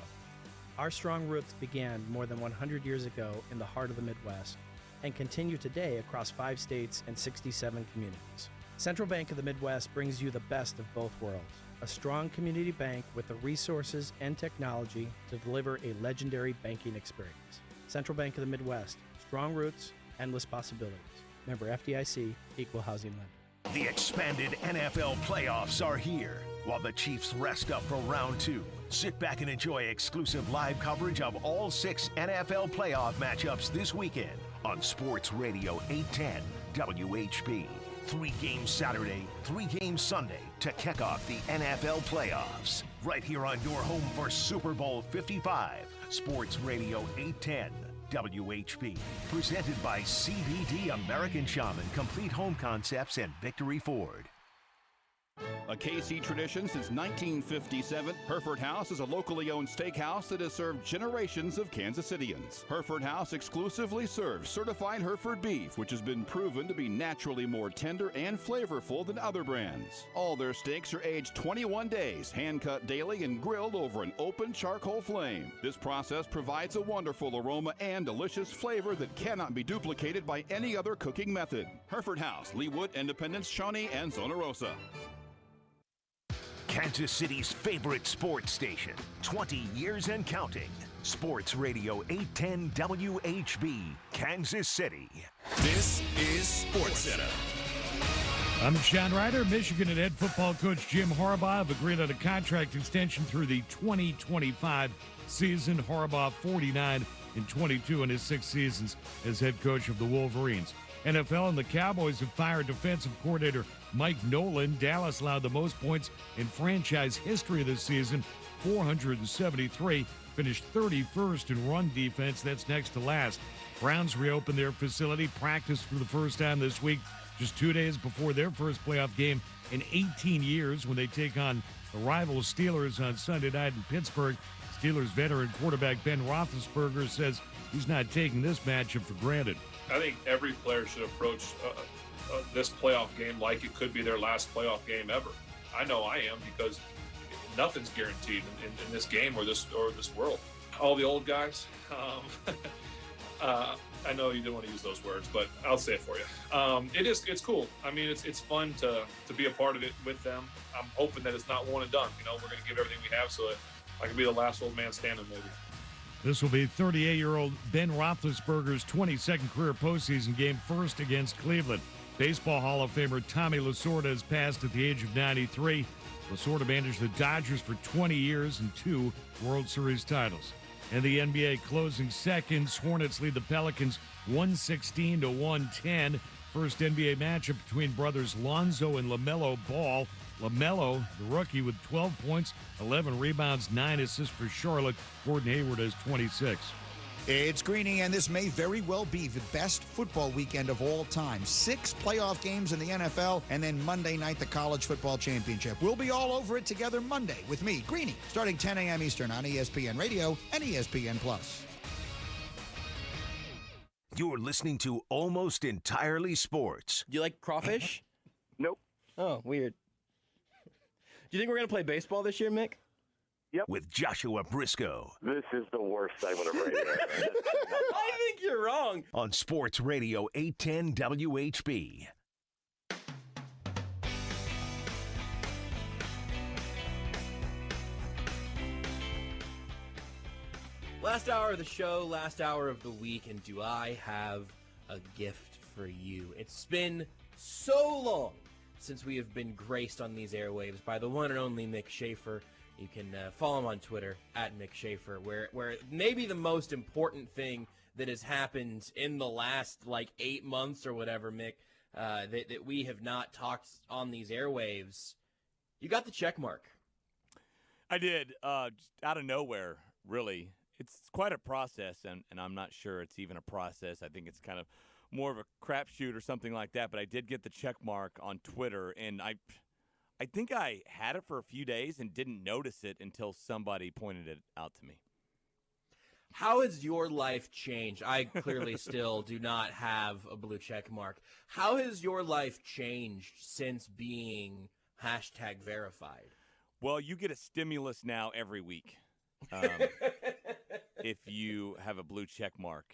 Our strong roots began more than 100 years ago in the heart of the Midwest and continue today across 5 states and 67 communities. Central Bank of the Midwest brings you the best of both worlds, a strong community bank with the resources and technology to deliver a legendary banking experience. Central Bank of the Midwest, strong roots, endless possibilities. Member FDIC, Equal Housing Lender. The expanded NFL playoffs are here. While the Chiefs rest up for round 2, sit back and enjoy exclusive live coverage of all 6 NFL playoff matchups this weekend on Sports Radio 810 WHB. 3 games Saturday, 3 games Sunday to kick off the NFL playoffs. Right here on your home for Super Bowl 55, Sports Radio 810 WHB. Presented by CBD American Shaman, Complete Home Concepts, and Victory Ford. A KC tradition since 1957, Hereford House is a locally owned steakhouse that has served generations of Kansas Cityans. Hereford House exclusively serves certified Hereford beef, which has been proven to be naturally more tender and flavorful than other brands. All their steaks are aged 21 days, hand-cut daily, and grilled over an open charcoal flame. This process provides a wonderful aroma and delicious flavor that cannot be duplicated by any other cooking method. Hereford House, Leawood, Independence, Shawnee, and Zona Rosa. Kansas City's favorite sports station, 20 years and counting. Sports Radio 810 WHB, Kansas City. This is Sports Center. I'm Sean Ryder. Michigan and head football coach Jim Harbaugh have agreed on a contract extension through the 2025 season. Harbaugh 49-22 in his 6 seasons as head coach of the Wolverines. NFL and the Cowboys have fired defensive coordinator Mike Nolan. Dallas allowed the most points in franchise history this season, 473. Finished 31st in run defense. That's next to last. Browns reopened their facility, practiced for the first time this week, just 2 days before their first playoff game in 18 years when they take on the rival Steelers on Sunday night in Pittsburgh. Steelers veteran quarterback Ben Roethlisberger says he's not taking this matchup for granted. I think every player should approach this playoff game like it could be their last playoff game ever. I know I am, because nothing's guaranteed in this game or this world. All the old guys, I know you didn't want to use those words, but I'll say it for you. It's cool. I mean, it's fun to be a part of it with them. I'm hoping that it's not one and done. You know, we're going to give everything we have so that I can be the last old man standing, maybe. This will be 38-year-old Ben Roethlisberger's 22nd career postseason game, first against Cleveland. Baseball Hall of Famer Tommy Lasorda has passed at the age of 93. Lasorda managed the Dodgers for 20 years and 2 World Series titles. And the NBA closing seconds, Hornets lead the Pelicans 116-110. First NBA matchup between brothers Lonzo and LaMelo Ball. LaMelo, the rookie, with 12 points, 11 rebounds, 9 assists for Charlotte. Gordon Hayward has 26. It's Greeny, and this may very well be the best football weekend of all time. 6 playoff games in the NFL, and then Monday night, the College Football Championship. We'll be all over it together Monday with me, Greeny, starting 10 a.m. Eastern on ESPN Radio and ESPN+. You're listening to Almost Entirely Sports. Do you like crawfish? Nope. Oh, weird. Do you think we're going to play baseball this year, Mick? Yep. With Joshua Brisco. This is the worst segment of radio. I think you're wrong. On Sports Radio 810 WHB. Last hour of the show, last hour of the week, and do I have a gift for you? It's been so long since we have been graced on these airwaves by the one and only Mick Shaffer. You can follow him on Twitter, @Mick Shaffer, where maybe the most important thing that has happened in the last, 8 months or whatever, Mick, that we have not talked on these airwaves. You got the check mark. I did, just out of nowhere, really. It's quite a process, and I'm not sure it's even a process. I think it's kind of more of a crapshoot or something like that, but I did get the check mark on Twitter, and I think I had it for a few days and didn't notice it until somebody pointed it out to me. How has your life changed? I clearly still do not have a blue check mark. How has your life changed since being #verified? Well, you get a stimulus now every week if you have a blue check mark.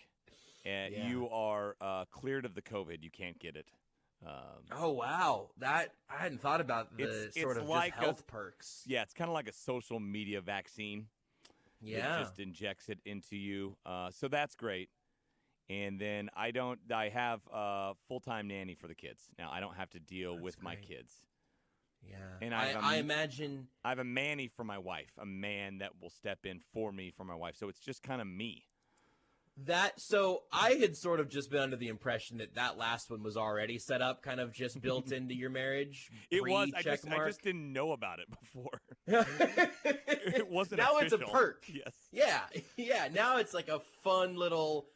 Yeah. You are cleared of the COVID. You can't get it. Oh, wow. I hadn't thought about the sort of like just health perks. Yeah, it's kind of like a social media vaccine. Yeah. It just injects it into you. So that's great. And then I have a full-time nanny for the kids. Now, I don't have to deal with my kids. Yeah. And I imagine I have a manny for my wife, a man that will step in for me for my wife. So it's just kind of me. So I had sort of just been under the impression that last one was already set up, kind of just built into your marriage. It was. I just didn't know about it before. It wasn't now official. It's a perk. Yes. Yeah. Now it's like a fun little,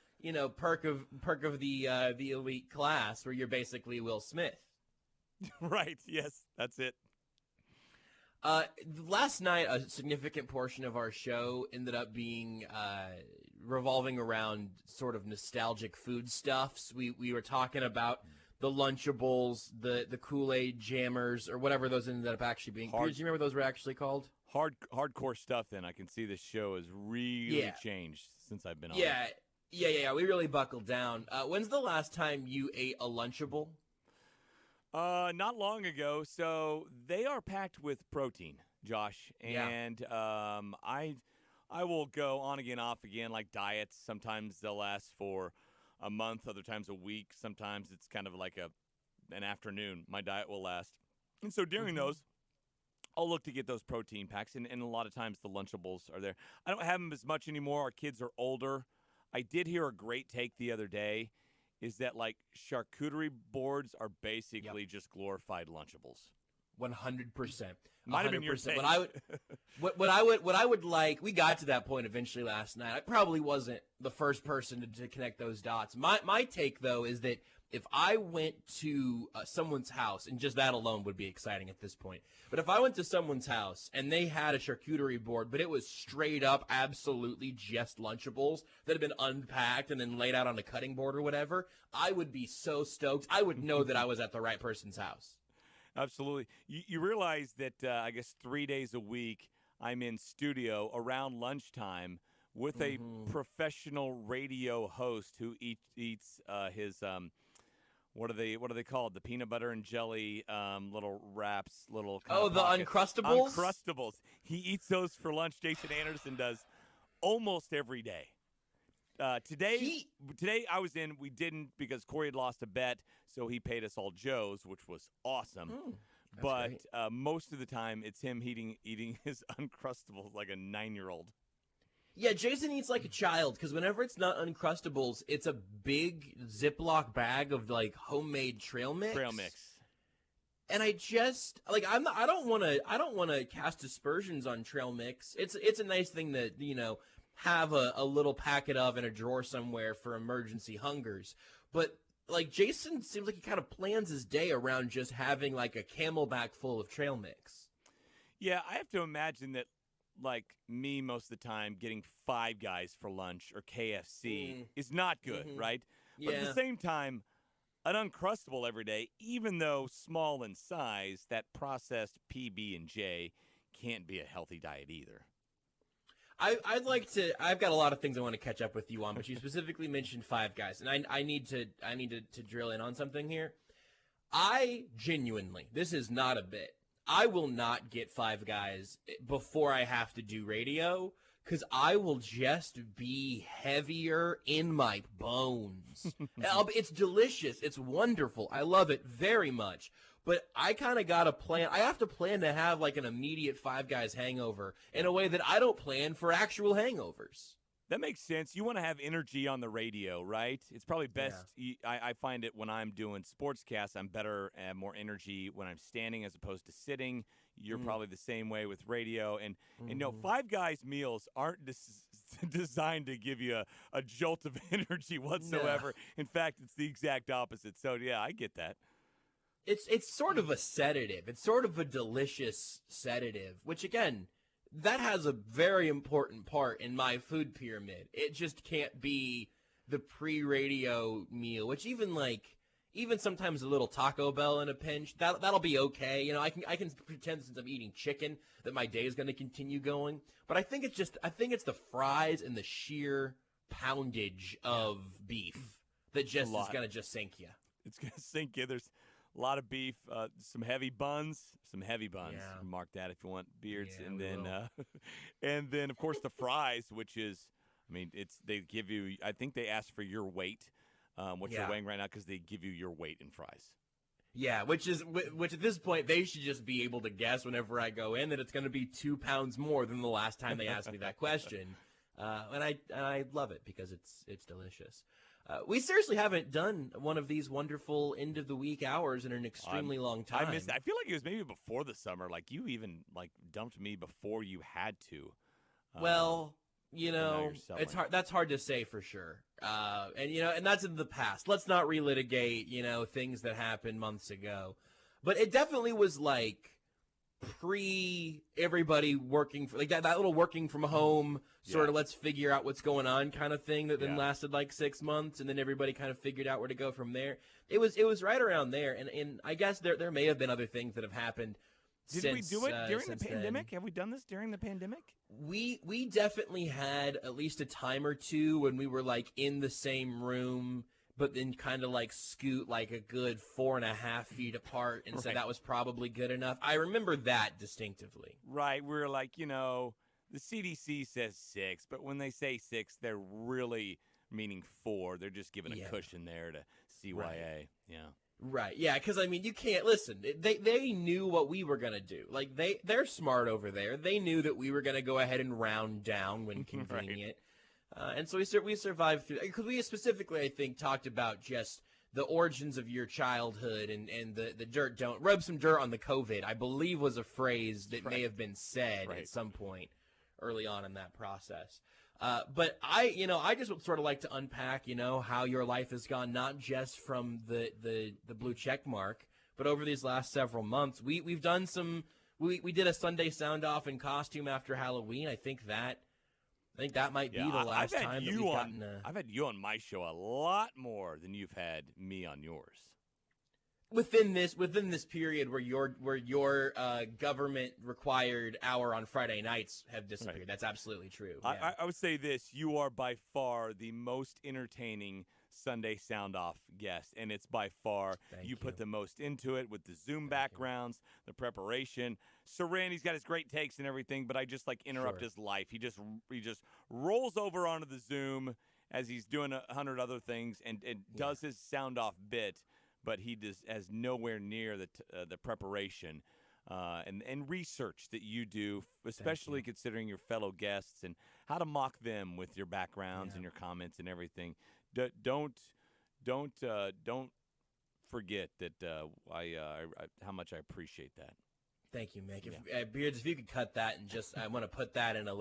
perk of the elite class where you're basically Will Smith. Right. Yes, that's it. Last night, a significant portion of our show ended up being revolving around sort of nostalgic foodstuffs. We were talking about the Lunchables, the Kool-Aid Jammers, or whatever those ended up actually being. Do you remember what those were actually called? Hardcore stuff. Then I can see this show has really changed since I've been on. Yeah. We really buckled down. When's the last time you ate a Lunchable? Not long ago. So they are packed with protein, Josh, and I will go on again, off again, like diets. Sometimes they'll last for a month, other times a week. Sometimes it's kind of like an afternoon. My diet will last, and so during those, I'll look to get those protein packs, and a lot of times the Lunchables are there. I don't have them as much anymore. Our kids are older. I did hear a great take the other day. Is that like charcuterie boards are basically just glorified Lunchables? 100%. Might have been your take. What I would like. We got to that point eventually last night. I probably wasn't the first person to connect those dots. My take though is that if I went to someone's house, and just that alone would be exciting at this point, but if I went to someone's house and they had a charcuterie board, but it was straight up absolutely just Lunchables that had been unpacked and then laid out on a cutting board or whatever, I would be so stoked. I would know that I was at the right person's house. Absolutely. You realize that I guess 3 days a week I'm in studio around lunchtime with a professional radio host who eats his what are they called? The peanut butter and jelly little wraps, little kind of the pockets. Uncrustables? Uncrustables. He eats those for lunch. Jason Anderson does almost every day. Today I was in. We didn't because Corey had lost a bet, so he paid us all Joe's, which was awesome. But most of the time, it's him eating his Uncrustables like a 9-year-old. Yeah, Jason eats like a child because whenever it's not Uncrustables, it's a big Ziploc bag of like homemade trail mix. And I just like I don't want to cast aspersions on trail mix. It's a nice thing to have a little packet of in a drawer somewhere for emergency hungers. But like Jason seems like he kind of plans his day around just having like a Camelback full of trail mix. Yeah, I have to imagine that. Like me, most of the time, getting Five Guys for lunch or KFC is not good, right? But at the same time, an Uncrustable every day, even though small in size, that processed PB&J can't be a healthy diet either. I'd like to. I've got a lot of things I want to catch up with you on, but you specifically mentioned Five Guys, and I need to drill in on something here. I genuinely, this is not a bit. I will not get Five Guys before I have to do radio because I will just be heavier in my bones. It's delicious. It's wonderful. I love it very much. But I kind of got to plan. I have to plan to have like an immediate Five Guys hangover in a way that I don't plan for actual hangovers. That makes sense. You want to have energy on the radio, right? It's probably best. Yeah. I find it when I'm doing sportscasts, I'm better and more energy when I'm standing as opposed to sitting. You're probably the same way with radio. And Five Guys meals aren't designed to give you a jolt of energy whatsoever. No. In fact, it's the exact opposite. So, yeah, I get that. It's sort of a sedative. It's sort of a delicious sedative, which, again, that has a very important part in my food pyramid. It just can't be the pre-radio meal, which even sometimes a little Taco Bell in a pinch, that'll be okay. I can pretend since I'm eating chicken that my day is going to continue going. But I think it's the fries and the sheer poundage of beef that just is going to just sink you. It's going to sink you. There's a lot of beef, some heavy buns. Yeah. Mark that if you want beards, yeah, and then of course the fries, which is, they give you. I think they ask for your weight, what you're weighing right now, because they give you your weight in fries. Yeah, which at this point they should just be able to guess whenever I go in that it's going to be 2 pounds more than the last time they asked me that question, and I love it because it's delicious. We seriously haven't done one of these wonderful end-of-the-week hours in an extremely long time. I missed it. I feel like it was maybe before the summer. Like, you even, dumped me before you had to. Well, it's hard. That's hard to say for sure. And that's in the past. Let's not relitigate, things that happened months ago. But it definitely was like everybody working for like that little working from home sort of let's figure out what's going on kind of thing that then lasted like 6 months, and then everybody kind of figured out where to go from there. It was right around there, and I guess there may have been other things that have happened. Did we do it during the pandemic? Have we done this during the pandemic? We definitely had at least a time or two when we were like in the same room, but then kind of like scoot like a good 4.5 feet apart, and so that was probably good enough. I remember that distinctively. Right, we're like, the CDC says 6, but when they say 6, they're really meaning 4. They're just giving a cushion there to CYA. Right. Yeah. Right, yeah, because, I mean, you can't, listen, they knew what we were going to do. Like, they're smart over there. They knew that we were going to go ahead and round down when convenient. And so we survived through, because we specifically, I think, talked about just the origins of your childhood and the dirt, don't rub some dirt on the COVID, I believe was a phrase that may have been said at some point early on in that process. But I just would sort of like to unpack, how your life has gone, not just from the blue check mark, but over these last several months. We've done we did a Sunday sound off in costume after Halloween. I think that might be the last time that we've gotten I've had you on my show a lot more than you've had me on yours. Within this period where your government required hour on Friday nights have disappeared. That's absolutely true. Yeah. I would say this: you are by far the most entertaining Sunday sound off guest, and it's by far you put the most into it with the Zoom backgrounds, the preparation. Randy's got his great takes and everything, but I just like interrupt his life. He just rolls over onto the Zoom as he's doing 100 other things and does his sound off bit. But he just has nowhere near the preparation and research that you do, especially considering your fellow guests and how to mock them with your backgrounds and your comments and everything. Don't forget that how much I appreciate that. Thank you, Mick. Beards, if you could cut that and I want to put that in a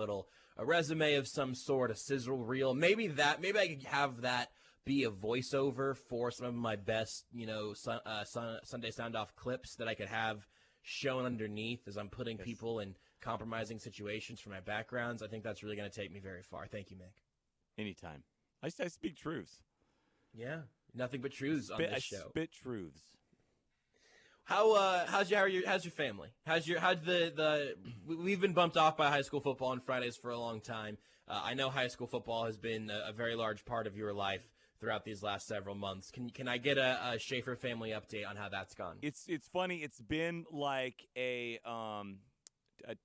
resume of some sort, a sizzle reel. Maybe I could have that be a voiceover for some of my best, Sunday sound off clips that I could have shown underneath as I'm putting people in compromising situations for my backgrounds. I think that's really going to take me very far. Thank you, Mick. Anytime. I speak truths. Yeah, nothing but truths on this show. I spit truths. How's your family? We've been bumped off by high school football on Fridays for a long time. I know high school football has been a very large part of your life throughout these last several months. Can I get a Shaffer family update on how that's gone? It's funny. It's been like a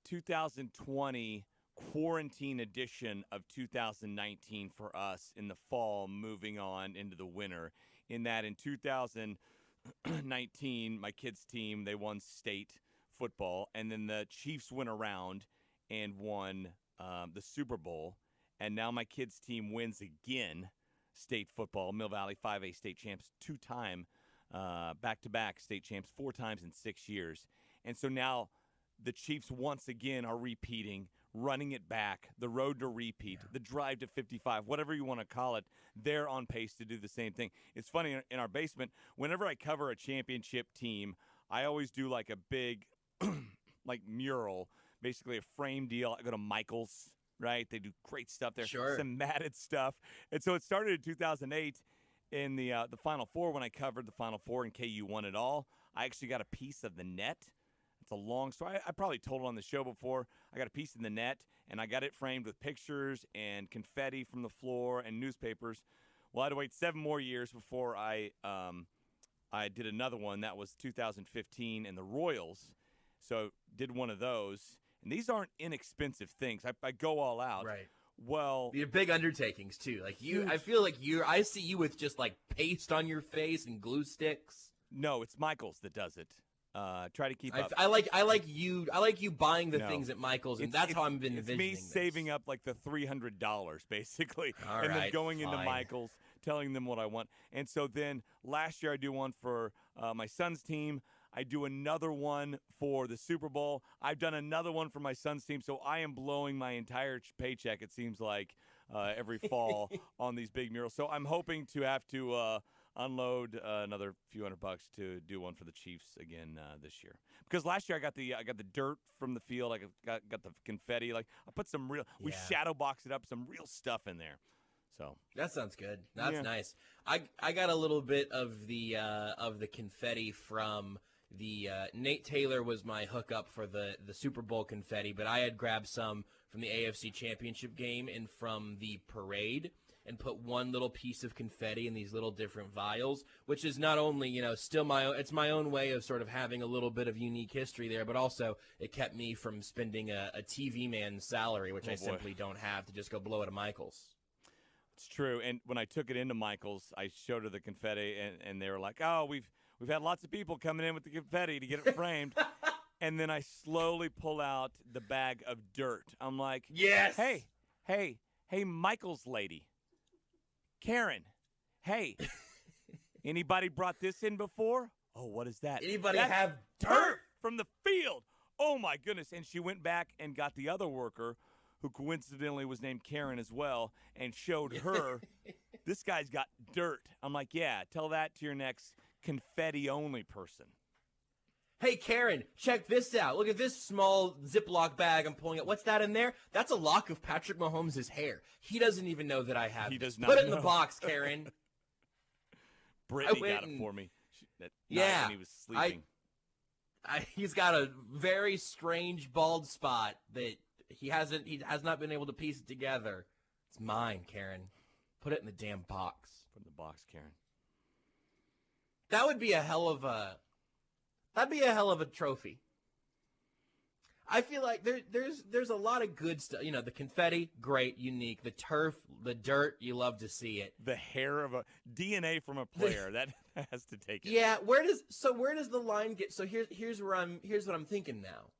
2020 quarantine edition of 2019 for us in the fall, moving on into the winter. In that, in 2019, my kids' team, they won state football, and then the Chiefs went around and won the Super Bowl, and now my kids' team wins again. State football, Mill Valley 5A state champs, 2-time, back-to-back state champs, 4 times in 6 years. And so now the Chiefs once again are repeating, running it back, the road to repeat, the drive to 55, whatever you want to call it. They're on pace to do the same thing. It's funny, in our basement, whenever I cover a championship team, I always do like a big like mural, basically a frame deal. I go to Michael's. Right, they do great stuff there. Sure. Some matted stuff, and so it started in 2008 in the Final Four when I covered the Final Four and KU won it all. I actually got a piece of the net. It's a long story. I probably told it on the show before. I got a piece in the net, and I got it framed with pictures and confetti from the floor and newspapers. Well, I had to wait 7 more years before I did another one. That was 2015 in the Royals. So did one of those. And these aren't inexpensive things. I go all out. Right. Well, they're big undertakings too. Like I feel like I see you with just like paste on your face and glue sticks. No, it's Michael's that does it. Try to keep up. I like you buying the things at Michael's, and that's how I've been envisioning me saving up like the $300 basically, then going into Michael's, telling them what I want. And so then last year I do one for my son's team. I do another one for the Super Bowl. I've done another one for my son's team. So I am blowing my entire paycheck, it seems like, every fall on these big murals. So I'm hoping to have to unload another few $100 to do one for the Chiefs again this year. Because last year I got the dirt from the field. I got the confetti. Like I put some real. We shadow boxed it up, some real stuff in there. So that sounds good. That's nice. I got a little bit of the confetti from the Nate Taylor was my hookup for the Super Bowl confetti, but I had grabbed some from the AFC Championship game and from the parade and put one little piece of confetti in these little different vials, which is not only, still it's my own way of sort of having a little bit of unique history there, but also it kept me from spending a TV man's salary, which I simply don't have, to just go blow it at Michael's. It's true. And when I took it into Michael's, I showed her the confetti, and they were like, "Oh, we've had lots of people coming in with the confetti to get it framed." And then I slowly pull out the bag of dirt. I'm like, "Yes, hey, Michael's lady, Karen, hey, anybody brought this in before? Oh, what is that? Anybody That's have dirt from the field? Oh my goodness!" And she went back and got the other worker, who coincidentally was named Karen as well, and showed her, this guy's got dirt. I'm like, yeah, tell that to your next confetti-only person. Hey, Karen, check this out. Look at this small Ziploc bag I'm pulling out. What's that in there? That's a lock of Patrick Mahomes' hair. He doesn't even know that I have it. He does not Put it in know. the box, Karen. Brittany got it for me that night when he was sleeping. He's got a very strange bald spot that he has not been able to piece it together. It's mine, Karen. Put it in the damn box. Put it in the box, Karen. That would be a hell of a trophy. I feel like there's a lot of good stuff. The confetti, great, unique. The turf, the dirt, you love to see it. The hair of a DNA from a player that has to take it. Yeah, where does the line get? So here's what I'm thinking now.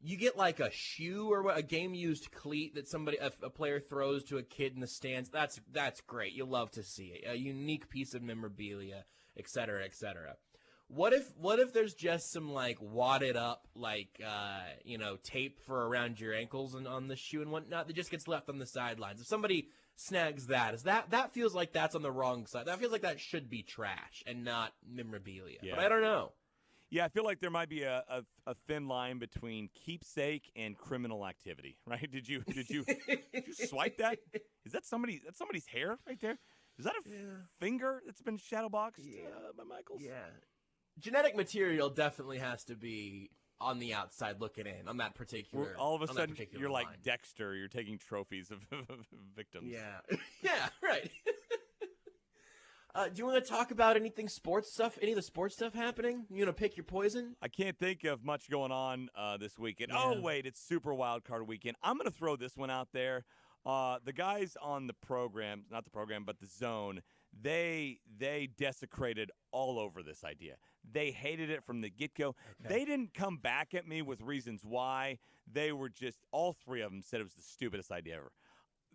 You get like a shoe or a game-used cleat that a player throws to a kid in the stands. That's great. You love to see it. A unique piece of memorabilia, et cetera, et cetera. What if there's just some like wadded up tape for around your ankles and on the shoe and whatnot that just gets left on the sidelines? If somebody snags that feels like that's on the wrong side. That feels like that should be trash and not memorabilia. Yeah. But I don't know. Yeah, I feel like there might be a thin line between keepsake and criminal activity, right? Did you swipe that? Is that somebody's hair right there? Is that a finger that's been shadowboxed by Michaels? Yeah. Genetic material definitely has to be on the outside looking in on that particular. All of a sudden, you're line. like Dexter. You're taking trophies of victims. Yeah. Yeah, right. Do you want to talk about anything sports stuff? Any of the sports stuff happening? You want to pick your poison? I can't think of much going on this weekend. Yeah. Oh, wait, it's Super Wildcard weekend. I'm going to throw this one out there. The guys on the program, not the program, but the zone, they desecrated all over this idea. They hated it from the get-go. Okay. They didn't come back at me with reasons why. They were just, all three of them said it was the stupidest idea ever.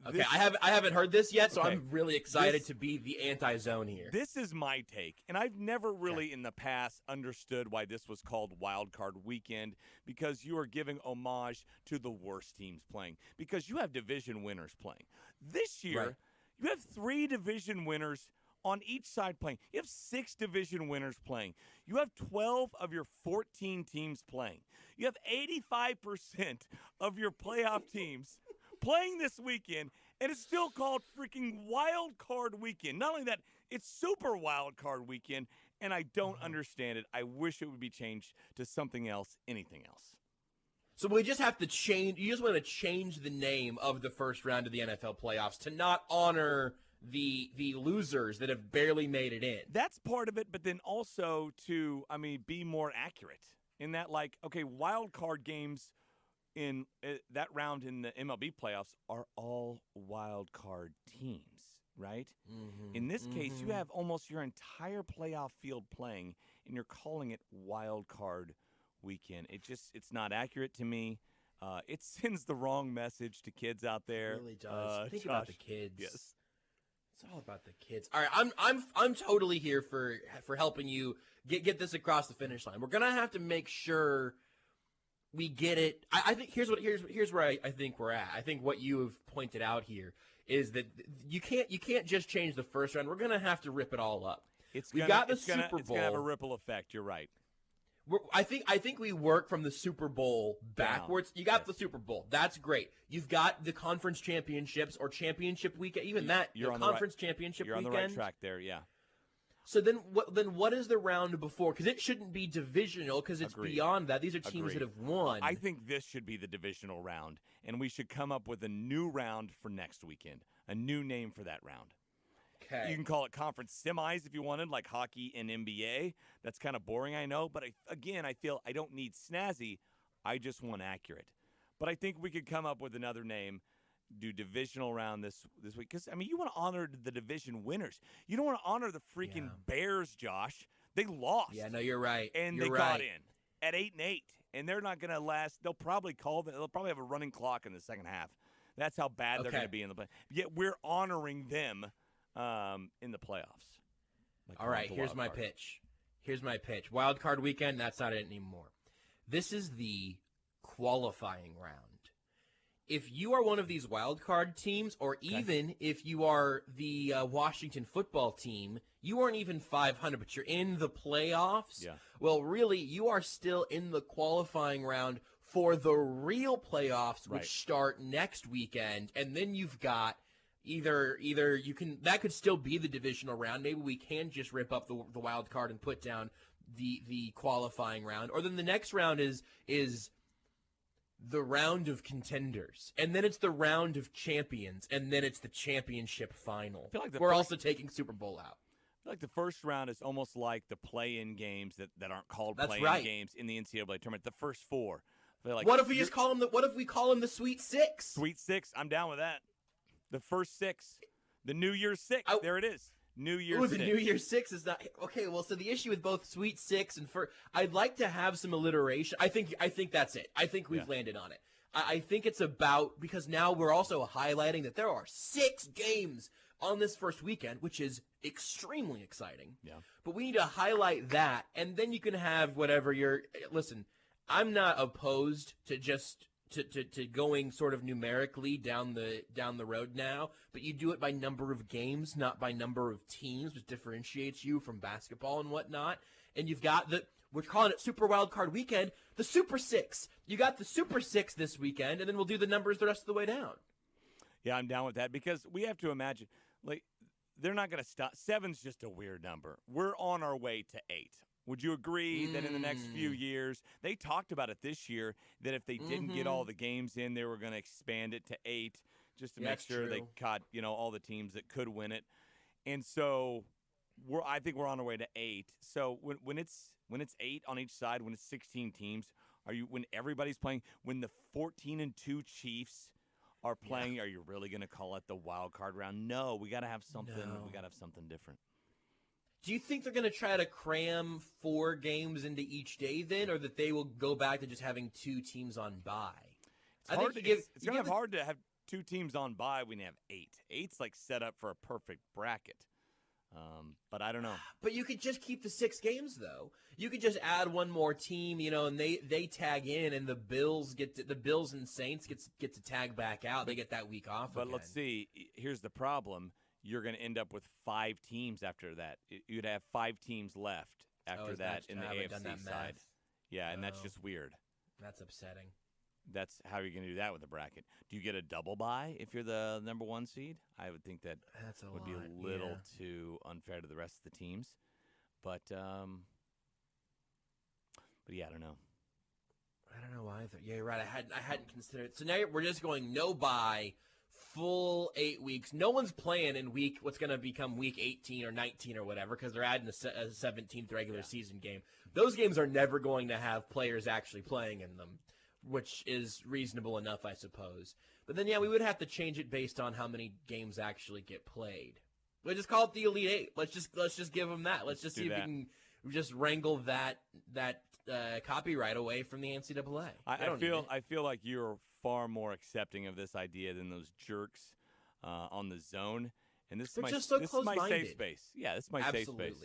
Okay, I haven't heard this yet, so I'm really excited to be the anti-zone here. This is my take, and I've never really in the past understood why this was called Wild Card Weekend, because you are giving homage to the worst teams playing, because you have division winners playing. This year, you have 3 division winners on each side playing. You have 6 division winners playing. You have 12 of your 14 teams playing. You have 85% of your playoff teams playing this weekend, and it's still called freaking Wild Card Weekend. Not only that, it's Super Wild Card Weekend, and I don't understand it. I wish it would be changed to something else, anything else. So we just have to change. You just want to change the name of the first round of the NFL playoffs to not honor the losers that have barely made it in. That's part of it, but then also to, be more accurate in that, wild card games in that round in the MLB playoffs are all wild card teams, right? Mm-hmm. In this case, you have almost your entire playoff field playing, and you're calling it Wild Card Weekend. It's not accurate to me. It sends the wrong message to kids out there. It really does. Think about the kids. Yes. It's all about the kids. All right, I'm totally here for helping you get this across the finish line. We're gonna have to make sure we get it. I think here's where I think we're at. I think what you have pointed out here is that you can't just change the first round. We're gonna have to rip it all up. We've got the Super Bowl. It's gonna have a ripple effect. You're right. I think we work from the Super Bowl backwards. You got the Super Bowl. That's great. You've got the conference championships or championship weekend. Even that, you're on conference the right, championship you're weekend. You're on the right track there, yeah. So then what is the round before? Because it shouldn't be divisional because it's beyond that. These are teams that have won. I think this should be the divisional round, and we should come up with a new round for next weekend, a new name for that round. Okay. You can call it conference semis if you wanted, like hockey and NBA. That's kind of boring, I know. But, I feel I don't need snazzy. I just want accurate. But I think we could come up with another name, do divisional round this week. Because, you want to honor the division winners. You don't want to honor the freaking Bears, Josh. They lost. Yeah, no, you're right. And you're they right. got in at 8-8. And they're not going to last. They'll probably have a running clock in the second half. That's how bad they're going to be in the play. Yet we're honoring them in the playoffs. All right, here's my pitch. Wild card weekend, that's not it anymore. This is the qualifying round. If you are one of these wild card teams, or even if you are the Washington football team, you aren't even 500, but you're in the playoffs. Yeah. Well, really, you are still in the qualifying round for the real playoffs, which start next weekend, and then you've got Either you can, that could still be the divisional round. Maybe we can just rip up the wild card and put down the qualifying round, or then the next round is the round of contenders, and then it's the round of champions, and then it's the championship final. I feel like we're also taking Super Bowl out. I feel like the first round is almost like the play-in games that aren't called That's play-in right. games in the NCAA tournament. The first four. I feel like What if we just call them what if we call them the Sweet Six? Sweet Six. I'm down with that. The first six. The New Year's Six. There it is. New Year's Six. The New Year's Six is not okay. Well, so the issue with both Sweet Six and I'd like to have some alliteration. I think that's it. I think we've landed on it. I think it's about, because now we're also highlighting that there are 6 games on this first weekend, which is extremely exciting. Yeah. But we need to highlight that, and then you can have whatever listen, I'm not opposed to just to going sort of numerically down the road now, but you do it by number of games, not by number of teams, which differentiates you from basketball and whatnot. And you've got we're calling it Super Wild Card Weekend, the Super Six. You got the Super Six this weekend, and then we'll do the numbers the rest of the way down. Yeah, I'm down with that, because we have to imagine, they're not going to stop. 7's just a weird number. We're on our way to 8. Would you agree that in the next few years, they talked about it this year, that if they didn't get all the games in, they were going to expand it to 8 just to make sure they caught, all the teams that could win it. And so I think we're on our way to 8. So when it's 8 on each side, when it's 16 teams, when everybody's playing, when the 14-2 Chiefs are playing, are you really going to call it the wild card round? No, we got to have something. No. We got to have something different. Do you think they're going to try to cram 4 games into each day then, or that they will go back to just having 2 teams on bye? It's going to be hard to have 2 teams on bye when you have 8. 8's set up for a perfect bracket. But I don't know. But you could just keep the 6 games, though. You could just add one more team, and they tag in, and the Bills and Saints get to tag back out. They get that week off. But again. let's see. Here's the problem. You're going to end up with 5 teams after that. You'd have 5 teams left after that in the AFC side. Yeah, and that's just weird. That's upsetting. That's how you're going to do that with a bracket. Do you get a double bye if you're the number 1 seed? I would think that would be a little too unfair to the rest of the teams. But yeah, I don't know. I don't know either. Yeah, you're right. I hadn't considered it. So now we're just going no bye. Full 8 weeks. No one's playing in what's going to become week 18 or 19 or whatever, because they're adding a 17th regular season game. Those games are never going to have players actually playing in them, which is reasonable enough, I suppose. But then, we would have to change it based on how many games actually get played. We'll just call it the Elite 8. Let's just give them that. Let's just see if we can just wrangle that copyright away from the NCAA. I feel like you're far more accepting of this idea than those jerks on the Zone. And this is my safe space. Yeah, this is my safe space.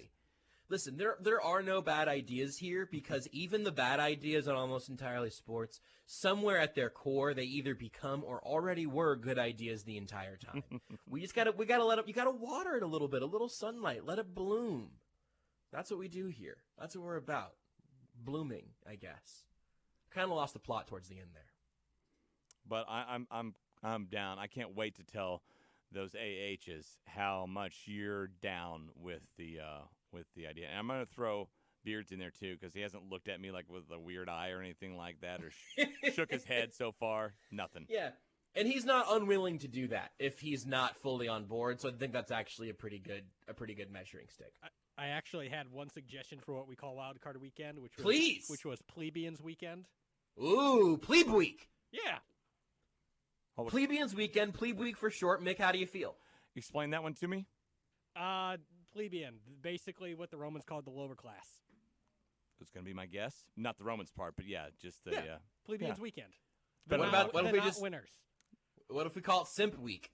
Listen, there are no bad ideas here, because even the bad ideas on Almost Entirely Sports, somewhere at their core, they either become or already were good ideas the entire time. We gotta let it. You gotta water it a little bit, a little sunlight, let it bloom. That's what we do here. That's what we're about. Blooming, I guess. Kind of lost the plot towards the end there. But I'm down. I can't wait to tell those AHs how much you're down with the idea. And I'm going to throw Beards in there too, because he hasn't looked at me like with a weird eye or anything like that, or shook his head so far. Nothing. Yeah, and he's not unwilling to do that if he's not fully on board. So I think that's actually a pretty good measuring stick. I actually had one suggestion for what we call Wildcard Weekend, which was Plebeians Weekend. Ooh, Plebe Week. Yeah. Plebeians Weekend, Plebe Week for short. Mick, how do you feel? Explain that one to me. Plebeian, basically what the Romans called the lower class. It's going to be my guess. Not the Romans part, but yeah, just the Plebeians Weekend. But what if we just winners? What if we call it Simp Week?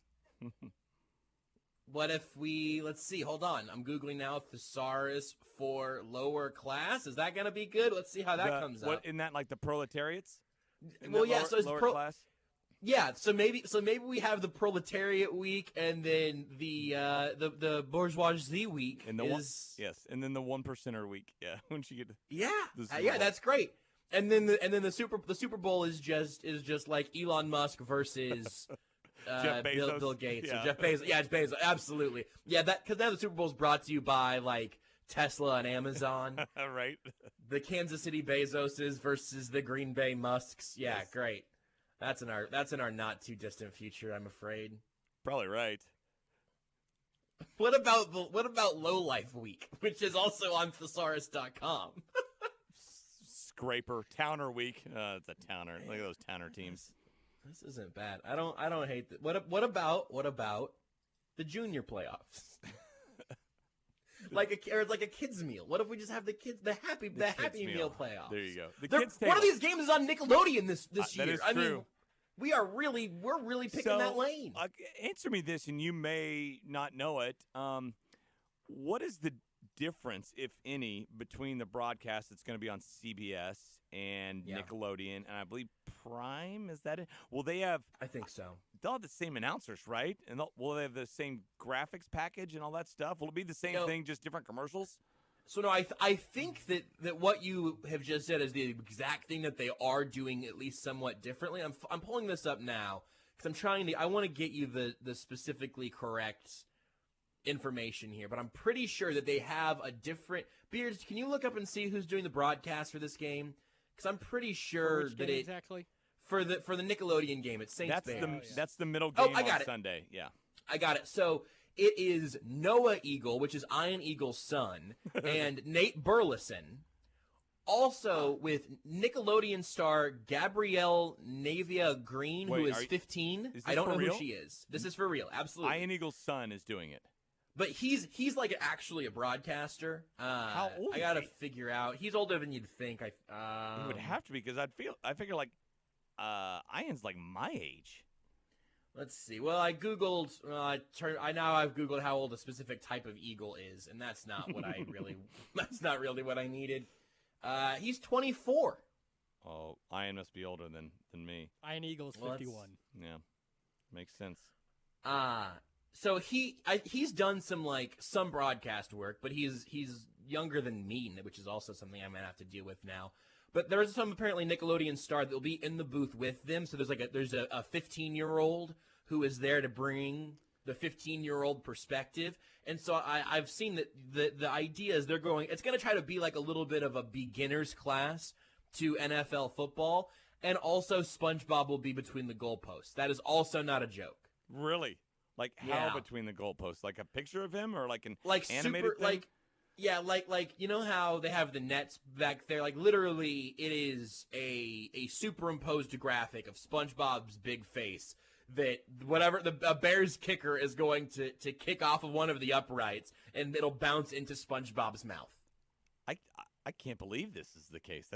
What if let's see, hold on. I'm Googling now thesaurus for lower class. Is that going to be good? Let's see how that comes out. Isn't that like the proletariats? Well, yeah, so it's lower class? Yeah, so maybe we have the proletariat week and then the bourgeoisie week and and then the 1%er week. Yeah, when you get yeah, that's great. And then the Super Bowl is just like Elon Musk versus Jeff Bezos. Bill Gates Yeah. or Jeff Bezos. Yeah, it's Bezos. Absolutely. Yeah, because now the Super Bowl is brought to you by like Tesla and Amazon. Right. The Kansas City Bezoses versus the Green Bay Musks. Yeah, Yes. great. That's in our not too distant future, I'm afraid. Probably right. What about Low Life Week, which is also on thesaurus.com? Scraper Towner Week. It's a Towner. Look at those Towner teams. This isn't bad. I don't hate that. What about the junior playoffs? like a kids meal. What if we just have the happy meal playoffs? There you go. One of these games is on Nickelodeon this year. That is I true. mean, we're really picking that lane. Answer me this, and you may not know it. What is the difference, if any, between the broadcast that's going to be on CBS and Nickelodeon, and I believe Prime? Is that it? Will they have? I think so. They'll have the same announcers, right? And will they have the same graphics package and all that stuff? Will it be the same thing, just different commercials? So no, I think that what you have just said is the exact thing that they are doing, at least somewhat differently. I'm pulling this up now because I want to get you the specifically correct information here, but I'm pretty sure that they have a different. Beards, can you look up and see who's doing the broadcast for this game? Because I'm pretty sure that exactly for the Nickelodeon game, it's Saints Bears. That's the middle game I got on it. Sunday. Yeah, I got it. So it is Noah Eagle, which is Ian Eagle's son, and Nate Burleson. Also with Nickelodeon star Gabrielle Navia Green, who is 15. I don't know who she is. This is for real. Absolutely. Ian Eagle's son is doing it. But he's like actually a broadcaster. How old I gotta is he? figure out. He's older than you'd think. He would have to be, because I figure like Ian's like my age. Let's see. Well, I googled. I've googled how old a specific type of eagle is, and that's not what I really. That's not really what I needed. He's 24. Oh, Ian must be older than me. Ian Eagle's 51. Yeah, makes sense. So he's done some broadcast work, but he's younger than me, which is also something I'm gonna have to deal with now. But there's some apparently Nickelodeon star that will be in the booth with them. So there's a 15-year-old who is there to bring the 15-year-old perspective. And so I've seen that the idea is it's going to try to be like a little bit of a beginner's class to NFL football. And also SpongeBob will be between the goalposts. That is also not a joke. Really? Like how between the goalposts? Like a picture of him or like an animated thing? Like you know how they have the nets back there? Like literally it is a superimposed graphic of SpongeBob's big face that a Bears kicker is going to kick off of one of the uprights and it'll bounce into SpongeBob's mouth. I can't believe this is the case.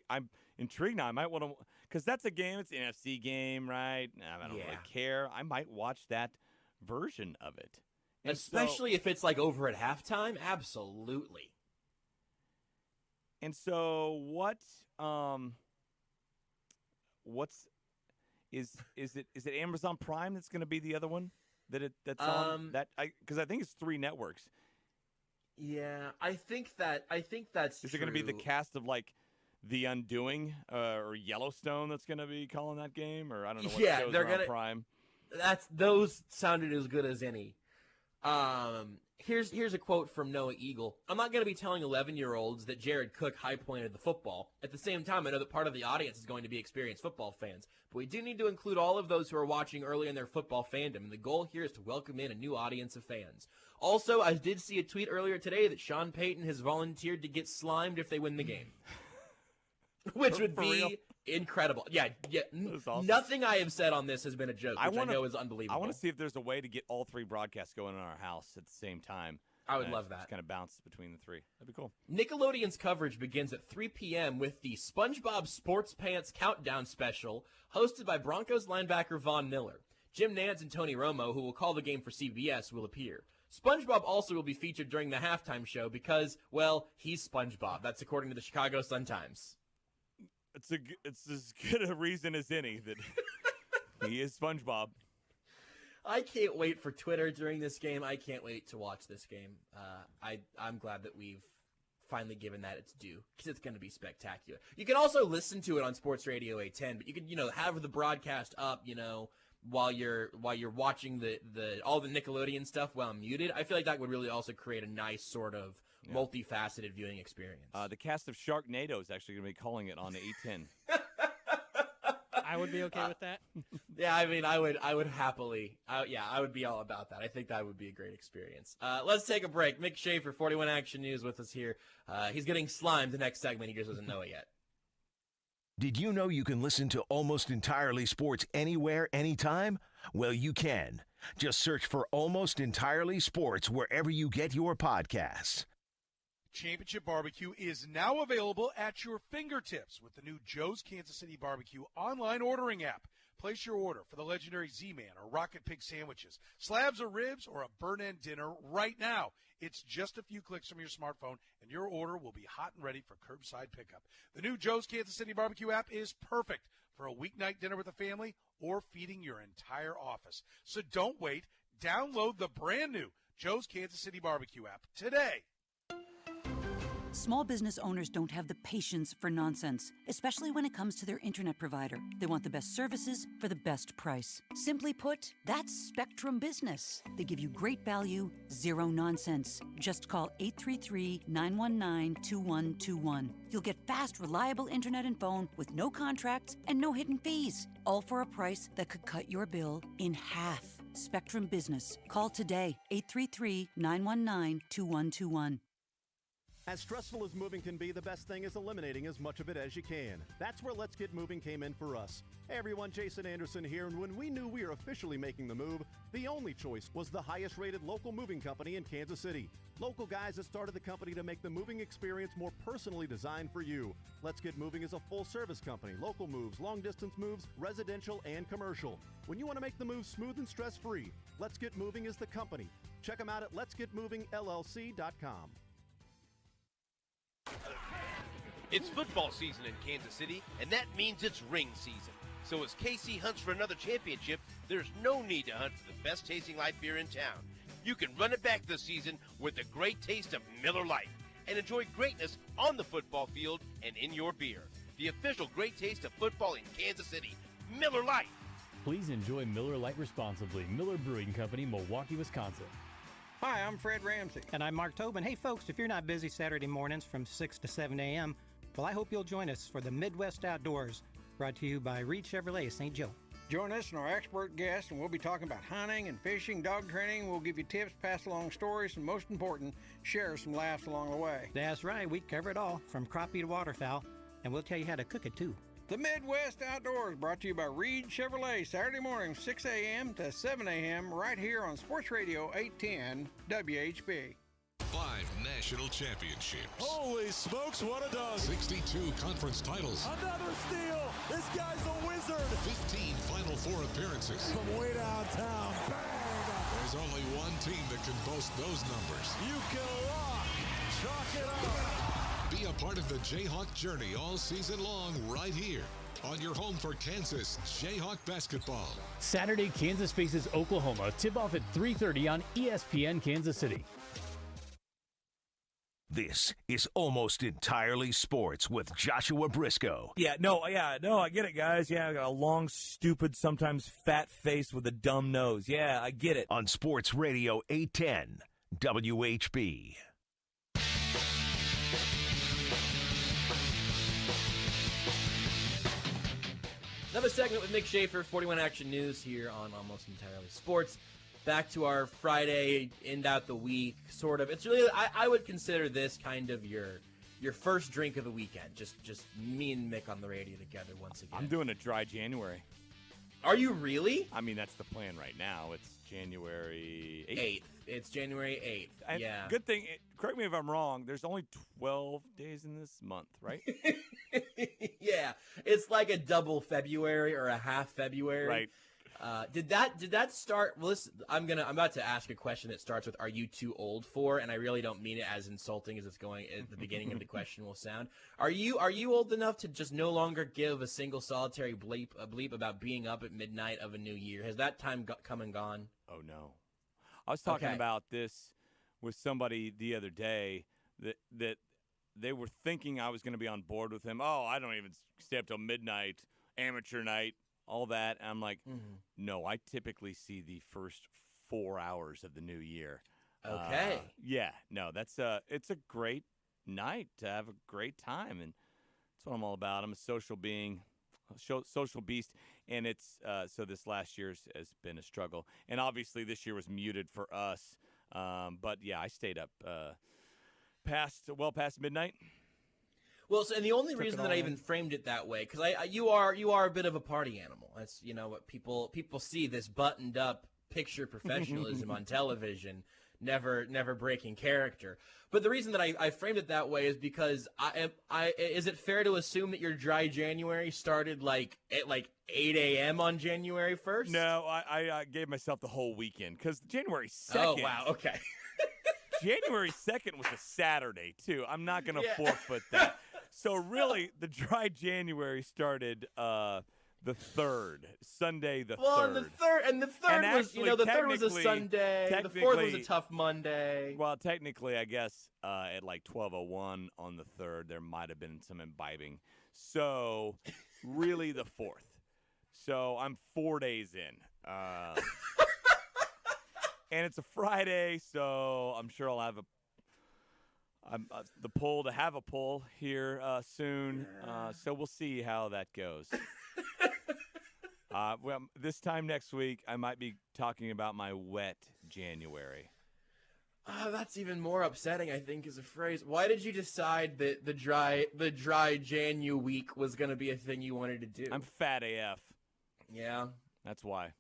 I'm intrigued now. I might want to, because that's a game. It's an NFC game, right? I don't really care. I might watch that version of it. And especially if it's like over at halftime, absolutely. And so is it Amazon Prime that's going to be the other one that's on that? Because I think it's 3 networks. Yeah, I think that's Is it going to be the cast of like The Undoing or Yellowstone that's going to be calling that game, or I don't know what shows they're are on gonna Prime? Those sounded as good as any. Here's a quote from Noah Eagle. I'm not going to be telling 11-year-olds that Jared Cook high-pointed the football. At the same time, I know that part of the audience is going to be experienced football fans, but we do need to include all of those who are watching early in their football fandom, and the goal here is to welcome in a new audience of fans. Also, I did see a tweet earlier today that Sean Payton has volunteered to get slimed if they win the game. Which would be real? Incredible. Yeah. Awesome. Nothing I have said on this has been a joke, which I know is unbelievable. I want to see if there's a way to get all three broadcasts going in our house at the same time. I would love that. Just kind of bounce between the three. That'd be cool. Nickelodeon's coverage begins at 3 p.m. with the SpongeBob Sports Pants Countdown Special, hosted by Broncos linebacker Von Miller. Jim Nantz and Tony Romo, who will call the game for CBS, will appear. SpongeBob also will be featured during the halftime show because, well, he's SpongeBob. That's according to the Chicago Sun-Times. It's as good a reason as any that he is SpongeBob. I can't wait for Twitter during this game. I can't wait to watch this game. I'm glad that we've finally given that its due because it's going to be spectacular. You can also listen to it on Sports Radio 810, but you can have the broadcast up while you're watching the all the Nickelodeon stuff while muted. I feel like that would really also create a nice sort of multifaceted viewing experience. The cast of Sharknado is actually going to be calling it on the 810. I would be okay with that. Yeah, I mean, I would happily. I would be all about that. I think that would be a great experience. Let's take a break. Mick Shaffer, 41 Action News, with us here. He's getting slimed the next segment. He just doesn't know it yet. Did you know you can listen to Almost Entirely Sports anywhere, anytime? Well, you can. Just search for Almost Entirely Sports wherever you get your podcasts. Championship Barbecue is now available at your fingertips with the new Joe's Kansas City Barbecue online ordering app. Place your order for the legendary Z-Man or Rocket Pig sandwiches, slabs of ribs, or a burn-end dinner right now. It's just a few clicks from your smartphone, and your order will be hot and ready for curbside pickup. The new Joe's Kansas City Barbecue app is perfect for a weeknight dinner with the family or feeding your entire office. So don't wait. Download the brand new Joe's Kansas City Barbecue app today. Small business owners don't have the patience for nonsense, especially when it comes to their internet provider. They want the best services for the best price. Simply put, that's Spectrum Business. They give you great value, zero nonsense. Just call 833-919-2121. You'll get fast, reliable internet and phone with no contracts and no hidden fees, all for a price that could cut your bill in half. Spectrum Business. Call today, 833-919-2121. As stressful as moving can be, the best thing is eliminating as much of it as you can. That's where Let's Get Moving came in for us. Hey everyone, Jason Anderson here, and when we knew we were officially making the move, the only choice was the highest rated local moving company in Kansas City. Local guys that started the company to make the moving experience more personally designed for you. Let's Get Moving is a full service company. Local moves, long distance moves, residential and commercial. When you want to make the move smooth and stress free, Let's Get Moving is the company. Check them out at letsgetmovingllc.com. It's football season in Kansas City, and that means it's ring season. So as KC hunts for another championship, there's no need to hunt for the best tasting light beer in town. You can run it back this season with the great taste of Miller Lite and enjoy greatness on the football field and in your beer. The official great taste of football in Kansas City, Miller Lite. Please enjoy Miller Lite responsibly. Miller Brewing Company, Milwaukee, Wisconsin. Hi, I'm Fred Ramsey. And I'm Mark Tobin. Hey, folks, if you're not busy Saturday mornings from 6 to 7 a.m., well, I hope you'll join us for the Midwest Outdoors, brought to you by Reed Chevrolet St. Joe. Join us and our expert guests, and we'll be talking about hunting and fishing, dog training. We'll give you tips, pass along stories, and most important, share some laughs along the way. That's right. We cover it all, from crappie to waterfowl, and we'll tell you how to cook it, too. The Midwest Outdoors, brought to you by Reed Chevrolet, Saturday morning, 6 a.m. to 7 a.m., right here on Sports Radio 810 WHB. 5 national championships. Holy smokes, what a dog. 62 conference titles. Another steal. This guy's a wizard. 15 Final Four appearances. From way downtown. Bang. There's only one team that can boast those numbers. You can rock. Chalk it up. Be a part of the Jayhawk journey all season long right here on your home for Kansas Jayhawk basketball. Saturday, Kansas faces Oklahoma. Tip-off at 3:30 on ESPN Kansas City. This is Almost Entirely Sports with Joshua Brisco. No, I get it, guys. Yeah, I got a long, stupid, sometimes fat face with a dumb nose. Yeah, I get it. On Sports Radio 810, WHB. Another segment with Mick Shaffer, 41 Action News here on Almost Entirely Sports. Back to our Friday, end out the week, sort of. It's really, I would consider this kind of your first drink of the weekend. Just me and Mick on the radio together once again. I'm doing a dry January. Are you really? I mean, that's the plan right now. It's January 8th. It's January 8th, And yeah. Good thing, correct me if I'm wrong, there's only 12 days in this month, right? Yeah, it's like a double February or a half February. Right. Did that start? Well, listen, I'm about to ask a question that starts with "Are you too old for?" And I really don't mean it as insulting as it's going at the beginning of the question will sound. Are you old enough to just no longer give a single solitary bleep about being up at midnight of a new year? Has that time come and gone? Oh no, I was talking about this with somebody the other day that they were thinking I was going to be on board with him. Oh, I don't even stay up till midnight, amateur night. All that, and I'm like, no, I typically see the first 4 hours of the new year. Okay. It's a great night to have a great time, and that's what I'm all about. I'm a social being, social beast, and it's so this last year has been a struggle, and obviously this year was muted for us. But yeah, I stayed up past midnight. Well, and the only reason that I even framed it that way, because you are a bit of a party animal. That's what people see, this buttoned up picture professionalism on television, never breaking character. But the reason that I framed it that way is because is it fair to assume that your dry January started at 8 a.m. on January 1st? No, I gave myself the whole weekend because January 2nd. Oh wow, okay. January 2nd was a Saturday too. I'm not going to forfeit that. So really, the dry January started the 3rd, Sunday the 3rd. Well, the third was, the third was a Sunday. The fourth was a tough Monday. Well, technically, I guess at like 12:01 on the 3rd, there might have been some imbibing. So really, the 4th. So I'm 4 days in. And it's a Friday, so I'm sure I'll have the pull to have a pull here soon. So we'll see how that goes. Well, this time next week, I might be talking about my wet January. That's even more upsetting, I think, is a phrase. Why did you decide that the dry Janu week was going to be a thing you wanted to do? I'm fat AF. Yeah. That's why.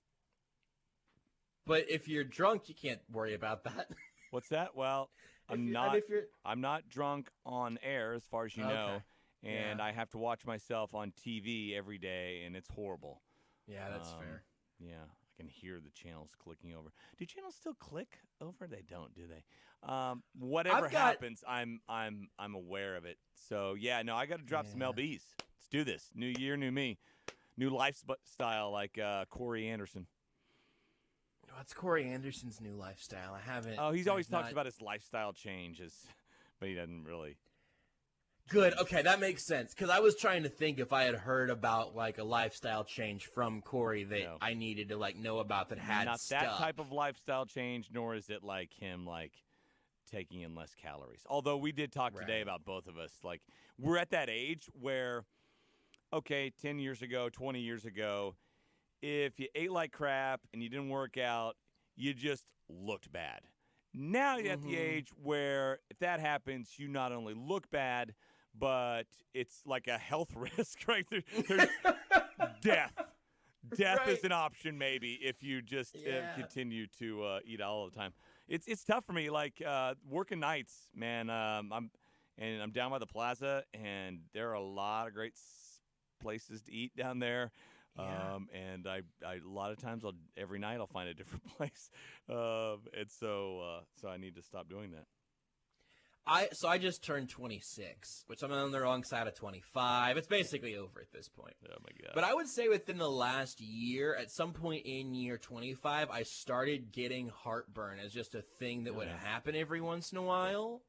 But if you're drunk, you can't worry about that. What's that? Well, I'm not drunk on air, as far as you know, and I have to watch myself on TV every day, and it's horrible. Yeah, that's fair. Yeah, I can hear the channels clicking over. Do channels still click over? They don't, do they? Whatever happens, I'm aware of it. So yeah, no, I got to drop some lbs. Let's do this. New year, new me, new lifestyle, like Corey Anderson. What's Corey Anderson's new lifestyle? I haven't. Oh, he's always talks about his lifestyle changes, but he doesn't really. Good. Okay, that makes sense. Because I was trying to think if I had heard about like a lifestyle change from Corey that I needed to know about that had not stuff. That type of lifestyle change, nor is it like him taking in less calories. Although we did talk today about both of us. Like we're at that age where, 10 years ago, 20 years ago. If you ate like crap and you didn't work out, you just looked bad. Now you're at the age where if that happens, you not only look bad, but it's like a health risk, right? There's death. Death is an option maybe if you just continue to eat all the time. It's tough for me, like working nights, man. I'm down by the plaza, and there are a lot of great places to eat down there. Yeah. And I a lot of times every night I'll find a different place, and so I need to stop doing that. I just turned 26, which I'm on the wrong side of 25. It's basically over at this point. Oh my god! But I would say within the last year, at some point in year 25, I started getting heartburn as just a thing that would happen every once in a while.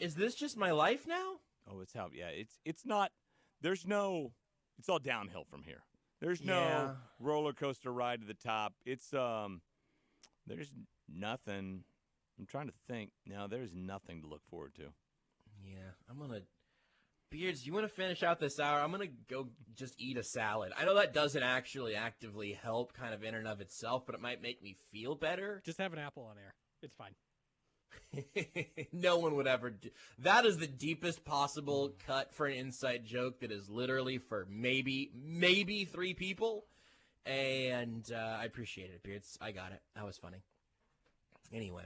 Is this just my life now? Oh, it's how. Yeah, it's not. There's no. It's all downhill from here. There's no roller coaster ride to the top. It's there's nothing. I'm trying to think. No, there's nothing to look forward to. Yeah, I'm gonna. Beards, you want to finish out this hour? I'm going to go just eat a salad. I know that doesn't actually actively help kind of in and of itself, but it might make me feel better. Just have an apple on air. It's fine. No one would ever do. That is the deepest possible cut for an inside joke that is literally for maybe 3 people. And I appreciate it, Beards. I got it. That was funny. Anyway.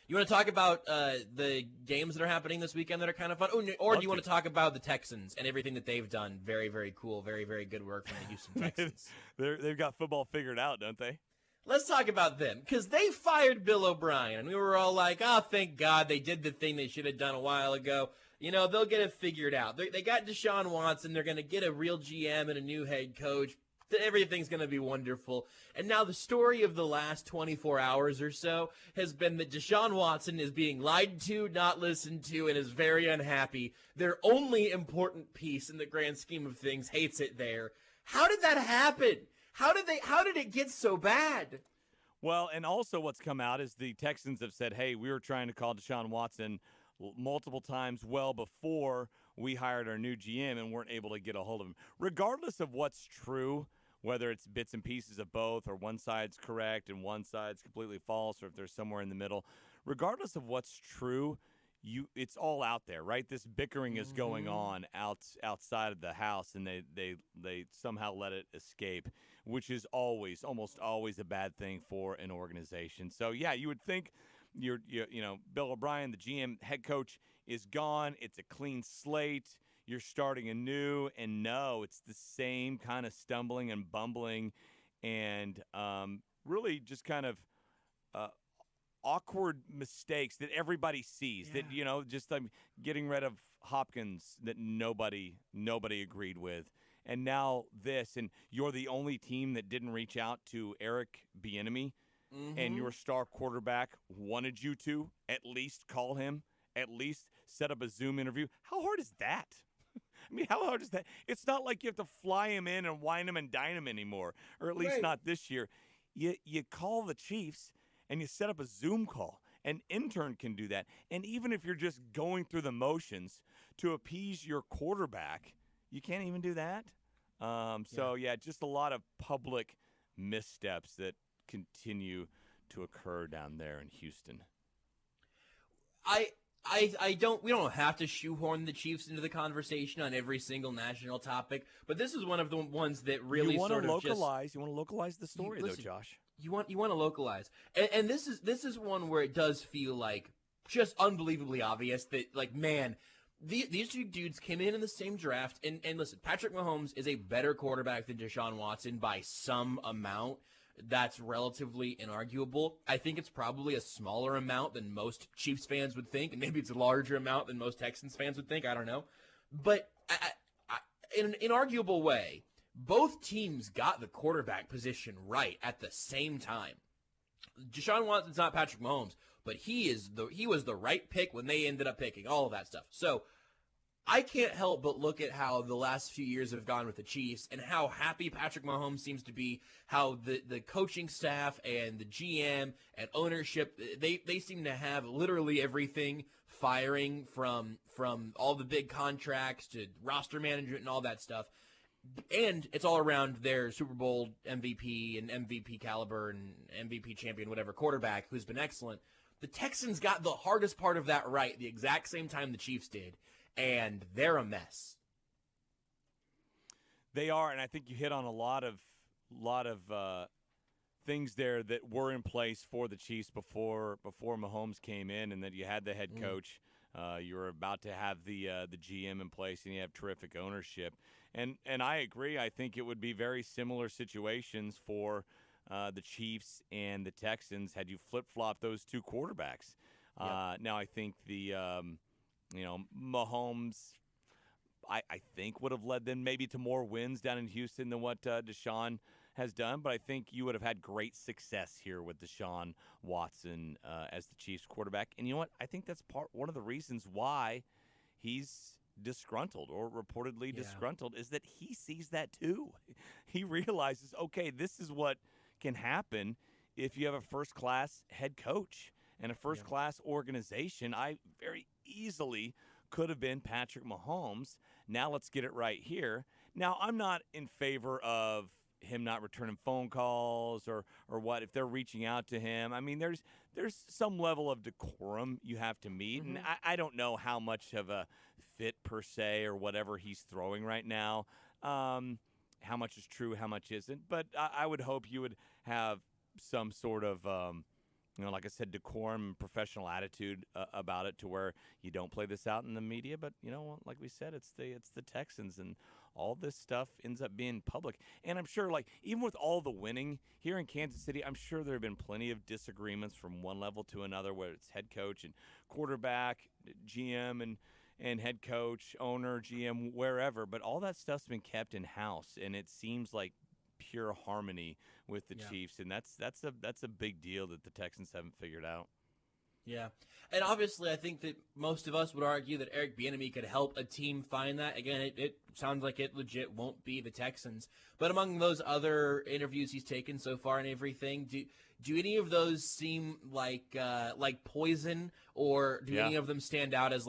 You want to talk about the games that are happening this weekend that are kind of fun? Or do you want to talk about the Texans and everything that they've done? Very, very cool. Very, very good work from the Houston Texans. They've got football figured out, don't they? Let's talk about them, because they fired Bill O'Brien, and we were all like, oh, thank God they did the thing they should have done a while ago. You know, they'll get it figured out. They got Deshaun Watson. They're going to get a real GM and a new head coach. Everything's going to be wonderful. And now the story of the last 24 hours or so has been that Deshaun Watson is being lied to, not listened to, and is very unhappy. Their only important piece in the grand scheme of things hates it there. How did that happen? How did it get so bad? Well, and also what's come out is the Texans have said, hey, we were trying to call Deshaun Watson multiple times well before we hired our new GM and weren't able to get a hold of him. Regardless of what's true, whether it's bits and pieces of both or one side's correct and one side's completely false or if they're somewhere in the middle, regardless of what's true, it's all out there, right? This bickering is going on outside of the house, and they somehow let it escape, which is almost always a bad thing for an organization. So, yeah, you would think you know, Bill O'Brien, the GM, head coach, is gone. It's a clean slate. You're starting anew, and no, it's the same kind of stumbling and bumbling and really just kind of awkward mistakes that everybody sees. Yeah. That, you know, just getting rid of Hopkins that nobody agreed with. And now this, and you're the only team that didn't reach out to Eric Bieniemy, and your star quarterback wanted you to at least call him, at least set up a Zoom interview. How hard is that? I mean, how hard is that? It's not like you have to fly him in and wine him and dine him anymore, or at least not this year. You call the Chiefs and you set up a Zoom call. An intern can do that. And even if you're just going through the motions to appease your quarterback, you can't even do that. So, just a lot of public missteps that continue to occur down there in Houston. We don't have to shoehorn the Chiefs into the conversation on every single national topic, but this is one of the ones that really you want sort to of localize. You want to localize the story, though, Josh. You want to localize, and this is one where it does feel like just unbelievably obvious that, like, man, these two dudes came in the same draft, and listen, Patrick Mahomes is a better quarterback than Deshaun Watson by some amount. That's relatively inarguable. I think it's probably a smaller amount than most Chiefs fans would think, and maybe it's a larger amount than most Texans fans would think. I don't know. But in an inarguable way, both teams got the quarterback position right at the same time. Deshaun Watson's not Patrick Mahomes, but he was the right pick when they ended up picking, all of that stuff. So I can't help but look at how the last few years have gone with the Chiefs and how happy Patrick Mahomes seems to be, how the coaching staff and the GM and ownership, they seem to have literally everything firing from all the big contracts to roster management and all that stuff. And it's all around their Super Bowl MVP and MVP caliber and MVP champion, whatever, quarterback who's been excellent. The Texans got the hardest part of that right the exact same time the Chiefs did. And they're a mess. They are, and I think you hit on a lot of things there that were in place for the Chiefs before Mahomes came in, and that you had the head coach. You were about to have the GM in place, and you have terrific ownership. And I agree. I think it would be very similar situations for the Chiefs and the Texans had you flip-flopped those two quarterbacks. Now I think the Mahomes, I think, would have led them maybe to more wins down in Houston than what Deshaun has done, but I think you would have had great success here with Deshaun Watson as the Chiefs quarterback. And you know what? I think that's one of the reasons why he's disgruntled or reportedly disgruntled is that he sees that too. He realizes, okay, this is what can happen if you have a first-class head coach and a first-class organization. I very easily could have been Patrick Mahomes. Now let's get it right here. Now, I'm not in favor of him not returning phone calls or what if they're reaching out to him. I mean, there's some level of decorum you have to meet, and I don't know how much of a fit per se or whatever he's throwing right now, how much is true, how much isn't. But I would hope you would have some sort of, like I said, decorum and professional attitude about it to where you don't play this out in the media. But, like we said, it's the Texans, and all this stuff ends up being public. And I'm sure, even with all the winning here in Kansas City, I'm sure there have been plenty of disagreements from one level to another, whether it's head coach and quarterback, GM and head coach, owner, GM, wherever. But all that stuff's been kept in-house, and it seems like pure harmony with the Chiefs, and that's a big deal that the Texans haven't figured out. Yeah, and obviously I think that most of us would argue that Eric Bieniemy could help a team find that. Again, it sounds like it legit won't be the Texans. But among those other interviews he's taken so far and everything, do any of those seem like poison, or do any of them stand out as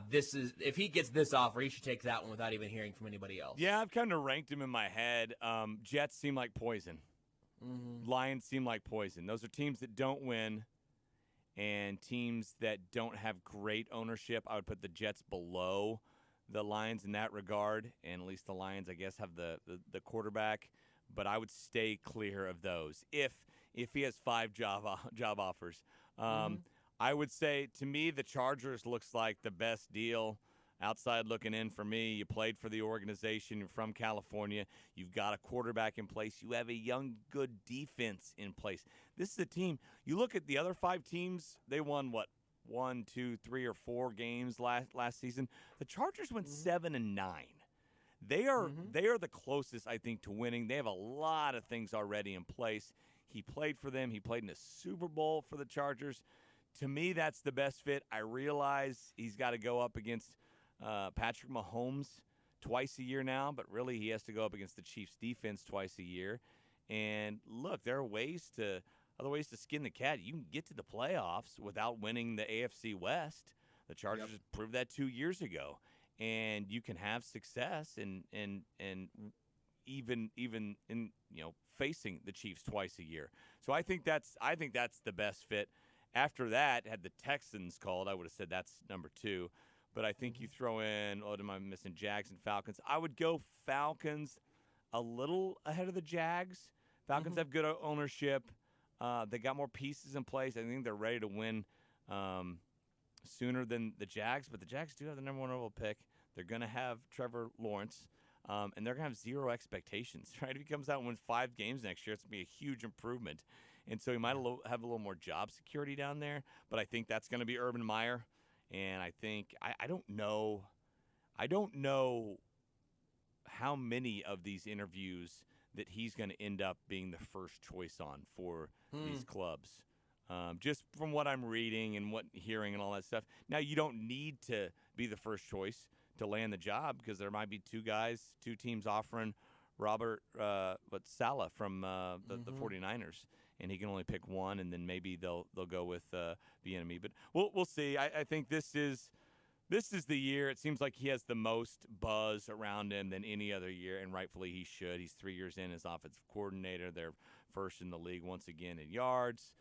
this is, if he gets this offer, he should take that one without even hearing from anybody else? Yeah, I've kind of ranked him in my head. Jets seem like poison. Lions seem like poison. Those are teams that don't win, and teams that don't have great ownership. I would put the Jets below the Lions in that regard, and at least the Lions, I guess, have the quarterback. But I would stay clear of those if he has 5 job offers. I would say, to me, the Chargers looks like the best deal. Outside looking in for me. You played for the organization. You're from California. You've got a quarterback in place. You have a young, good defense in place. This is a team. You look at the other 5 teams, they won, 1, 2, 3, or 4 games last season. The Chargers went 7-9. They are the closest, I think, to winning. They have a lot of things already in place. He played for them. He played in a Super Bowl for the Chargers. To me, that's the best fit. I realize he's got to go up against Patrick Mahomes twice a year now, but really he has to go up against the Chiefs defense twice a year. And look, there are other ways to skin the cat. You can get to the playoffs without winning the AFC West. The Chargers proved that 2 years ago. And you can have success and even in facing the Chiefs twice a year. So I think that's the best fit. After that, had the Texans called, I would have said that's number 2. But I think you throw in, am I missing Jags and Falcons? I would go Falcons a little ahead of the Jags. Falcons have good ownership. They got more pieces in place. I think they're ready to win sooner than the Jags. But the Jags do have the number 1 overall pick. They're going to have Trevor Lawrence, and they're going to have 0 expectations. Right? If he comes out and wins 5 games next year, it's going to be a huge improvement. And so he might have a little more job security down there. But I think that's going to be Urban Meyer. And I think I don't know how many of these interviews that he's going to end up being the first choice on for these clubs. Just from what I'm reading and hearing and all that stuff. Now, you don't need to be the first choice to land the job, because there might be 2 teams offering Robert Saleh from the 49ers. And he can only pick one, and then maybe they'll go with Bieniemy. But we'll see. I think this is the year. It seems like he has the most buzz around him than any other year, and rightfully he should. He's 3 years in as offensive coordinator. They're first in the league once again in yards.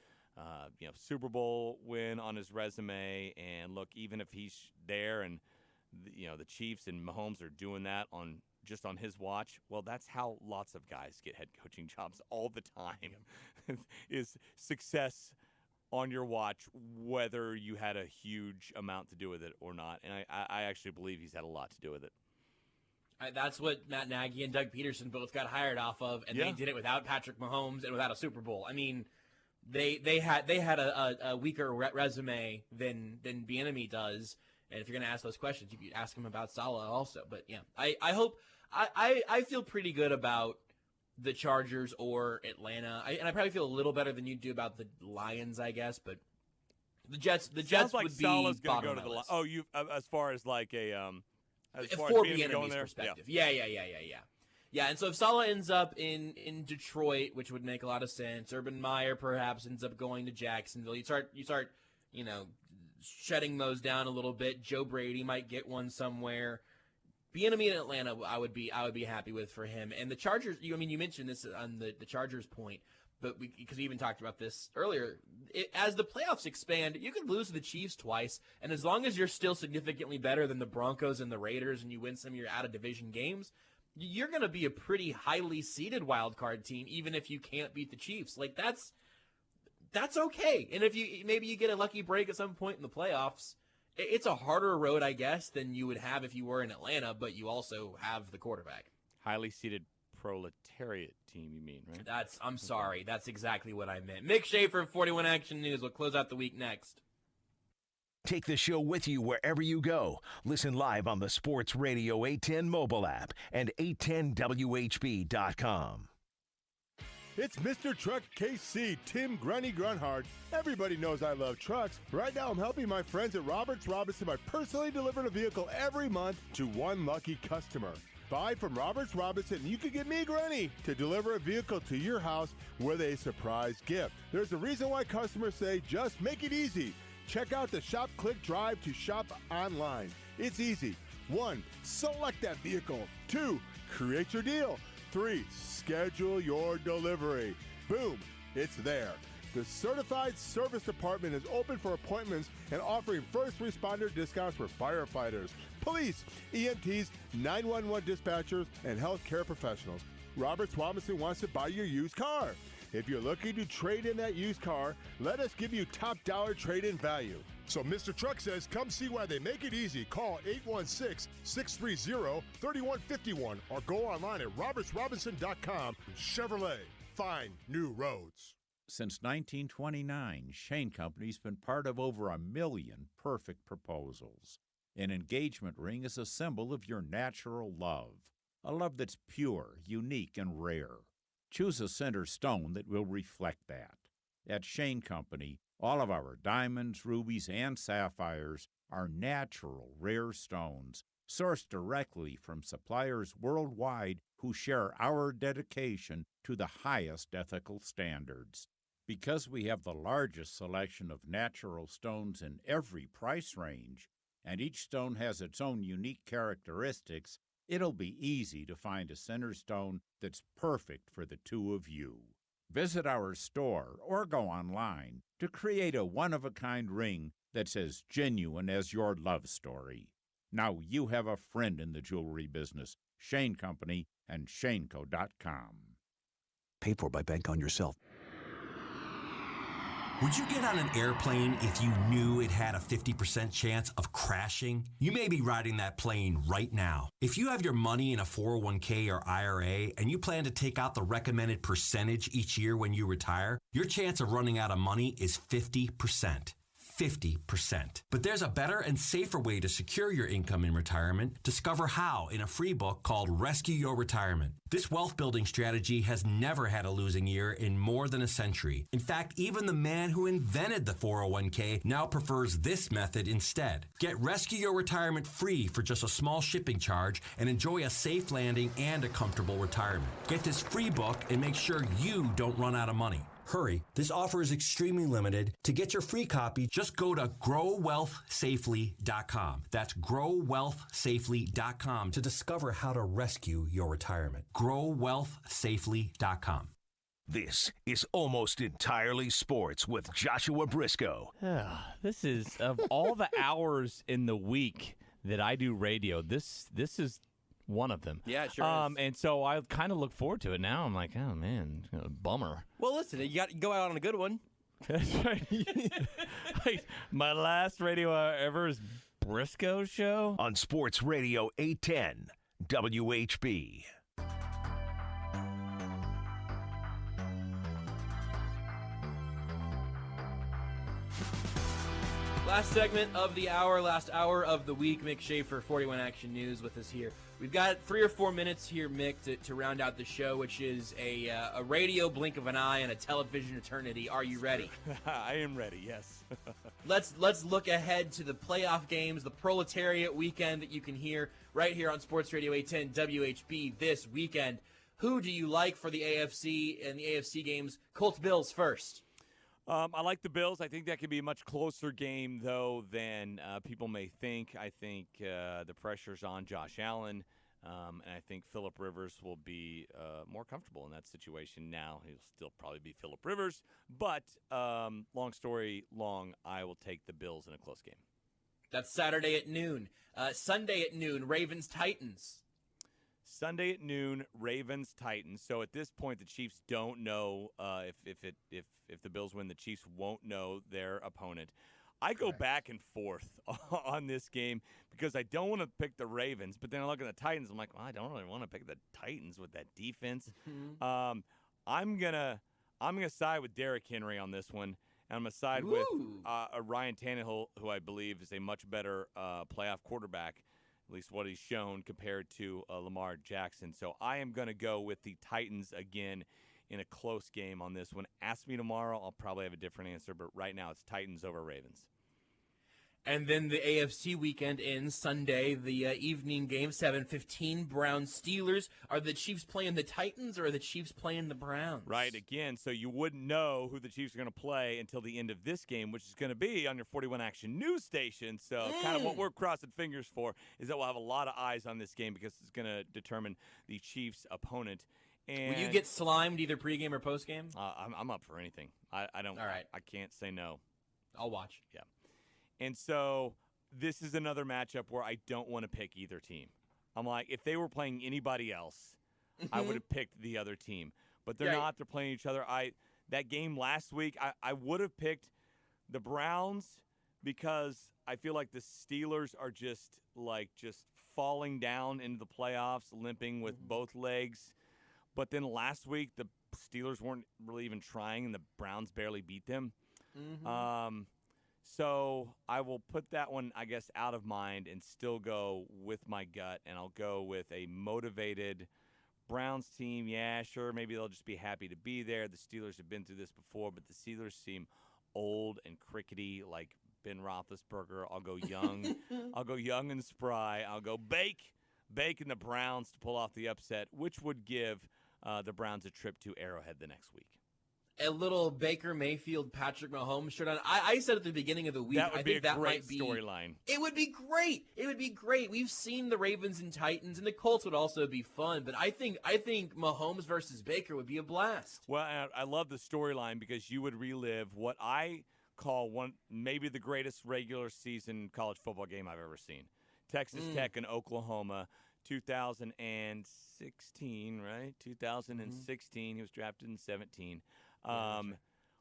Super Bowl win on his resume. And look, even if he's there and the Chiefs and Mahomes are doing that on his watch, well, that's how lots of guys get head coaching jobs all the time. Is success on your watch, whether you had a huge amount to do with it or not. And I actually believe he's had a lot to do with it. That's what Matt Nagy and Doug Peterson both got hired off of, and they did it without Patrick Mahomes and without a Super Bowl. I mean, they had a weaker resume than Bieniemy does. And if you're going to ask those questions, you could ask him about Saleh also. But yeah, I hope I feel pretty good about the Chargers or Atlanta. And I probably feel a little better than you do about the Lions, I guess, but the Jets like would Salah's be gonna bottom go of to my the list. you as far as like a as far For as being going Bieniemy's there? perspective. Yeah, and so if Salah ends up in Detroit, which would make a lot of sense, Urban Meyer perhaps ends up going to Jacksonville. You start, shutting those down a little bit. Joe Brady might get one somewhere. Bieniemy in Atlanta, I would be happy with for him. And the Chargers, you mentioned this on the Chargers point, but because we even talked about this earlier, as the playoffs expand, you could lose to the Chiefs twice, and as long as you're still significantly better than the Broncos and the Raiders, and you win some of your out-of-division games, you're going to be a pretty highly seeded wild card team, even if you can't beat the Chiefs. Like, that's okay. And if maybe you get a lucky break at some point in the playoffs, it's a harder road, I guess, than you would have if you were in Atlanta, but you also have the quarterback. Highly seeded proletariat team, you mean, right? I'm sorry. That's exactly what I meant. Mick Shaffer, 41 Action News. We'll close out the week next. Take the show with you wherever you go. Listen live on the Sports Radio 810 mobile app and 810WHB.com. It's Mr. Truck KC, Tim Grunny Grunhard. Everybody knows I love trucks. Right now I'm helping my friends at Roberts Robinson by personally delivering a vehicle every month to one lucky customer. Buy from Roberts Robinson and you can get me, Grunny, to deliver a vehicle to your house with a surprise gift. There's a reason why customers say, just make it easy. Check out the Shop Click Drive to shop online. It's easy. 1. Select that vehicle. 2. Create your deal. 3. Schedule your delivery. Boom. It's there. The Certified Service Department is open for appointments and offering first responder discounts for firefighters, police, EMTs, 911 dispatchers, and healthcare professionals. Roberts Robinson wants to buy your used car. If you're looking to trade in that used car, let us give you top dollar trade-in value. So Mr. Truck says, come see why they make it easy. Call 816-630-3151 or go online at robertsrobinson.com. Chevrolet, find new roads. Since 1929, Shane Company's been part of over 1 million perfect proposals. An engagement ring is a symbol of your natural love, a love that's pure, unique, and rare. Choose a center stone that will reflect that. At Shane Company, all of our diamonds, rubies, and sapphires are natural, rare stones, sourced directly from suppliers worldwide who share our dedication to the highest ethical standards. Because we have the largest selection of natural stones in every price range, and each stone has its own unique characteristics, it'll be easy to find a center stone that's perfect for the two of you. Visit our store or go online to create a one-of-a-kind ring that's as genuine as your love story. Now you have a friend in the jewelry business, Shane Company and ShaneCo.com. Paid for by Bank on Yourself. Would you get on an airplane if you knew it had a 50% chance of crashing? You may be riding that plane right now. If you have your money in a 401k or IRA and you plan to take out the recommended percentage each year when you retire, your chance of running out of money is 50%. 50%. But there's a better and safer way to secure your income in retirement. Discover how in a free book called Rescue Your Retirement. This wealth building strategy has never had a losing year in more than a century. In fact, even the man who invented the 401k now prefers this method instead. Get Rescue Your Retirement free for just a small shipping charge and enjoy a safe landing and a comfortable retirement. Get this free book and make sure you don't run out of money. Hurry, this offer is extremely limited. To get your free copy, just go to growwealthsafely.com. That's growwealthsafely.com to discover how to rescue your retirement. growwealthsafely.com. This is Almost Entirely Sports with Joshua Brisco. This is, of all the hours in the week that I do radio, this is one of them. Yeah, it sure is. And so I kind of look forward to it now. I'm like, oh, man, bummer. Well, listen, you got to go out on a good one. That's right. Like, my last radio hour ever is Brisco's show. On Sports Radio 810 WHB. Last segment of the hour, last hour of the week. Mick Shaffer, 41 Action News with us here We've got 3 or 4 minutes here, Mick, to round out the show, which is a radio blink of an eye and a television eternity. Are you ready? I am ready, yes. Let's look ahead to the playoff games, the Proletariat weekend that you can hear right here on Sports Radio 810 WHB this weekend. Who do you like for the AFC and the AFC games? Colts Bills first. I like the Bills. I think that could be a much closer game, though, than people may think. I think the pressure's on Josh Allen, and I think Phillip Rivers will be more comfortable in that situation now. He'll still probably be Phillip Rivers, but long story long, I will take the Bills in a close game. That's Saturday at noon. Sunday at noon, Ravens-Titans. Sunday at noon, Ravens-Titans. So at this point, the Chiefs don't know if the Bills win. The Chiefs won't know their opponent. I go back and forth on this game because I don't want to pick the Ravens, but then I look at the Titans. I'm like, well, I don't really want to pick the Titans with that defense. Mm-hmm. I'm gonna side with Derrick Henry on this one, and I'm gonna side with Ryan Tannehill, who I believe is a much better playoff quarterback. At least what he's shown compared to Lamar Jackson. So I am going to go with the Titans again in a close game on this one. Ask me tomorrow, I'll probably have a different answer, but right now it's Titans over Ravens. And then the AFC weekend ends Sunday, the evening game, 7:15, Browns-Steelers. Are the Chiefs playing the Titans or are the Chiefs playing the Browns? Right, again, so you wouldn't know who the Chiefs are going to play until the end of this game, which is going to be on your 41 Action news station. So kind of what we're crossing fingers for is that we'll have a lot of eyes on this game because it's going to determine the Chiefs' opponent. And will you get slimed either pregame or postgame? I'm up for anything. I don't. All right. I can't say no. I'll watch. Yeah. And so this is another matchup where I don't want to pick either team. I'm like, if they were playing anybody else, I would have picked the other team. But they're not. They're playing each other. That game last week, I would have picked the Browns because I feel like the Steelers are just falling down into the playoffs, limping with both legs. But then last week, the Steelers weren't really even trying, and the Browns barely beat them. Mm-hmm. So I will put that one, I guess, out of mind and still go with my gut, and I'll go with a motivated Browns team. Yeah, sure, maybe they'll just be happy to be there. The Steelers have been through this before, but the Steelers seem old and crickety like Ben Roethlisberger. I'll go young. I'll go young and spry. I'll go bake in the Browns to pull off the upset, which would give the Browns a trip to Arrowhead the next week. A little Baker Mayfield, Patrick Mahomes shirt on. I said at the beginning of the week, that would I be think a that great might be storyline. It would be great. It would be great. We've seen the Ravens and Titans, and the Colts would also be fun. But I think Mahomes versus Baker would be a blast. Well, I love the storyline because you would relive what I call maybe the greatest regular season college football game I've ever seen. Texas Tech and Oklahoma, 2016, right? 2016. He was drafted in 17.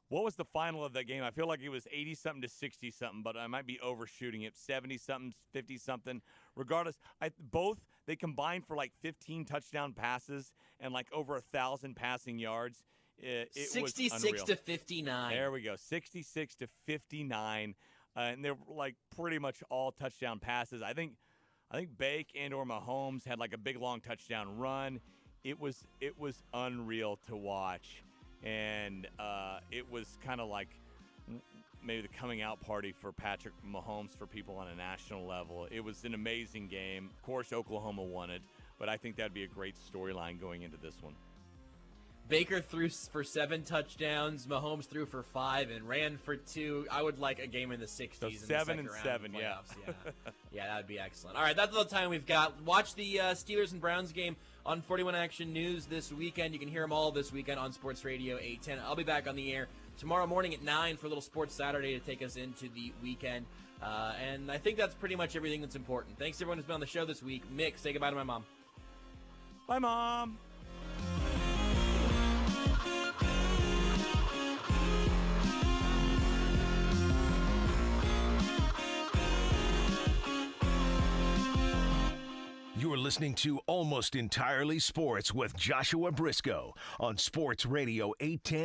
What was the final of that game? I feel like it was 80-something to 60-something, but I might be overshooting it. 70-something, 50-something. Regardless, they combined for like 15 touchdown passes and like over 1,000 passing yards. It 66 was unreal. to 59. There we go, 66 to 59, and they're like pretty much all touchdown passes. I think Bake and/or Mahomes had like a big long touchdown run. It was unreal to watch. And it was kind of like maybe the coming out party for Patrick Mahomes for people on a national level. It was an amazing game. Of course, Oklahoma won it, but I think that'd be a great storyline going into this one. Baker threw for 7 touchdowns. Mahomes threw for 5 and ran for 2. I would like a game in the 60s. So in 7 the and second 7, round yeah. of playoffs. Yeah, that would be excellent. All right, that's all the time we've got. Watch the Steelers and Browns game on 41 Action News this weekend. You can hear them all this weekend on Sports Radio 810. I'll be back on the air tomorrow morning at 9 for a little Sports Saturday to take us into the weekend. And I think that's pretty much everything that's important. Thanks everyone who's been on the show this week. Mick, say goodbye to my mom. Bye, Mom. You're listening to Almost Entirely Sports with Joshua Brisco on Sports Radio 810